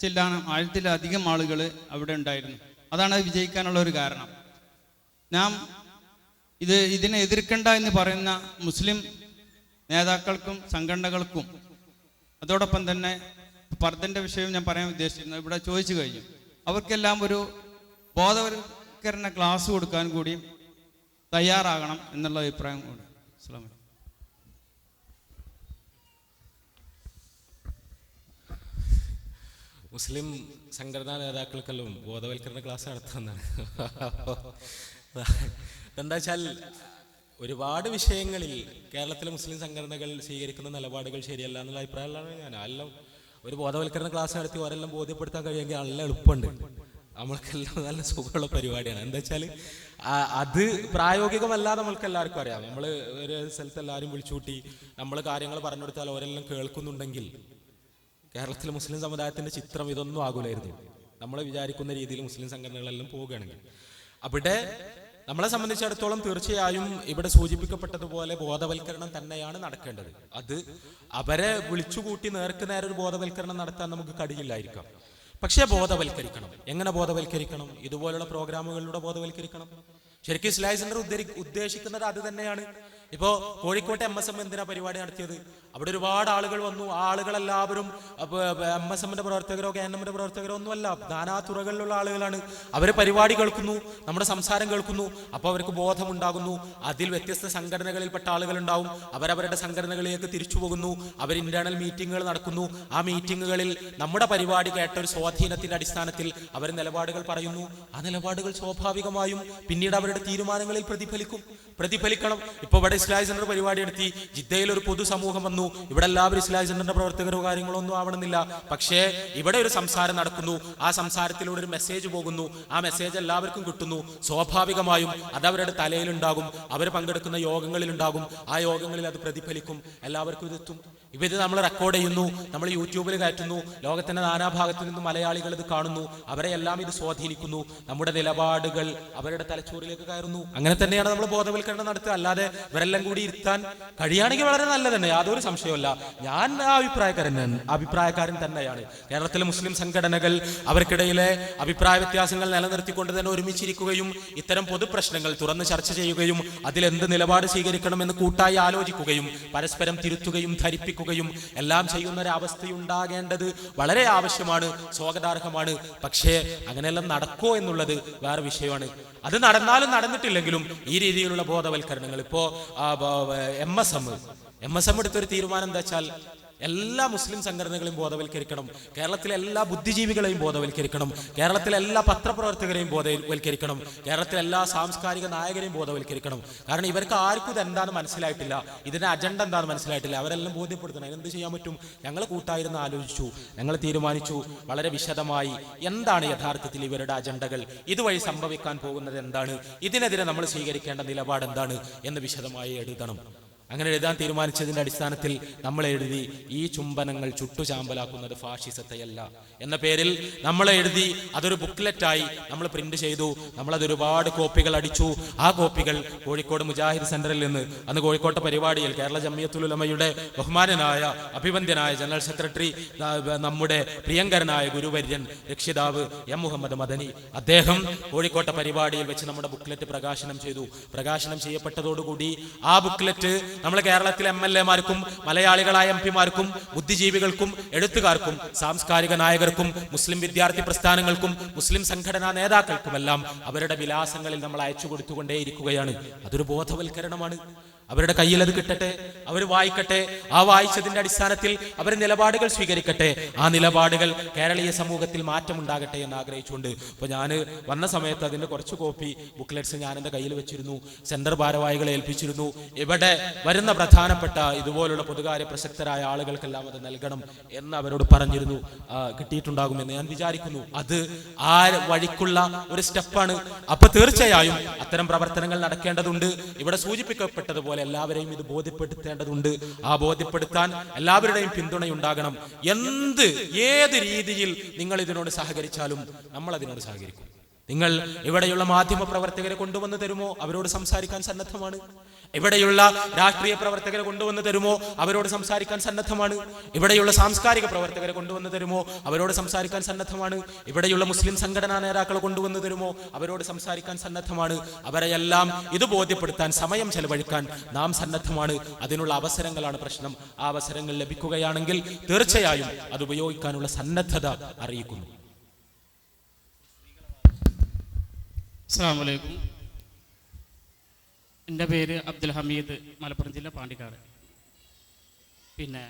1000-ലധികം ആളുകൾ അവിടെ ഉണ്ടായിരുന്നു. അതാണ് വിജയിക്കാനുള്ള ഒരു കാരണം. നാം ഇതിനെ എതിർക്കണ്ട എന്ന് പറയുന്ന മുസ്ലിം നേതാക്കൾക്കും സംഘടനകൾക്കും അതോടൊപ്പം തന്നെ പർദ്ദൻ്റെ വിഷയം ഞാൻ പറയാൻ ഉദ്ദേശിച്ചിരുന്നു, ഇവിടെ ചോദിച്ചു കഴിഞ്ഞു. അവർക്കെല്ലാം ഒരു ബോധവൽക്കരണ ക്ലാസ് കൊടുക്കാൻ കൂടി തയ്യാറാകണം എന്നുള്ള അഭിപ്രായം കൂടി. അസ്സലാമു അലൈക്കും. മുസ്ലിം സംഘടനാ നേതാക്കൾക്കെല്ലാം ബോധവൽക്കരണ ക്ലാസ് നടത്തുന്നതാണ്. എന്താ വെച്ചാൽ ഒരുപാട് വിഷയങ്ങളിൽ കേരളത്തിലെ മുസ്ലിം സംഘടനകൾ സ്വീകരിക്കുന്ന നിലപാടുകൾ ശരിയല്ല എന്നുള്ള അഭിപ്രായമാണ് ഞാൻ. എല്ലാം ഒരു ബോധവൽക്കരണ ക്ലാസ് നടത്തി അവരെല്ലാം ബോധ്യപ്പെടുത്താൻ കഴിയുമെങ്കിൽ നല്ല എളുപ്പമുണ്ട്. നമ്മൾക്കെല്ലാം നല്ല സുഖമുള്ള പരിപാടിയാണ്. എന്താ വെച്ചാൽ അത് പ്രായോഗികമല്ല, നമ്മൾക്ക് എല്ലാവർക്കും അറിയാം. നമ്മൾ ഒരു സ്ഥലത്ത് എല്ലാവരും വിളിച്ചുകൂട്ടി നമ്മൾ കാര്യങ്ങൾ പറഞ്ഞു കൊടുത്താൽ അവരെല്ലാം കേൾക്കുന്നുണ്ടെങ്കിൽ കേരളത്തിലെ മുസ്ലിം സമുദായത്തിന്റെ ചിത്രം ഇതൊന്നും ആകൂലായിരുന്നു. നമ്മൾ വിചാരിക്കുന്ന രീതിയിൽ മുസ്ലിം സംഘടനകളെല്ലാം പോവുകയാണെങ്കിൽ. അവിടെ നമ്മളെ സംബന്ധിച്ചിടത്തോളം തീർച്ചയായും ഇവിടെ സൂചിപ്പിക്കപ്പെട്ടതുപോലെ ബോധവൽക്കരണം തന്നെയാണ് നടക്കേണ്ടത്. അത് അവരെ വിളിച്ചുകൂട്ടി നേർക്ക് നേരെ ഒരു ബോധവൽക്കരണം നടത്താൻ നമുക്ക് കഴിയില്ലായിരിക്കാം. പക്ഷേ ബോധവൽക്കരിക്കണം. എങ്ങനെ ബോധവൽക്കരിക്കണം? ഇതുപോലുള്ള പ്രോഗ്രാമുകളിലൂടെ ബോധവൽക്കരിക്കണം. ശരിക്കും ഇസ്ലാഹി സെന്റർ ഉദ്ദേശിക്കുന്നത് അത് തന്നെയാണ്. ഇപ്പോൾ കോഴിക്കോട്ടെ MSM എന്തിനാ പരിപാടി നടത്തിയത്? അവിടെ ഒരുപാട് ആളുകൾ വന്നു. ആ ആളുകളെല്ലാവരും MSMന്റെ പ്രവർത്തകരോ KNMന്റെ പ്രവർത്തകരോ ഒന്നുമല്ല, നാനാ തുറകളിലുള്ള ആളുകളാണ്. അവർ പരിപാടി കേൾക്കുന്നു, നമ്മുടെ സംസാരം കേൾക്കുന്നു. അപ്പോൾ അവർക്ക് ബോധമുണ്ടാകുന്നു. അതിൽ വ്യത്യസ്ത സംഘടനകളിൽപ്പെട്ട ആളുകൾ ഉണ്ടാവും. അവരവരുടെ സംഘടനകളിലേക്ക് തിരിച്ചു പോകുന്നു. അവർ ഇന്റേണൽ മീറ്റിങ്ങുകൾ നടക്കുന്നു. ആ മീറ്റിങ്ങുകളിൽ നമ്മുടെ പരിപാടി കേട്ട ഒരു സ്വാധീനത്തിന്റെ അടിസ്ഥാനത്തിൽ അവർ നിലപാടുകൾ പറയുന്നു. ആ നിലപാടുകൾ സ്വാഭാവികമായും പിന്നീട് അവരുടെ തീരുമാനങ്ങളിൽ പ്രതിഫലിക്കണം. ഇപ്പോൾ ഇവിടെ ഇസ്ലാഹി സെന്റർ പരിപാടി നടത്തി, ജിദ്ദയിൽ ഒരു പൊതുസമൂഹം വന്നു. ഇവിടെ എല്ലാവരും ഇസ്ലാഹി സെന്ററിന്റെ പ്രവർത്തകരോ കാര്യങ്ങളോ ഒന്നും ആവണമെന്നില്ല. പക്ഷേ ഇവിടെ ഒരു സംസാരം നടക്കുന്നു. ആ സംസാരത്തിലൂടെ ഒരു മെസ്സേജ് പോകുന്നു. ആ മെസ്സേജ് എല്ലാവർക്കും കിട്ടുന്നു. സ്വാഭാവികമായും അത് അവരുടെ തലയിലുണ്ടാകും. അവർ പങ്കെടുക്കുന്ന യോഗങ്ങളിലുണ്ടാകും. ആ യോഗങ്ങളിൽ അത് പ്രതിഫലിക്കും. എല്ലാവർക്കും ഇതെത്തും. ഇത് നമ്മൾ റെക്കോർഡ് ചെയ്യുന്നു, നമ്മൾ യൂട്യൂബിൽ കയറ്റുന്നു. ലോകത്തിന്റെ നാനാഭാഗത്തു നിന്നും മലയാളികൾ ഇത് കാണുന്നു. അവരെ എല്ലാം ഇത് സ്വാധീനിക്കുന്നു. നമ്മുടെ നിലപാടുകൾ അവരുടെ തലച്ചോറിലേക്ക് കയറുന്നു. അങ്ങനെ തന്നെയാണ് നമ്മൾ ബോധവൽക്കരണം നടത്തുക. അല്ലാതെ ഇവരെല്ലാം കൂടി ഇരുത്താൻ കഴിയുകയാണെങ്കിൽ വളരെ നല്ലത് തന്നെ, യാതൊരു സംശയമല്ല. ഞാൻ ആ അഭിപ്രായക്കാരൻ തന്നെയാണ്. കേരളത്തിലെ മുസ്ലിം സംഘടനകൾ അവർക്കിടയിലെ അഭിപ്രായ വ്യത്യാസങ്ങൾ നിലനിർത്തിക്കൊണ്ട് തന്നെ ഒരുമിച്ചിരിക്കുകയും ഇത്തരം പൊതുപ്രശ്നങ്ങൾ തുറന്ന് ചർച്ച ചെയ്യുകയും അതിലെന്ത് നിലപാട് സ്വീകരിക്കണമെന്ന് കൂട്ടായി ആലോചിക്കുകയും പരസ്പരം തിരുത്തുകയും ധരിപ്പിക്കുകയും എല്ലാം ചെയ്യുന്ന ഒരു അവസ്ഥയുണ്ടാകേണ്ടത് വളരെ ആവശ്യമാണ്, സ്വാഗതാർഹമാണ്. പക്ഷേ അങ്ങനെയെല്ലാം നടക്കോ എന്നുള്ളത് വേറെ വിഷയമാണ്. അത് നടന്നാലും നടന്നിട്ടില്ലെങ്കിലും ഈ രീതിയിലുള്ള ബോധവൽക്കരണങ്ങൾ ഇപ്പോ MSM എടുത്തൊരു തീരുമാനം എന്താ വെച്ചാൽ എല്ലാ മുസ്ലിം സംഘടനകളെയും ബോധവൽക്കരിക്കണം. കേരളത്തിലെ എല്ലാ ബുദ്ധിജീവികളെയും ബോധവൽക്കരിക്കണം. കേരളത്തിലെ എല്ലാ പത്രപ്രവർത്തകരെയും ബോധവൽക്കരിക്കണം. കേരളത്തിലെ എല്ലാ സാംസ്കാരിക നായകരെയും ബോധവൽക്കരിക്കണം. കാരണം ഇവർക്ക് ആർക്കും ഇത് എന്താണെന്ന് മനസ്സിലായിട്ടില്ല, ഇതിന്റെ അജണ്ട എന്താണെന്ന് മനസ്സിലായിട്ടില്ല. അവരെല്ലാം ബോധ്യപ്പെടുത്തണം. അതിനെന്ത് ചെയ്യാൻ പറ്റും? ഞങ്ങൾ കൂട്ടായിരുന്നു ആലോചിച്ചു, ഞങ്ങൾ തീരുമാനിച്ചു വളരെ വിശദമായി എന്താണ് യഥാർത്ഥത്തിൽ ഇവരുടെ അജണ്ടകൾ, ഇതുവഴി സംഭവിക്കാൻ പോകുന്നത് എന്താണ്, ഇതിനെതിരെ നമ്മൾ സ്വീകരിക്കേണ്ട നിലപാട് എന്താണ് എന്ന് വിശദമായി എഴുതണം. അങ്ങനെ എഴുതാൻ തീരുമാനിച്ചതിന്റെ അടിസ്ഥാനത്തിൽ നമ്മൾ എഴുതി ഈ ചുംബനങ്ങൾ ചുട്ടുചാമ്പലാക്കുന്നത് ഫാഷിസത്തെയല്ല എന്ന പേരിൽ നമ്മൾ എഴുതി അതൊരു ബുക്ക്ലെറ്റായി നമ്മൾ പ്രിന്റ് ചെയ്തു. നമ്മളത് ഒരുപാട് കോപ്പികൾ അടിച്ചു. ആ കോപ്പികൾ കോഴിക്കോട് മുജാഹിദ് സെന്ററിൽ നിന്ന് അന്ന് കോഴിക്കോട്ടെ പരിപാടിയിൽ കേരള ജംഇയ്യത്തുൽ ഉലമയുടെ ബഹുമാനനായ അഭിവന്ദ്യനായ ജനറൽ സെക്രട്ടറി നമ്മുടെ പ്രിയങ്കരനായ ഗുരുവര്യൻ രക്ഷിതാവ് M മുഹമ്മദ് മദനി അദ്ദേഹം കോഴിക്കോട്ടെ പരിപാടിയിൽ വെച്ച് നമ്മുടെ ബുക്ക്ലെറ്റ് പ്രകാശനം ചെയ്തു. പ്രകാശനം ചെയ്യപ്പെട്ടതോടുകൂടി ആ ബുക്ക്ലെറ്റ് നമ്മൾ കേരളത്തിലെ MLA-മാർക്കും മലയാളികളായ MP-മാർക്കും ബുദ്ധിജീവികൾക്കും എഴുത്തുകാർക്കും സാംസ്കാരിക നായകർക്കും മുസ്ലിം വിദ്യാർത്ഥി പ്രസ്ഥാനങ്ങൾക്കും മുസ്ലിം സംഘടനാ നേതാക്കൾക്കുമെല്ലാം അവരുടെ വിലാസങ്ങളിൽ നമ്മൾ അയച്ചു കൊടുത്തുകൊണ്ടേയിരിക്കുകയാണ്. അതൊരു ബോധവൽക്കരണമാണ്. അവരുടെ കയ്യിൽ അത് കിട്ടട്ടെ, അവർ വായിക്കട്ടെ. ആ വായിച്ചതിന്റെ അടിസ്ഥാനത്തിൽ അവർ നിലപാടുകൾ സ്വീകരിക്കട്ടെ. ആ നിലപാടുകൾ കേരളീയ സമൂഹത്തിൽ മാറ്റമുണ്ടാകട്ടെ എന്ന് ആഗ്രഹിച്ചുകൊണ്ട് ഇപ്പോൾ ഞാൻ വന്ന സമയത്ത് അതിന്റെ കുറച്ച് കോപ്പി ബുക്ക്ലെറ്റ്സ് ഞാൻ എൻ്റെ കയ്യിൽ വെച്ചിരുന്നു. സെന്റർ ഭാരവാഹികളെ ഏൽപ്പിച്ചിരുന്നു. ഇവിടെ വരുന്ന പ്രധാനപ്പെട്ട ഇതുപോലുള്ള പൊതുകാര്യ പ്രസക്തരായ ആളുകൾക്കെല്ലാം അത് നൽകണം എന്ന് അവരോട് പറഞ്ഞിരുന്നു. കിട്ടിയിട്ടുണ്ടാകുമെന്ന് ഞാൻ വിചാരിക്കുന്നു. അത് ആ വഴിക്കുള്ള ഒരു സ്റ്റെപ്പാണ്. അപ്പൊ തീർച്ചയായും അത്തരം പ്രവർത്തനങ്ങൾ നടക്കേണ്ടതുണ്ട്. ഇവിടെ സൂചിപ്പിക്കപ്പെട്ടതുപോലെ എല്ലാവരെയും ഇത് ബോധ്യപ്പെടുത്തേണ്ടതുണ്ട്. ആ ബോധ്യപ്പെടുത്താൻ എല്ലാവരുടെയും പിന്തുണയുണ്ടാകണം. ഏത് രീതിയിൽ നിങ്ങൾ ഇതിനോട് സഹകരിച്ചാലും നമ്മൾ അതിനോട് സഹകരിക്കും. നിങ്ങൾ ഇവിടെയുള്ള മാധ്യമ പ്രവർത്തകരെ കൊണ്ടുവന്ന് തരുമോ? അവരോട് സംസാരിക്കാൻ സന്നദ്ധമാണ്. ഇവിടെയുള്ള രാഷ്ട്രീയ പ്രവർത്തകരെ കൊണ്ടുവന്ന് തരുമോ? അവരോട് സംസാരിക്കാൻ സന്നദ്ധമാണ്. ഇവിടെയുള്ള സാംസ്കാരിക പ്രവർത്തകരെ കൊണ്ടുവന്ന് തരുമോ? അവരോട് സംസാരിക്കാൻ സന്നദ്ധമാണ്. ഇവിടെയുള്ള മുസ്ലിം സംഘടനാ നേതാക്കളെ കൊണ്ടുവന്ന് തരുമോ? അവരോട് സംസാരിക്കാൻ സന്നദ്ധമാണ്. അവരെയെല്ലാം ഇത് ബോധ്യപ്പെടുത്താൻ സമയം ചെലവഴിക്കാൻ നാം സന്നദ്ധമാണ്. അതിനുള്ള അവസരങ്ങളാണ് പ്രശ്നം. ആ അവസരങ്ങൾ ലഭിക്കുകയാണെങ്കിൽ തീർച്ചയായും അത് ഉപയോഗിക്കാനുള്ള സന്നദ്ധത അറിയിക്കുന്നു. അസ്സലാമു അലൈക്കും. എൻ്റെ പേര് അബ്ദുൽ ഹമീദ്, മലപ്പുറം ജില്ല പാണ്ടിക്കാട്. പിന്നെ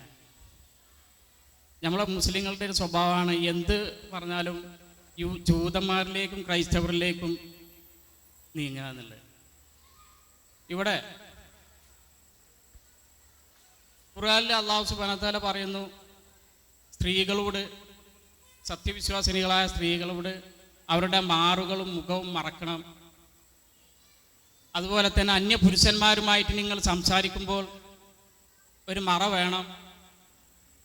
നമ്മളെ മുസ്ലിങ്ങളുടെ ഒരു സ്വഭാവമാണ് എന്ത് പറഞ്ഞാലും ജൂതന്മാരിലേക്കും ക്രൈസ്തവരിലേക്കും നീങ്ങുക എന്നുള്ളത്. ഇവിടെ ഖുർആനിൽ അല്ലാഹു സുബ്ഹാനഹു വ തആല പറയുന്നു, സ്ത്രീകളോട്, സത്യവിശ്വാസിനികളായ സ്ത്രീകളോട് അവരുടെ മാറുകളും മുഖവും മറക്കണം. അതുപോലെ തന്നെ അന്യപുരുഷന്മാരുമായിട്ട് നിങ്ങൾ സംസാരിക്കുമ്പോൾ ഒരു മറ വേണം.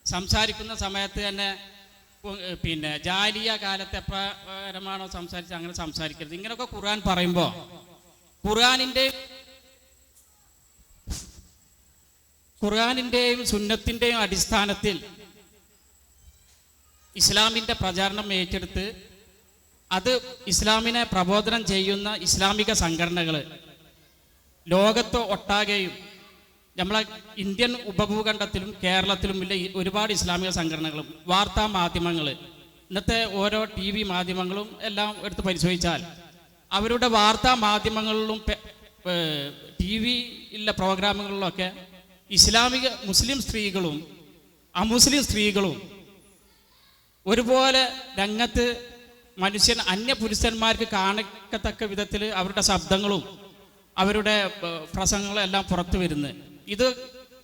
സംസാരിക്കുന്ന സമയത്ത് തന്നെ പിന്നെ ജാലിയ കാലത്ത് എപ്രകാരമാണോ സംസാരിച്ചത് അങ്ങനെ സംസാരിക്കരുത്. ഇങ്ങനെയൊക്കെ ഖുർആൻ പറയുമ്പോൾ ഖുർആനിൻ്റെയും സുന്നത്തിൻ്റെയും അടിസ്ഥാനത്തിൽ ഇസ്ലാമിൻ്റെ പ്രചാരണം ഏറ്റെടുത്ത് അത് ഇസ്ലാമിനെ പ്രബോധനം ചെയ്യുന്ന ഇസ്ലാമിക സംഘടനകൾ ലോകത്ത് ഒട്ടാകെയും നമ്മളെ ഇന്ത്യൻ ഉപഭൂഖണ്ഡത്തിലും കേരളത്തിലും ഇല്ല ഒരുപാട് ഇസ്ലാമിക സംഘടനകളും വാർത്താ മാധ്യമങ്ങൾ, ഇന്നത്തെ ഓരോ TV മാധ്യമങ്ങളും എല്ലാം എടുത്ത് പരിശോധിച്ചാൽ അവരുടെ വാർത്താ മാധ്യമങ്ങളിലും TV-യിലെ പ്രോഗ്രാമുകളിലൊക്കെ മുസ്ലിം സ്ത്രീകളും അമുസ്ലിം സ്ത്രീകളും ഒരുപോലെ രംഗത്ത് അന്യപുരുഷന്മാർക്ക് കാണത്തക്ക വിധത്തിൽ അവരുടെ ശബ്ദങ്ങളും അവരുടെ പ്രസംഗങ്ങളും എല്ലാം പുറത്തു വരുന്നത്. ഇത്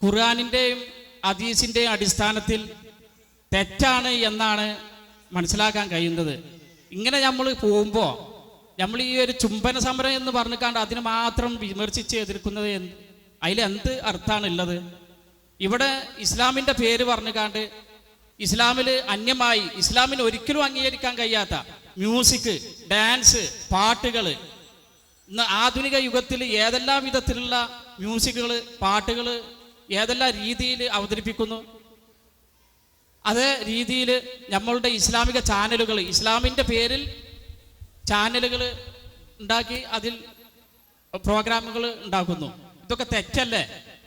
ഖുർആനിൻ്റെയും ഹദീസിൻ്റെയും അടിസ്ഥാനത്തിൽ തെറ്റാണ് എന്നാണ് മനസ്സിലാക്കാൻ കഴിയുന്നത്. ഇങ്ങനെ നമ്മൾ പോകുമ്പോൾ നമ്മൾ ഈ ഒരു ചുംബന സമരം എന്ന് പറഞ്ഞിക്കാണ്ട് അതിന് മാത്രം വിമർശിച്ച് എതിർക്കുന്നത് അതിലെന്ത് അർത്ഥമാണുള്ളത്? ഇവിടെ ഇസ്ലാമിൻ്റെ പേര് പറഞ്ഞുകാണ്ട് ഇസ്ലാമിൽ അന്യമായി ഇസ്ലാമിന് ഒരിക്കലും അംഗീകരിക്കാൻ കഴിയാത്ത മ്യൂസിക്, ഡാൻസ്, പാട്ടുകൾ ഇന്ന് ആധുനിക യുഗത്തിൽ ഏതെല്ലാം വിധത്തിലുള്ള മ്യൂസിക്കുകൾ, പാട്ടുകൾ ഏതെല്ലാം രീതിയിൽ അവതരിപ്പിക്കുന്നു. അതേ രീതിയിൽ നമ്മളുടെ ഇസ്ലാമിക ചാനലുകൾ ഇസ്ലാമിൻ്റെ പേരിൽ ചാനലുകൾ ഉണ്ടാക്കി അതിൽ പ്രോഗ്രാമുകൾ ഉണ്ടാക്കുന്നു. ഇതൊക്കെ തെറ്റല്ലേ?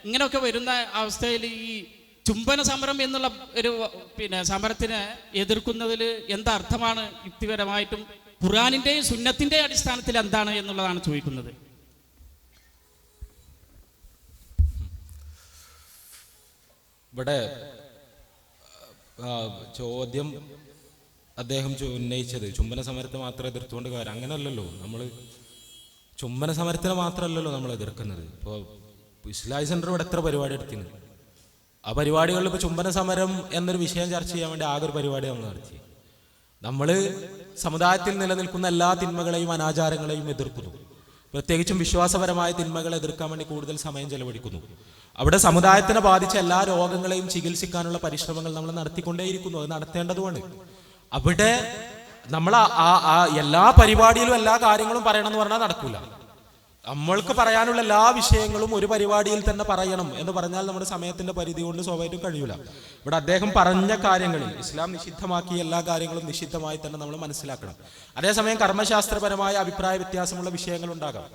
ഇങ്ങനെയൊക്കെ വരുന്ന അവസ്ഥയിൽ ഈ ചുംബന സമരം എന്നുള്ള ഒരു സമരത്തിനെ എതിർക്കുന്നതിൽ എന്തർത്ഥമാണ് യുക്തിപരമായിട്ടും ഖുർആനിൻ്റെയും സുന്നത്തിൻ്റെയും അടിസ്ഥാനത്തിൽ എന്താണ് എന്നുള്ളതാണ് ചോദിക്കുന്നത്. ഇവിടെ ചോദ്യം അദ്ദേഹം ഉന്നയിച്ചത് ചുംബന സമരത്തെ മാത്രം എതിർത്തുകൊണ്ട് കാര്യം അങ്ങനെയല്ലല്ലോ. നമ്മൾ ചുംബന സമരത്തിനെ മാത്രമല്ലല്ലോ നമ്മൾ എതിർക്കുന്നത്. ഇപ്പോൾ ഇസ്ലാഹി സെൻറ്റർ ഇവിടെ എത്ര പരിപാടി എടുത്തിരുന്നു. ആ പരിപാടികളിൽ ഇപ്പോൾ ചുംബന സമരം എന്നൊരു വിഷയം ചർച്ച ചെയ്യാൻ വേണ്ടി ആകെ ഒരു പരിപാടി നമ്മൾ നടത്തി. നമ്മൾ സമുദായത്തിൽ നിലനിൽക്കുന്ന എല്ലാ തിന്മകളെയും അനാചാരങ്ങളെയും എതിർക്കുന്നു. പ്രത്യേകിച്ചും വിശ്വാസപരമായ തിന്മകളെ എതിർക്കാൻ വേണ്ടി കൂടുതൽ സമയം ചെലവഴിക്കുന്നു. അവിടെ സമുദായത്തിനെ ബാധിച്ച എല്ലാ രോഗങ്ങളെയും ചികിത്സിക്കാനുള്ള പരിശ്രമങ്ങൾ നമ്മൾ നടത്തിക്കൊണ്ടേയിരിക്കുന്നു. അത് നടത്തേണ്ടതുമാണ്. അവിടെ നമ്മൾ എല്ലാ പരിപാടിയിലും എല്ലാ കാര്യങ്ങളും പറയണമെന്ന് പറഞ്ഞാൽ നടക്കൂല. നമ്മൾക്ക് പറയാനുള്ള എല്ലാ വിഷയങ്ങളും ഒരു പരിപാടിയിൽ തന്നെ പറയണം എന്ന് പറഞ്ഞാൽ നമ്മുടെ സമയത്തിന്റെ പരിധി കൊണ്ട് സ്വാഭാവികമായിട്ടും കഴിയൂല. ഇവിടെ അദ്ദേഹം പറഞ്ഞ കാര്യങ്ങളിൽ ഇസ്ലാം നിഷിദ്ധമാക്കിയ എല്ലാ കാര്യങ്ങളും നിഷിദ്ധമായി തന്നെ നമ്മൾ മനസ്സിലാക്കണം. അതേസമയം കർമ്മശാസ്ത്രപരമായ അഭിപ്രായ വ്യത്യാസമുള്ള വിഷയങ്ങൾ ഉണ്ടാകാം.